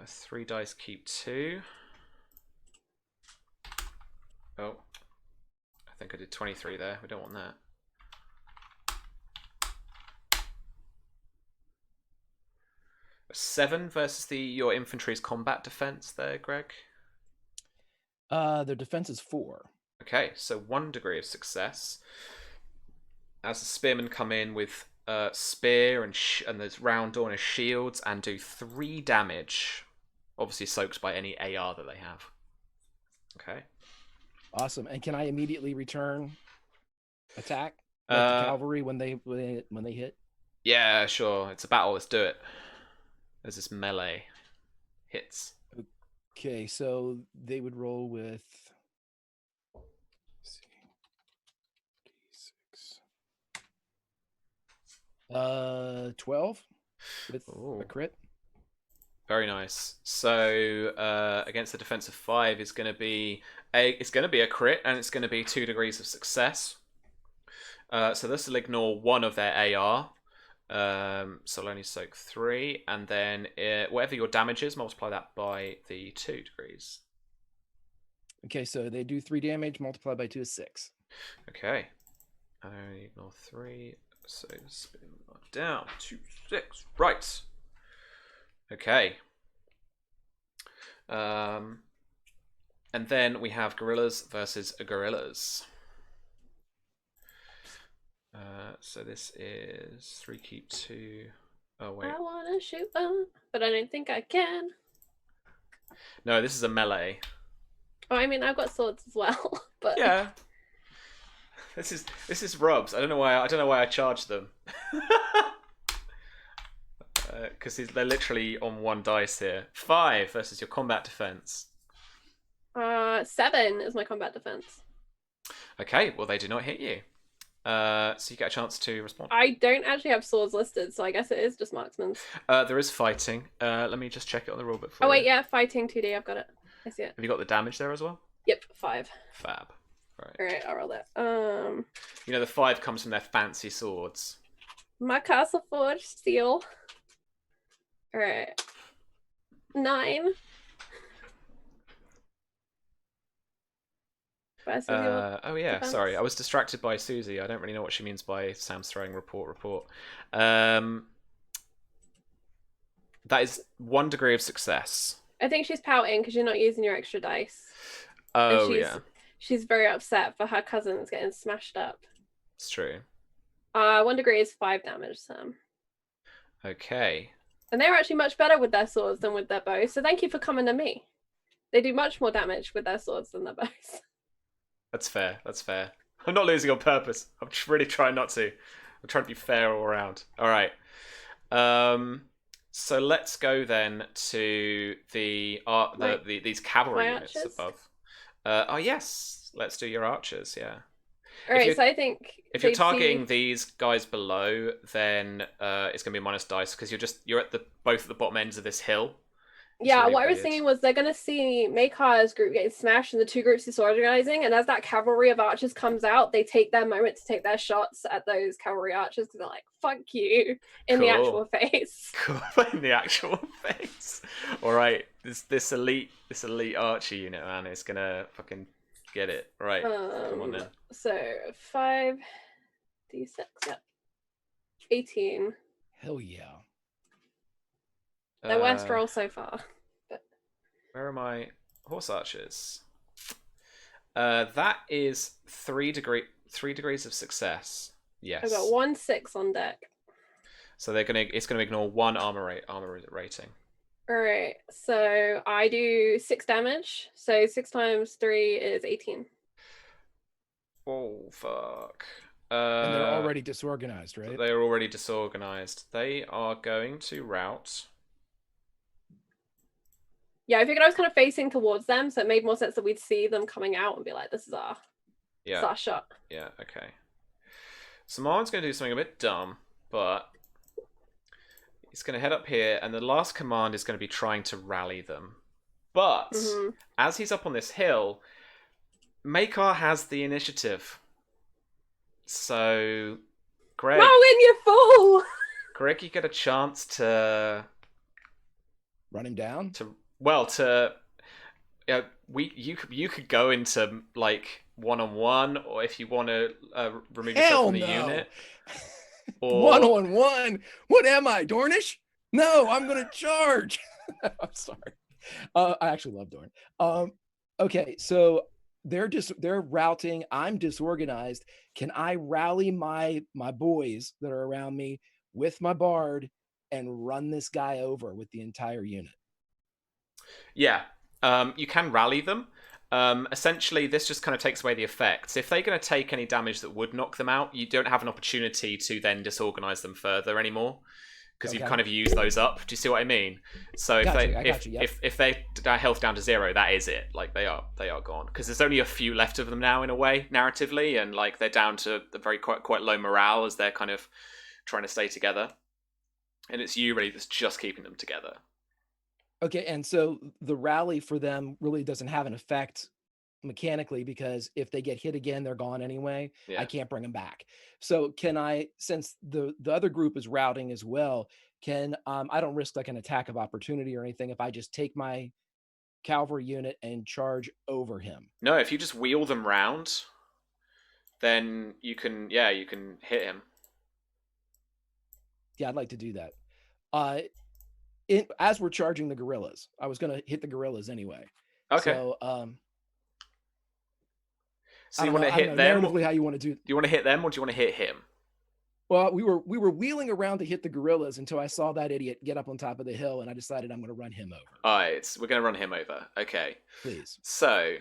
3 dice, keep 2. Oh, I think I did 23 there. We don't want that. A 7 versus your infantry's combat defense there, Greg. Their defense is 4. Okay, so 1 degree of success. As the spearmen come in with spear and there's round door and shields and do 3 damage, obviously soaked by any AR that they have. Okay. Awesome. And can I immediately return attack like the cavalry when they hit? Yeah, sure. It's a battle. Let's do it. There's this melee hits. Okay, so they would roll with 12 with a crit. Very nice. So against the defense of 5 is going to be a crit, and it's going to be 2 degrees of success. So this will ignore 1 of their AR. So I'll only soak 3, and then whatever your damage is, multiply that by the 2 degrees. Okay, so they do 3 damage, multiplied by 2 is 6. Okay. I only ignore 3, so spin down to 6. Right. Okay. And then we have gorillas versus gorillas. So this is 3 keep 2. Oh wait. I wanna shoot them, but I don't think I can. No, this is a melee. Oh, I mean, I've got swords as well, but Yeah. This is Rob's. I don't know why I charged them. Because they're literally on one dice here. 5 versus your combat defense. 7 is my combat defense. Okay, well they do not hit you. So you get a chance to respond. I don't actually have swords listed, so I guess it is just marksman's. There is fighting. Let me just check it on the rulebook for you. Oh wait, yeah, fighting 2D. I've got it. I see it. Have you got the damage there as well? Yep, 5. Fab. Right. All right, I'll roll that. You know the 5 comes from their fancy swords. My castle forged steel. All right, 9. Oh yeah, defense. sorry, I was distracted by Susie. I don't really know what she means by Sam's throwing report. That is 1 degree of success. I think she's pouting because you're not using your extra dice. Oh yeah, she's very upset for her cousins getting smashed up. it's true. 1 degree is 5 damage, Sam. Okay. And they're actually much better with their swords than with their bows. So thank you for coming to me. They do much more damage with their swords than their bows. That's fair. I'm not losing on purpose. I'm really trying not to. I'm trying to be fair all around. All right. So let's go then to these cavalry units archers? above. Oh yes, let's do your archers. Yeah. All right. So I think if you're they'd targeting see- these guys below, then it's gonna be minus dice because you're at both at the bottom ends of this hill. Yeah, really what I was weird. thinking was they're gonna see Maekar's group getting smashed and the 2 groups disorganizing, and as that cavalry of archers comes out, they take their moment to take their shots at those cavalry archers because they're like, "Fuck you," in the Cool. actual face. Cool. In the actual face. All right, this elite archer unit, man, is gonna fucking get it right. Come on then. So 5d6, yep. 18. Hell yeah. Their worst roll so far. But Where are my horse archers? That is 3 degrees of success. Yes. I've got 1 6 on deck. So it's gonna ignore 1 armor rating. Alright, so I do 6 damage. So 6 times 3 is 18. Oh fuck. And they're already disorganized, right? They are already disorganized. They are going to rout. Yeah, I figured I was kind of facing towards them, so it made more sense that we'd see them coming out and be like, this is our shot. Yeah, okay. So Marlon's going to do something a bit dumb, but he's going to head up here, and the last command is going to be trying to rally them. But as he's up on this hill, Maekar has the initiative. So, Greg, Marwin, you fool! Greg, you get a chance to Run him down? you could go into like 1-on-1, or if you want to remove yourself from the unit. Or 1-on-1? What am I, Dornish? No, I'm gonna charge. I'm sorry. I actually love Dorn. Okay, so they're routing. I'm disorganized. Can I rally my boys that are around me with my bard and run this guy over with the entire unit? Yeah, you can rally them. Essentially, this just kind of takes away the effects. If they're going to take any damage that would knock them out, you don't have an opportunity to then disorganize them further anymore, because you've kind of used those up. Do you see what I mean? So if they health down to 0, that is it. Like they are gone, because there's only a few left of them now in a way, narratively, and like they're down to the quite low morale as they're kind of trying to stay together, and it's you really that's just keeping them together. Okay, and so the rally for them really doesn't have an effect mechanically, because if they get hit again, they're gone anyway. Yeah. I can't bring them back. So can I, since the other group is routing as well, can I don't risk like an attack of opportunity or anything if I just take my cavalry unit and charge over him? No, if you just wheel them round, then you can hit him. Yeah, I'd like to do that. As we're charging the gorillas, I was going to hit the gorillas anyway. Okay. So you want to hit them? Narratively, how you want to do? Do you want to hit them, or do you want to hit him? Well, we were wheeling around to hit the gorillas until I saw that idiot get up on top of the hill, and I decided I'm going to run him over. All right, we're going to run him over. Okay. Please. So,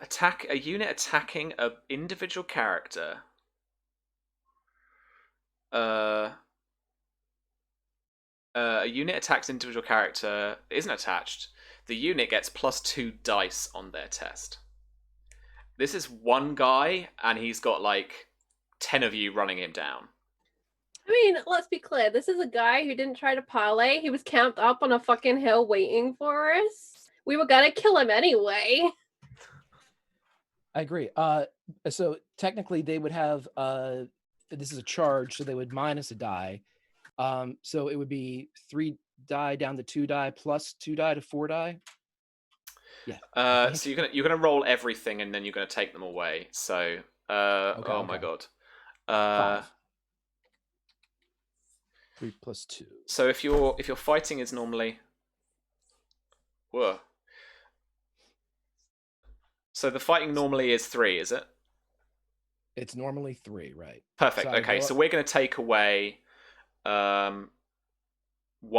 attack a unit attacking an individual character. A unit attacks individual character isn't attached. The unit gets +2 dice on their test. This is one guy, and he's got like 10 of you running him down. I mean, let's be clear. This is a guy who didn't try to parlay. He was camped up on a fucking hill waiting for us. We were gonna kill him anyway. I agree. So technically they would have this is a charge, so they would minus a die. So it would be 3 die down to 2 die plus 2 die to 4 die. Yeah. So you're gonna roll everything, and then you're gonna take them away. So Okay. my god. 5. 3 plus 2. So if your fighting is normally, whoa. So the fighting normally is 3, is it? It's normally 3, right? Perfect. So Okay, so we're going to take away one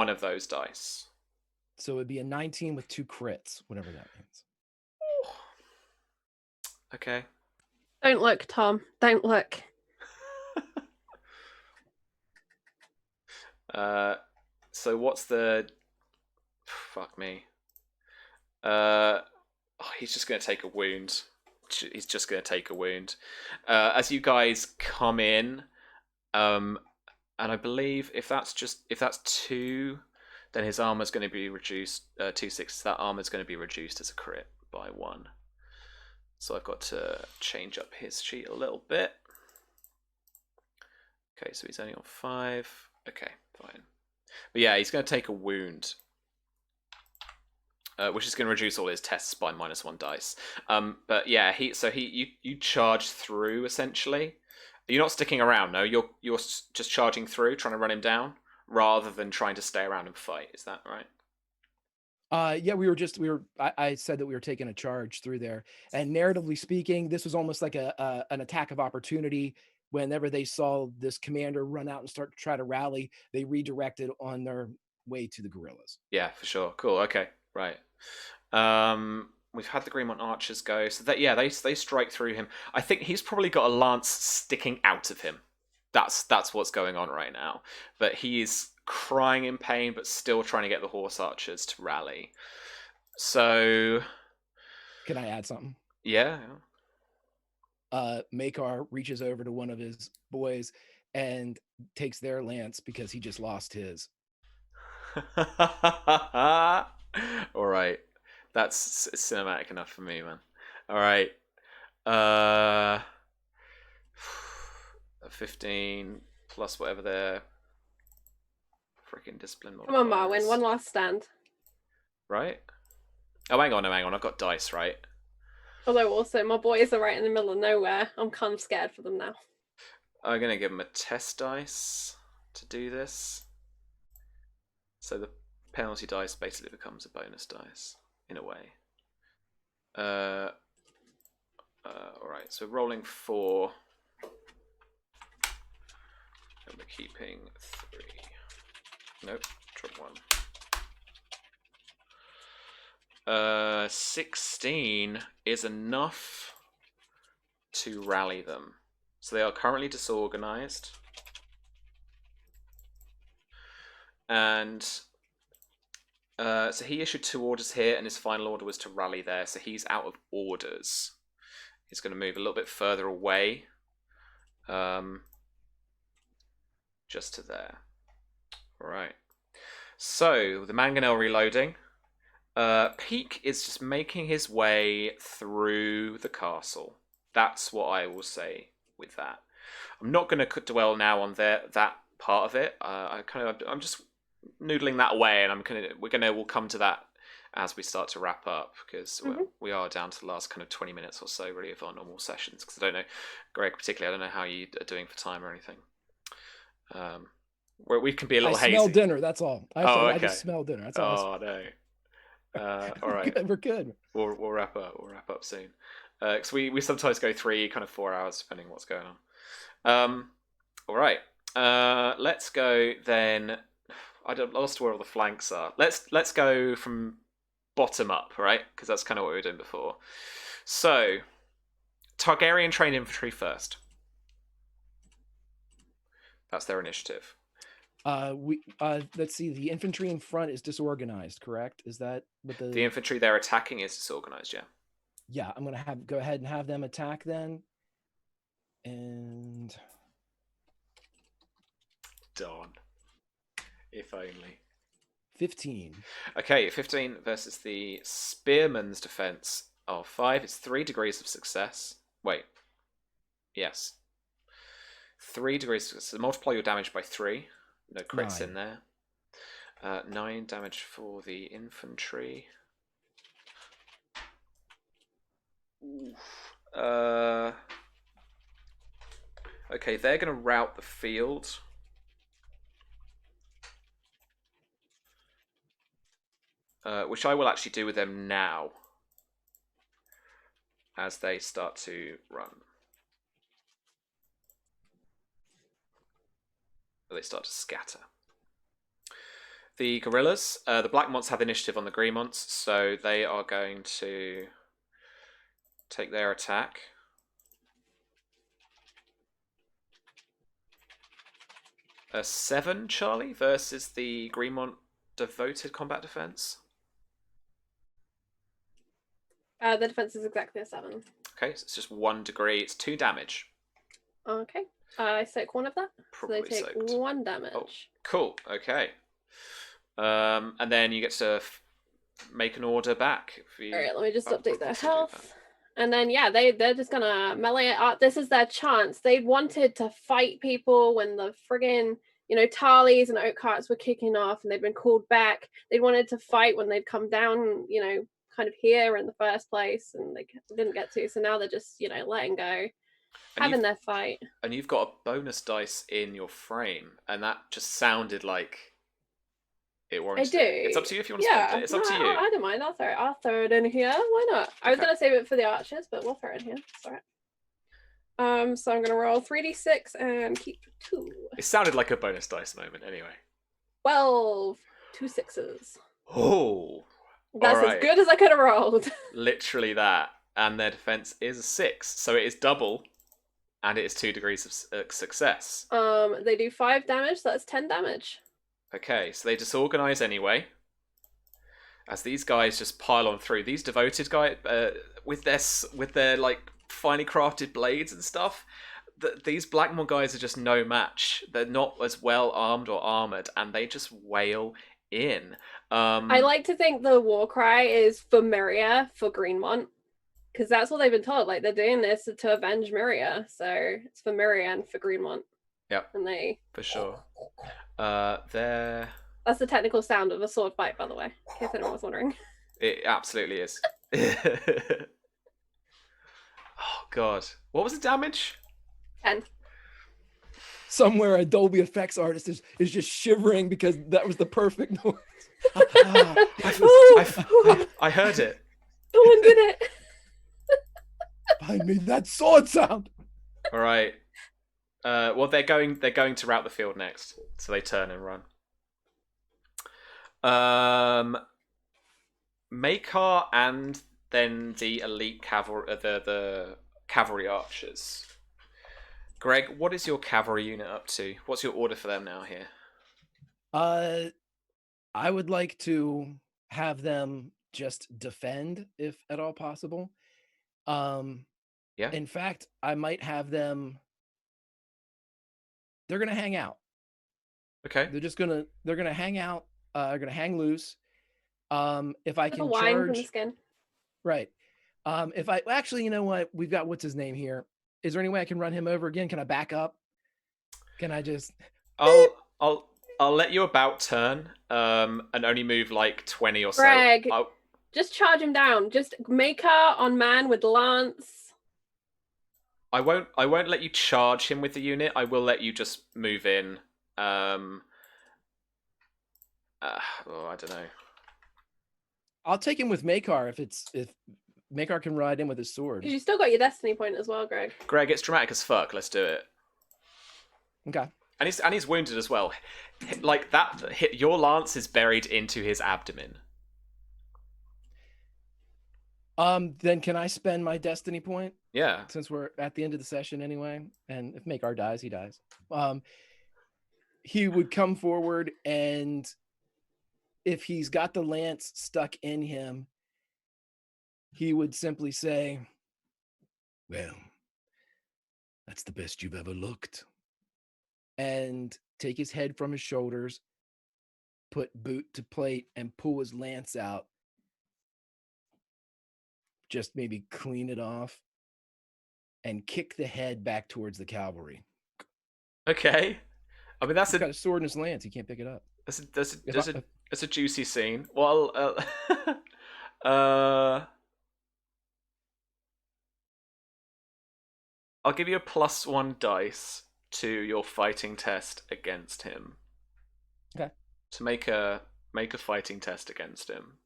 of those dice. So it would be a 19 with 2 crits, whatever that means. Okay. Don't look, Tom. Don't look. So what's the... Fuck me. He's just going to take a wound. He's just going to take a wound. As you guys come in, and I believe if that's 2, then his armor's going to be reduced. 2 6. That armor's going to be reduced as a crit by 1. So I've got to change up his sheet a little bit. Okay, so he's only on 5. Okay, fine. But yeah, he's going to take a wound. Which is going to reduce all his tests by -1 dice. But yeah, you charge through essentially. You're not sticking around. No, you're just charging through, trying to run him down, rather than trying to stay around and fight. Is that right? Yeah, I said that we were taking a charge through there, and narratively speaking, this was almost like an attack of opportunity. Whenever they saw this commander run out and start to try to rally, they redirected on their way to the gorillas. Yeah, for sure. Cool. Okay. Right. We've had the Greenmont archers go, so that they strike through him. I think he's probably got a lance sticking out of him. That's what's going on right now. But he is crying in pain, but still trying to get the horse archers to rally. So, can I add something? Yeah. Maekar reaches over to one of his boys and takes their lance because he just lost his. All right, that's cinematic enough for me, man. All right, 15 plus whatever their freaking discipline modifier. Come on, Marwyn, one last stand. Right? Oh, hang on. I've got dice, right? Although also my boys are right in the middle of nowhere. I'm kind of scared for them now. I'm gonna give them a test dice to do this. So the penalty dice basically becomes a bonus dice in a way. Alright, so rolling 4. And we're keeping 3. Nope, drop 1. 16 is enough to rally them. So they are currently disorganized. And so he issued 2 orders here, and his final order was to rally there. So he's out of orders. He's going to move a little bit further away. Just to there. All right. So the mangonel reloading. Peak is just making his way through the castle. That's what I will say with that. I'm not going to dwell now on that part of it. I'm just noodling that away, and we'll come to that as we start to wrap up, because we are down to the last kind of 20 minutes or so really of our normal sessions. Because I don't know, Greg particularly, I don't know how you are doing for time or anything. Where we can be a little hazy. I smell dinner. That's all. Okay. I just smell dinner. That's all. Oh no. All right. We're good. We'll wrap up. We'll wrap up soon. Because we sometimes go 3, kind of 4 hours depending on what's going on. All right. Let's go then. I lost where all the flanks are. Let's go from bottom up, right? Because that's kind of what we were doing before. So, Targaryen trained infantry first. That's their initiative. Let's see. The infantry in front is disorganized, correct? Is that what The infantry they're attacking is disorganized? Yeah. Yeah, I'm gonna go ahead and have them attack then. And Darn. If only. 15. Okay, 15 versus the Spearman's defense of 5. It's 3 degrees of success. Wait. Yes. 3 degrees of success. So multiply your damage by 3. No crits 9. in there. 9 damage for the infantry. Okay, they're going to rout the field. Which I will actually do with them now. As they start to run. They start to scatter. The guerrillas, the Blackmonts have initiative on the Greenmonts, so they are going to take their attack. A 7, Charlie, versus the Greenmont devoted combat defense. The defense is exactly a 7. Okay, so it's just 1 degree. It's 2 damage. Okay. I soak 1 of that. Probably so they take soaked. 1 damage. Oh, cool. Okay. And then you get to make an order back. Alright, let me just update their health. And then, yeah, they're just gonna melee it up. This is their chance. They wanted to fight people when the friggin', Tarleys and oak carts were kicking off and they'd been called back. They wanted to fight when they'd come down, kind of here in the first place, and they didn't get to. So now they're just, letting go, having their fight. And you've got a bonus dice in your frame, and that just sounded like it warrants. I do. It's up to you if you want to spend it. It's up to you. I don't mind. I'll throw it in here. Why not? I was gonna save it for the archers, but we'll throw it in here. It's alright. So I'm gonna roll 3d6 and keep 2. It sounded like a bonus dice moment, anyway. 12, 2 6s. Oh. That's as good as I could have rolled. Literally that. And their defense is a 6. So it is double. And it is 2 degrees of success. They do 5 damage, so that's 10 damage. Okay, so they disorganize anyway. As these guys just pile on through. These devoted guys, with their like finely crafted blades and stuff, these Blackmont guys are just no match. They're not as well armed or armored, and they just wail in. I like to think the war cry is for Myria, for Greenmont, because that's what they've been told. Like, they're doing this to avenge Myria, so it's for Myria and for Greenmont. Yep. And they for sure. They're... That's the technical sound of a sword fight, by the way, in case anyone was wondering. It absolutely is. Oh god, what was the damage? 10. Somewhere a Dolby effects artist is just shivering because that was the perfect noise. I heard it. Someone did it. I made that sword sound. All right. Well, they're going to rout the field next, so they turn and run. Maekar and then the elite cavalry, the cavalry archers. Greg, what is your cavalry unit up to? What's your order for them now here? I would like to have them just defend, if at all possible. Yeah. In fact, I might have them. They're gonna hang out. Okay. They're gonna hang out. They're gonna hang loose. If I can wine charge, from the skin. Right. If I actually, you know what? We've got what's his name here. Is there any way I can run him over again? Can I back up? Can I just? I'll let you about turn. And only move like 20 or so. Greg, just charge him down. Just Maekar on man with lance. I won't let you charge him with the unit. I will let you just move in. I don't know. I'll take him with Maekar if Maekar can ride in with his sword. Because you still got your destiny point as well, Greg. Greg, it's dramatic as fuck. Let's do it. Okay. And he's wounded as well. Like that, your lance is buried into his abdomen. Then can I spend my destiny point? Yeah. Since we're at the end of the session anyway, and if Maekar dies, he dies. He would come forward, and if he's got the lance stuck in him, he would simply say, "Well, that's the best you've ever looked," and take his head from his shoulders, put boot to plate, and pull his lance out. Just maybe clean it off and kick the head back towards the cavalry. Okay. I mean, He's got a sword in his lance. He can't pick it up. That's a juicy scene. Well, I'll give you a +1 dice to your fighting test against him. Okay. To make a fighting test against him.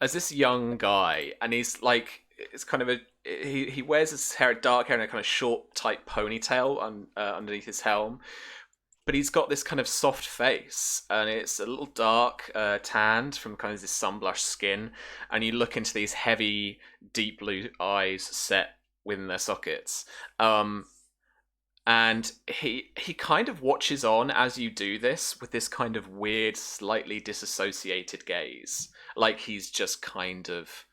As this young guy, and he's like, it's kind of he wears his hair, dark hair, and a kind of short, tight ponytail underneath his helm. But he's got this kind of soft face, and it's a little dark, tanned from kind of this sun-blushed skin. And you look into these heavy, deep blue eyes set within their sockets. And he kind of watches on as you do this with this kind of weird, slightly disassociated gaze, like he's just kind of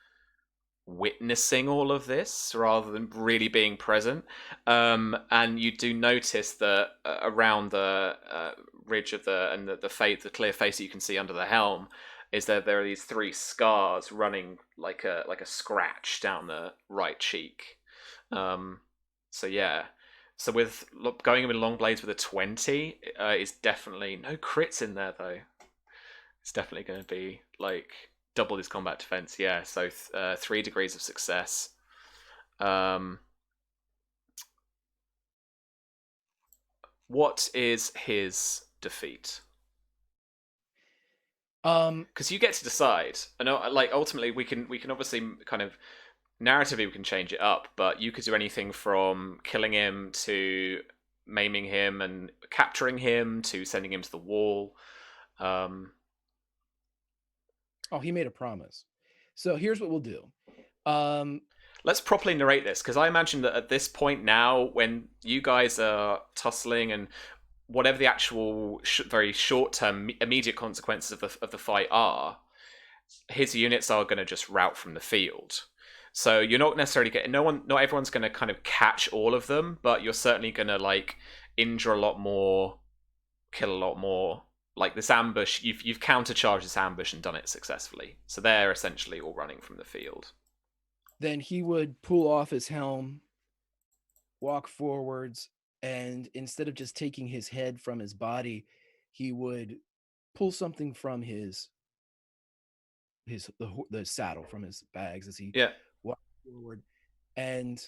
witnessing all of this rather than really being present. And you do notice that around the ridge of the clear face that you can see under the helm, is that there are these 3 scars running like a scratch down the right cheek. So yeah. So with going with long blades with a 20 is definitely no crits in there though. It's definitely going to be like double his combat defense. Yeah, so 3 degrees of success. What is his defeat? Because you get to decide. I know, like ultimately we can obviously kind of narratively we can change it up, but you could do anything from killing him to maiming him and capturing him to sending him to the wall. Oh, he made a promise. So here's what we'll do. Let's properly narrate this, because I imagine that at this point now, when you guys are tussling and whatever the actual very short-term immediate consequences of the fight are, his units are going to just rout from the field. So you're not necessarily getting not everyone's going to kind of catch all of them, but you're certainly going to like injure a lot more, kill a lot more. Like this ambush, you've countercharged this ambush and done it successfully. So they're essentially all running from the field. Then he would pull off his helm, walk forwards, and instead of just taking his head from his body, he would pull something from the saddle from his bags as he walked forward. And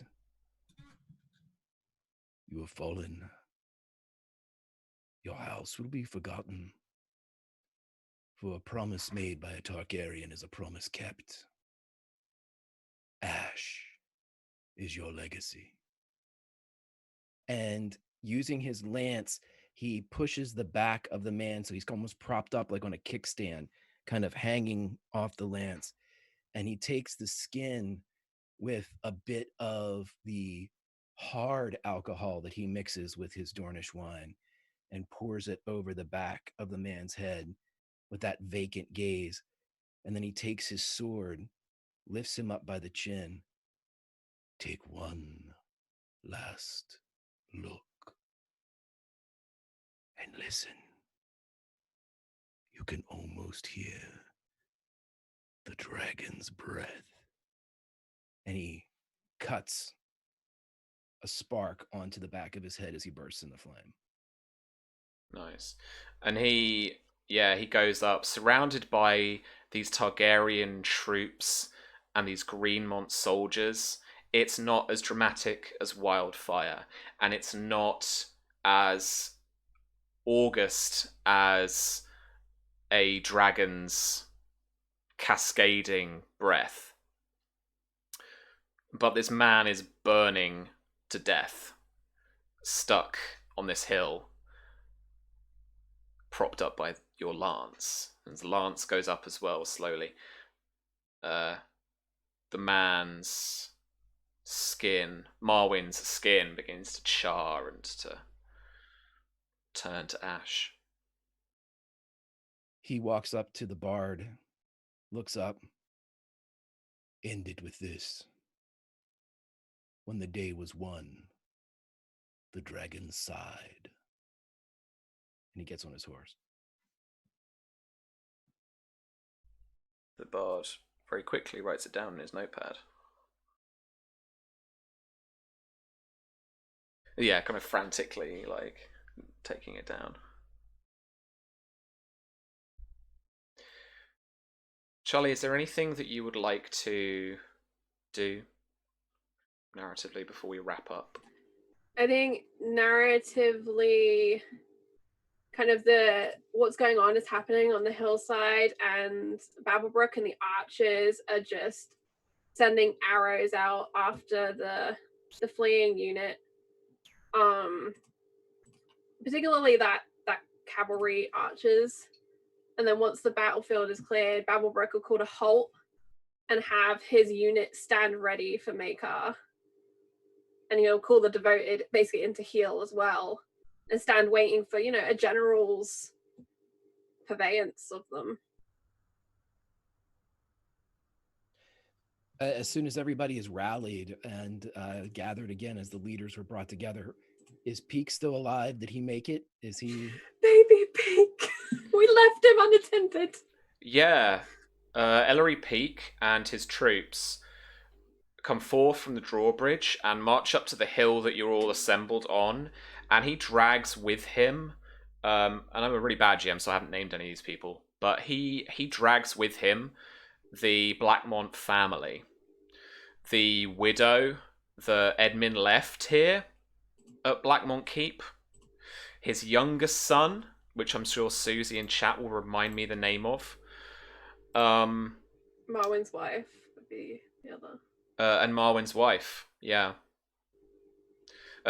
you have fallen. Your house will be forgotten. For a promise made by a Targaryen is a promise kept. Ash is your legacy. And using his lance, he pushes the back of the man, so he's almost propped up like on a kickstand, kind of hanging off the lance. And he takes the skin with a bit of the hard alcohol that he mixes with his Dornish wine and pours it over the back of the man's head with that vacant gaze. And then he takes his sword, lifts him up by the chin. Take one last look and listen. You can almost hear the dragon's breath. And he cuts a spark onto the back of his head as he bursts in the flame. Nice. And he goes up surrounded by these Targaryen troops and these Greenmont soldiers. It's not as dramatic as Wildfire, and it's not as august as a dragon's cascading breath. But this man is burning to death, stuck on this hill, propped up by your lance. And the lance goes up as well, slowly. The man's skin, Marwyn's skin, begins to char and to turn to ash. He walks up to the bard, looks up. Ended with this. When the day was won, the dragon sighed. And he gets on his horse. The bard very quickly writes it down in his notepad. Yeah, kind of frantically, like, taking it down. Charlie, is there anything that you would like to do narratively before we wrap up? I think narratively, kind of what's going on is happening on the hillside, and Babblebrook and the archers are just sending arrows out after the fleeing unit. Particularly that cavalry archers. And then once the battlefield is cleared, Babblebrook will call a halt and have his unit stand ready for Maekar. And he'll call the devoted basically into heel as well, and stand waiting for, a general's purveyance of them. As soon as everybody is rallied and gathered again, as the leaders were brought together, is Peak still alive? Did he make it? Is he? Baby Peak! We left him unattended. Yeah. Ellery Peak and his troops come forth from the drawbridge and march up to the hill that you're all assembled on, and he drags with him, and I'm a really bad GM, so I haven't named any of these people, but he drags with him the Blackmont family. The widow that Edmund left here at Blackmont Keep, his youngest son, which I'm sure Susie in chat will remind me the name of. Marwyn's wife would be the other. And Marwyn's wife, yeah.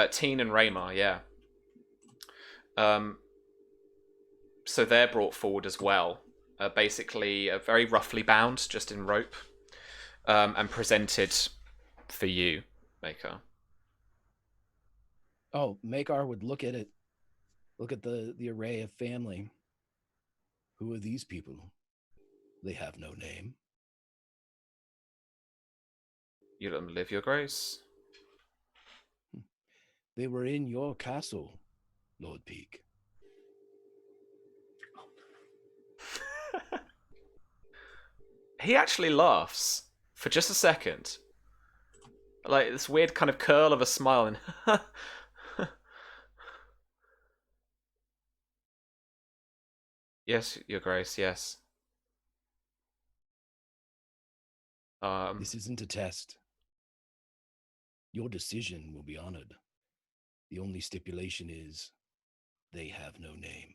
Teen and Raymar, yeah. So they're brought forward as well. Basically, very roughly bound, just in rope, and presented for you, Maekar. Oh, Maekar would look at it. Look at the array of family. Who are these people? They have no name. You let them live, your grace. They were in your castle, Lord Peak. He actually laughs for just a second. Like this weird kind of curl of a smile and Yes, your grace, yes. This isn't a test. Your decision will be honored. The only stipulation is they have no name.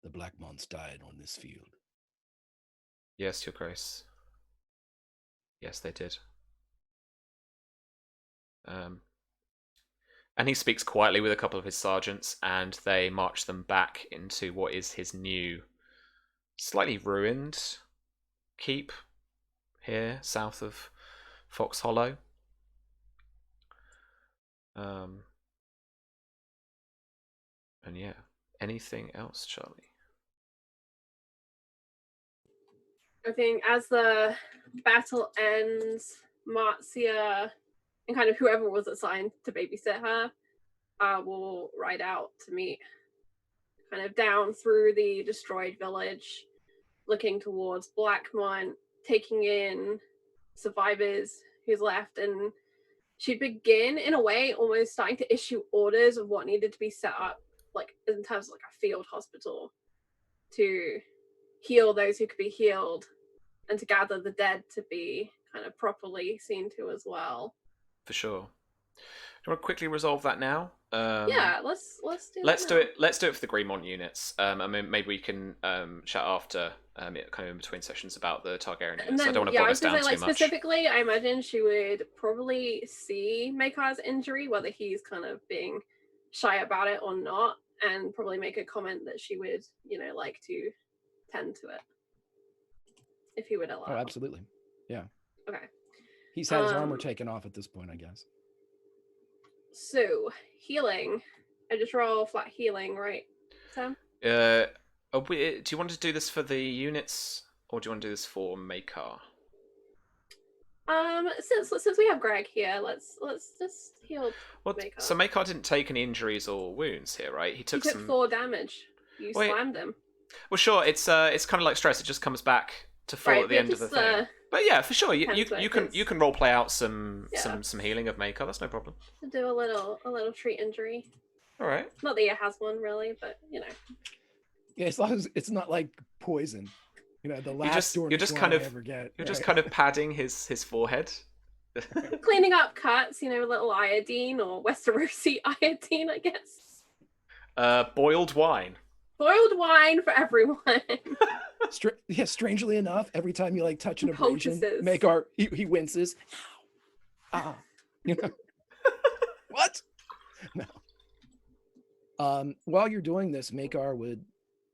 The Blackmonts died on this field. Yes, your grace. Yes, they did. And he speaks quietly with a couple of his sergeants, and they march them back into what is his new, slightly ruined keep here, south of Fox Hollow. And yeah, anything else, Charlie? I think as the battle ends, Marcia and kind of whoever was assigned to babysit her will ride out to meet kind of down through the destroyed village, looking towards Blackmont, taking in survivors who's left, and she'd begin in a way almost starting to issue orders of what needed to be set up, like in terms of like a field hospital, to heal those who could be healed and to gather the dead to be kind of properly seen to as well. For sure. you want to quickly resolve that now? Yeah, let's do Let's that do now. it. Let's do it for the Greenmont units. I mean, maybe we can chat after, kind of in between sessions about the Targaryen And units. I then, don't want to yeah, bog I us was gonna down say, like, too much. specifically, I imagine she would probably see Maekar's injury, whether he's kind of being shy about it or not, and probably make a comment that she would, like to tend to it if he would allow. Oh, absolutely. Yeah. Okay. He's had his armor taken off at this point, I guess. So healing. I just roll flat healing, right, Sam? Do you want to do this for the units, or do you want to do this for Maekar? Since we have Greg here, let's just heal Well, Maekar. so Maekar didn't take any injuries or wounds here, right? He took 4 damage. You Wait. slammed him. Well, sure. It's kind of like stress. It just comes back to full at the end of the thing. But yeah, for sure, you can role play out some healing of Maekar. That's no problem. To do a little treat injury. All right. Not that he has one really, but Yeah, as long as it's not like poison. The last you're just kind of ever get. You're just kind of padding his forehead. Cleaning up cuts, little iodine or Westerosi iodine, I guess. Boiled wine. Boiled wine for everyone. Strangely enough, every time you touch an abrasion, Maekar he winces. Ow. What? No. While you're doing this, Maekar would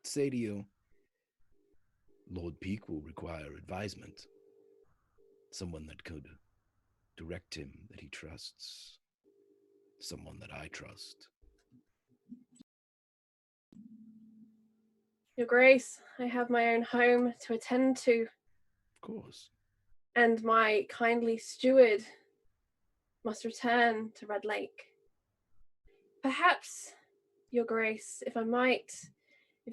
say to you, Lord Peak will require advisement. Someone that could direct him, that he trusts. Someone that I trust. Your Grace, I have my own home to attend to. Of course. And my kindly steward must return to Red Lake. Perhaps, Your Grace, if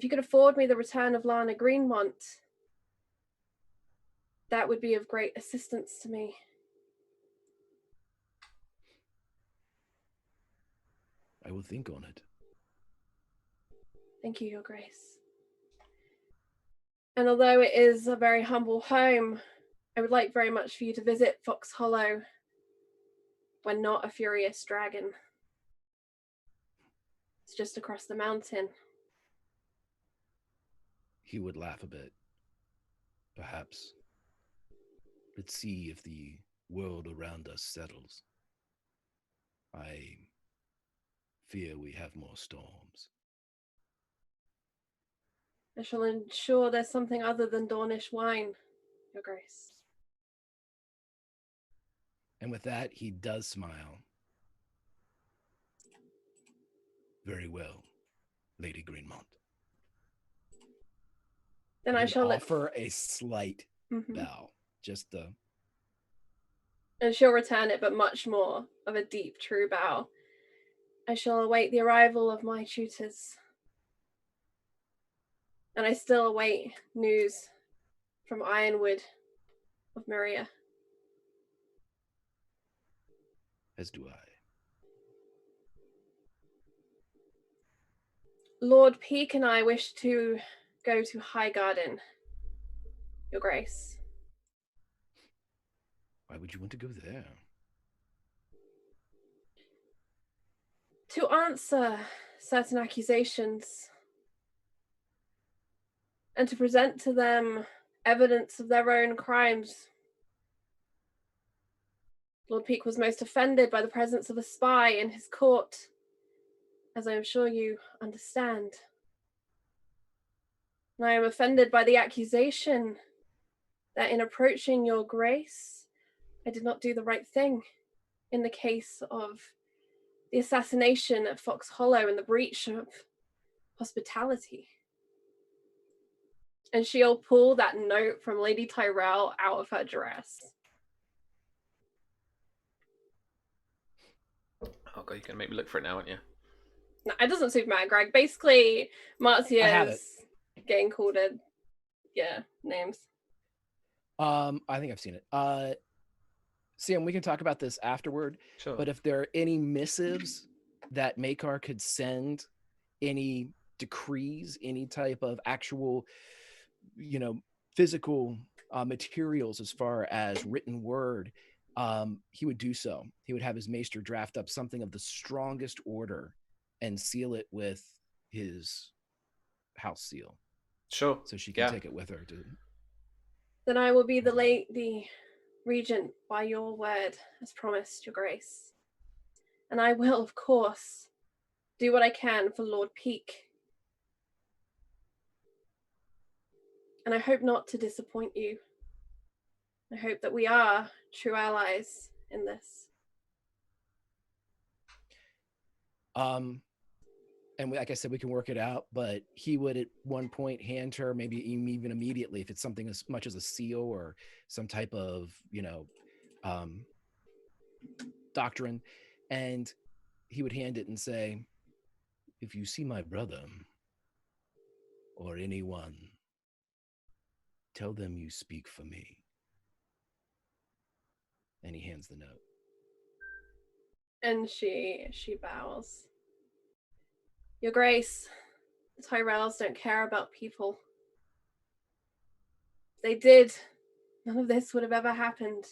you could afford me the return of Lana Greenmont, that would be of great assistance to me. I will think on it. Thank you, Your Grace. And although it is a very humble home, I would like very much for you to visit Fox Hollow when not a furious dragon. It's just across the mountain. He would laugh a bit. Perhaps. Let's see if the world around us settles. I fear we have more storms. I shall ensure there's something other than Dornish wine, Your Grace. And with that, he does smile. Very well, Lady Greenmont. Then I shall offer a slight bow. Just the... And she'll return it, but much more of a deep, true bow. I shall await the arrival of my tutors. And I still await news from Ironwood of Maria. As do I. Lord Peak and I wish to go to Highgarden, Your Grace. Why would you want to go there? To answer certain accusations and to present to them evidence of their own crimes. Lord Peak was most offended by the presence of a spy in his court, as I am sure you understand. And I am offended by the accusation that in approaching Your Grace, I did not do the right thing in the case of the assassination at Fox Hollow and the breach of hospitality. And she'll pull that note from Lady Tyrell out of her dress. Oh god, you're gonna make me look for it now, aren't you? No, it doesn't super matter, Greg. Basically, Marcia's getting called names. I think I've seen it. Sam, we can talk about this afterward. Sure. But if there are any missives that Maekar could send, any decrees, any type of actual, physical materials as far as written word, he would do so. He would have his maester draft up something of the strongest order and seal it with his house seal, Sure. so she can take it with her. Then I will be the regent by your word, as promised, your grace. And I will, of course, do what I can for Lord Peake. And I hope not to disappoint you. I hope that we are true allies in this. And like I said, we can work it out, but he would at one point hand her, maybe even immediately, if it's something as much as a seal or some type of, doctrine, and he would hand it and say, if you see my brother or anyone, tell them you speak for me. And he hands the note. And she bows. Your grace, the Tyrells don't care about people. If they did, none of this would have ever happened.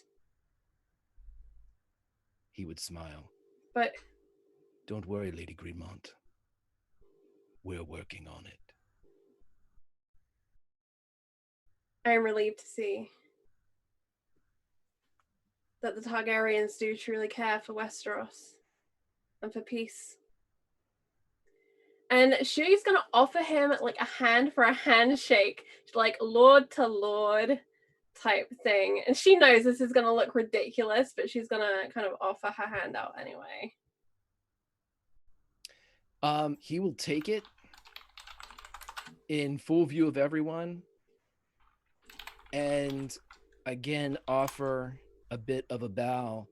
He would smile. But don't worry, Lady Greenmont. We're working on it. I am relieved to see that the Targaryens do truly care for Westeros and for peace. And she's going to offer him like a hand for a handshake, like lord to lord type thing. And she knows this is going to look ridiculous, but she's going to kind of offer her hand out anyway. He will take it in full view of everyone and again offer a bit of a bow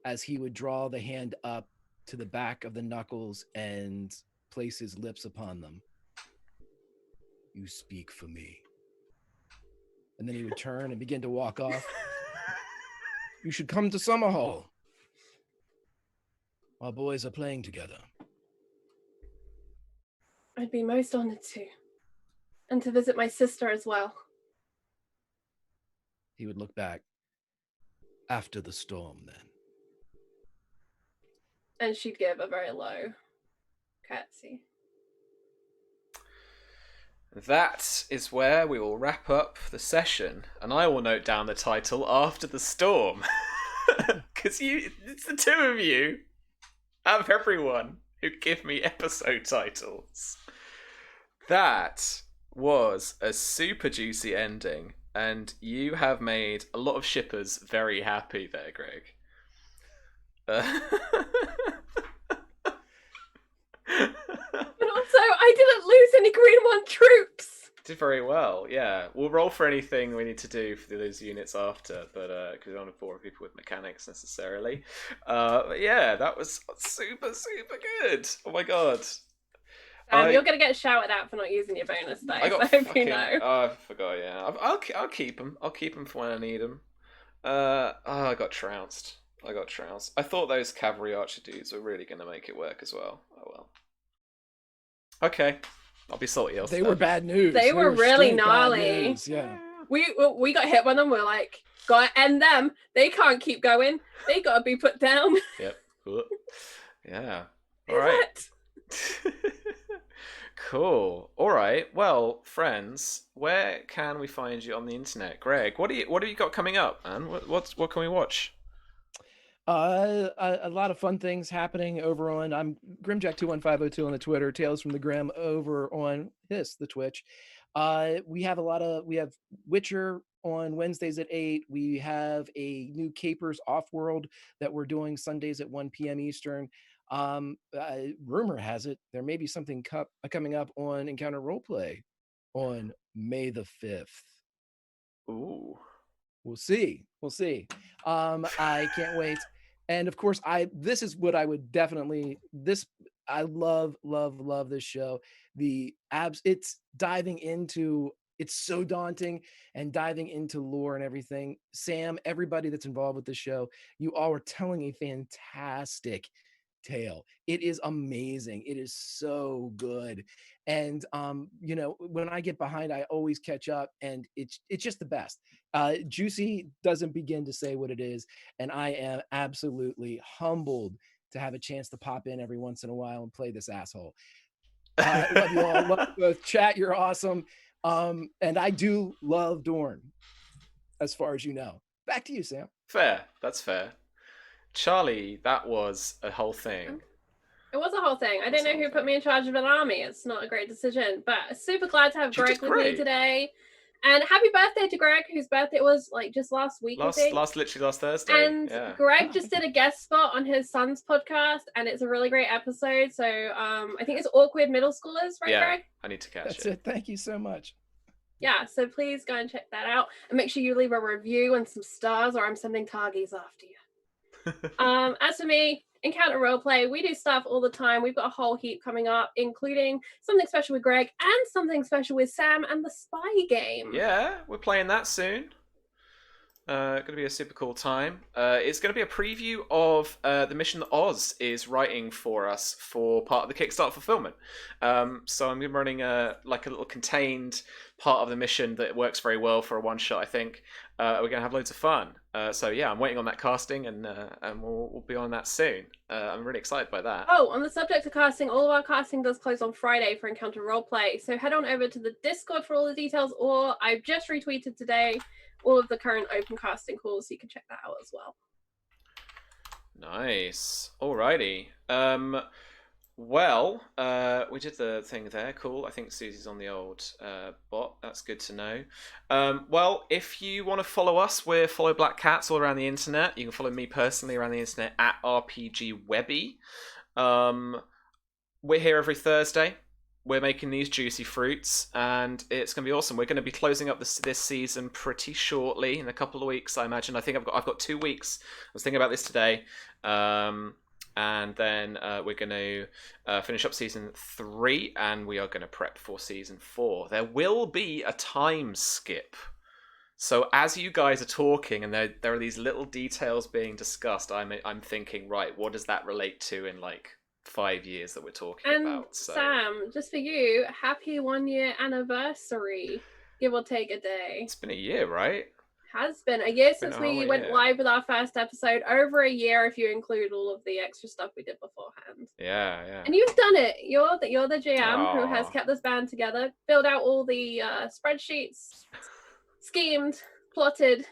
as he would draw the hand up to the back of the knuckles and place his lips upon them. You speak for me. And then he would turn and begin to walk off. You should come to Summerhall. Our boys are playing together. I'd be most honored to. And to visit my sister as well. He would look back. After the storm, then. And she'd give a very low curtsy. That is where we will wrap up the session, and I will note down the title After the Storm. Because it's the two of you, out of everyone, who give me episode titles. That was a super juicy ending, and you have made a lot of shippers very happy there, Greg. But also, I didn't lose any Greenmont troops. Did very well, yeah. We'll roll for anything we need to do for those units after, but because we don't want to bore people with mechanics necessarily. But yeah, that was super, super good. Oh my god. You're gonna get shouted at for not using your bonus dice. I hope you know. I forgot. Yeah, I'll keep them. I'll keep them for when I need them. I got trounced. I thought those cavalry archer dudes were really going to make it work as well. Oh well. Okay, I'll be salty. They were bad news. They were really gnarly. Yeah. We got hit by them. We're like, gotta end them. They can't keep going. They gotta be put down. Yep. Yeah. All right. Cool. All right. Well, friends, where can we find you on the internet? Greg, what have you got coming up, man? What can we watch? A lot of fun things happening over on I'm Grimjack21502 on the Twitter, Tales from the Grim over on the Twitch. We have Witcher on Wednesdays at 8. We have a new Capers Offworld that we're doing Sundays at 1 p.m. Eastern. Rumor has it there may be something coming up on Encounter Roleplay on May the 5th. Ooh. We'll see. I can't wait. And of course, this is what I would definitely I love this show. It's diving into, it's so daunting, and diving into lore and everything. Sam, everybody that's involved with this show, you all are telling a fantastic tale. It is amazing. It is so good. And you know, when I get behind, I always catch up, and it's just the best. Juicy doesn't begin to say what it is, and I am absolutely humbled to have a chance to pop in every once in a while and play this asshole. I love you all. Love you both. Chat, you're awesome. And I do love Dorne, as far as you know. Back to you, Sam. Fair. That's fair. Charlie, that was a whole thing. It was a whole thing. I don't know who put me in charge of an army. It's not a great decision, but super glad to have Greg with me today. And happy birthday to Greg, whose birthday was like just last week. Literally last Thursday. And Greg just did a guest spot on his son's podcast, and it's a really great episode. So I think it's Awkward Middle Schoolers, right, Greg? I need to catch That's it. Thank you so much. Yeah, so please go and check that out, and make sure you leave a review and some stars, or I'm sending Targies after you. As for me, Encounter Roleplay, we do stuff all the time. We've got a whole heap coming up, including something special with Greg and something special with Sam and the Spy game. Yeah, we're playing that soon. Going to be a super cool time. It's going to be a preview of the mission that Oz is writing for us for part of the Kickstarter fulfillment. So I'm running a little contained part of the mission that works very well for a one shot. I think we're going to have loads of fun. So yeah, I'm waiting on that casting, and we'll be on that soon. I'm really excited by that. Oh, on the subject of casting, all of our casting does close on Friday for Encounter Roleplay. So head on over to the Discord for all the details, or I've just retweeted today all of the current open casting calls, so you can check that out as well. Nice. Alrighty. Well, we did the thing there. Cool. I think Susie's on the old bot. That's good to know. Well, if you want to follow us, we're Follow Black Cats all around the internet. You can follow me personally around the internet at RPGWebby. We're here every Thursday. We're making these juicy fruits, and it's going to be awesome. We're going to be closing up this season pretty shortly, in a couple of weeks, I imagine. I think I've got 2 weeks. I was thinking about this today. And then we're going to finish up season 3, and we are going to prep for season 4. There will be a time skip. So as you guys are talking, and there are these little details being discussed, I'm thinking, right, what does that relate to in like 5 years that we're talking about? So Sam, just for you, happy 1 year anniversary, give or take a day. It's been a year, right? Has been a year since we went live with our first episode. Over a year if you include all of the extra stuff we did beforehand. Yeah. And you've done it. You're the GM who has kept this band together, filled out all the spreadsheets, schemed, plotted.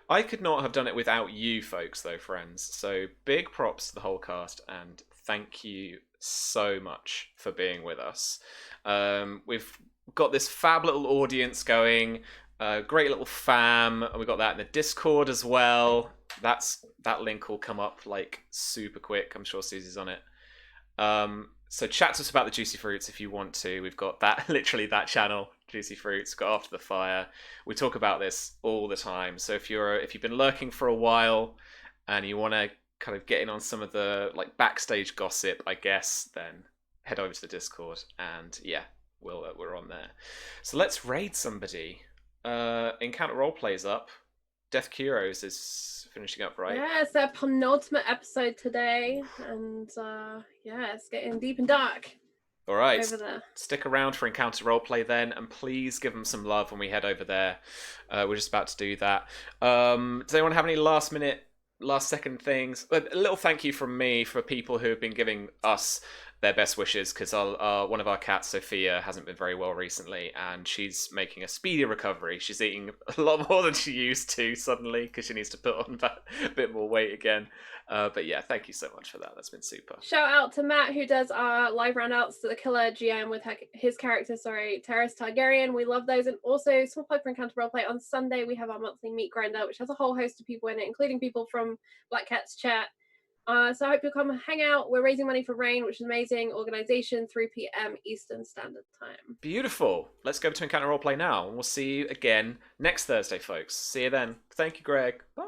I could not have done it without you folks, though, friends. So big props to the whole cast, and thank you so much for being with us. We've got this fab little audience going. Great little fam, and we got that in the Discord as well. That link will come up like super quick. I'm sure Susie's on it. So chat to us about the Juicy Fruits if you want to. We've got that, literally that channel, Juicy Fruits. Got After the Fire. We talk about this all the time. So if you've been lurking for a while and you want to kind of get in on some of the like backstage gossip, I guess, then head over to the Discord, and yeah, we're on there. So let's raid somebody. Encounter Roleplay's up. Death Kuros is finishing up, right? Yeah, it's their penultimate episode today, and yeah, it's getting deep and dark. All right, stick around for Encounter Roleplay then, and please give them some love when we head over there. We're just about to do that. Does anyone have any last second things? A little thank you from me for people who have been giving us their best wishes, because one of our cats, Sophia, hasn't been very well recently, and she's making a speedy recovery. She's eating a lot more than she used to suddenly, because she needs to put on a bit more weight again. But yeah, thank you so much for that. That's been super. Shout out to Matt, who does our live roundouts to the Killer GM with his character, Terrace Targaryen. We love those. And also, small plug for Encounter Roleplay, on Sunday we have our monthly meat grinder, which has a whole host of people in it, including people from Black Cat's chat. So I hope you'll come and hang out. We're raising money for RAIN, which is an amazing organization, 3 p.m. Eastern Standard Time. Beautiful. Let's go to Encounter Roleplay now, and we'll see you again next Thursday, folks. See you then. Thank you, Greg. Bye.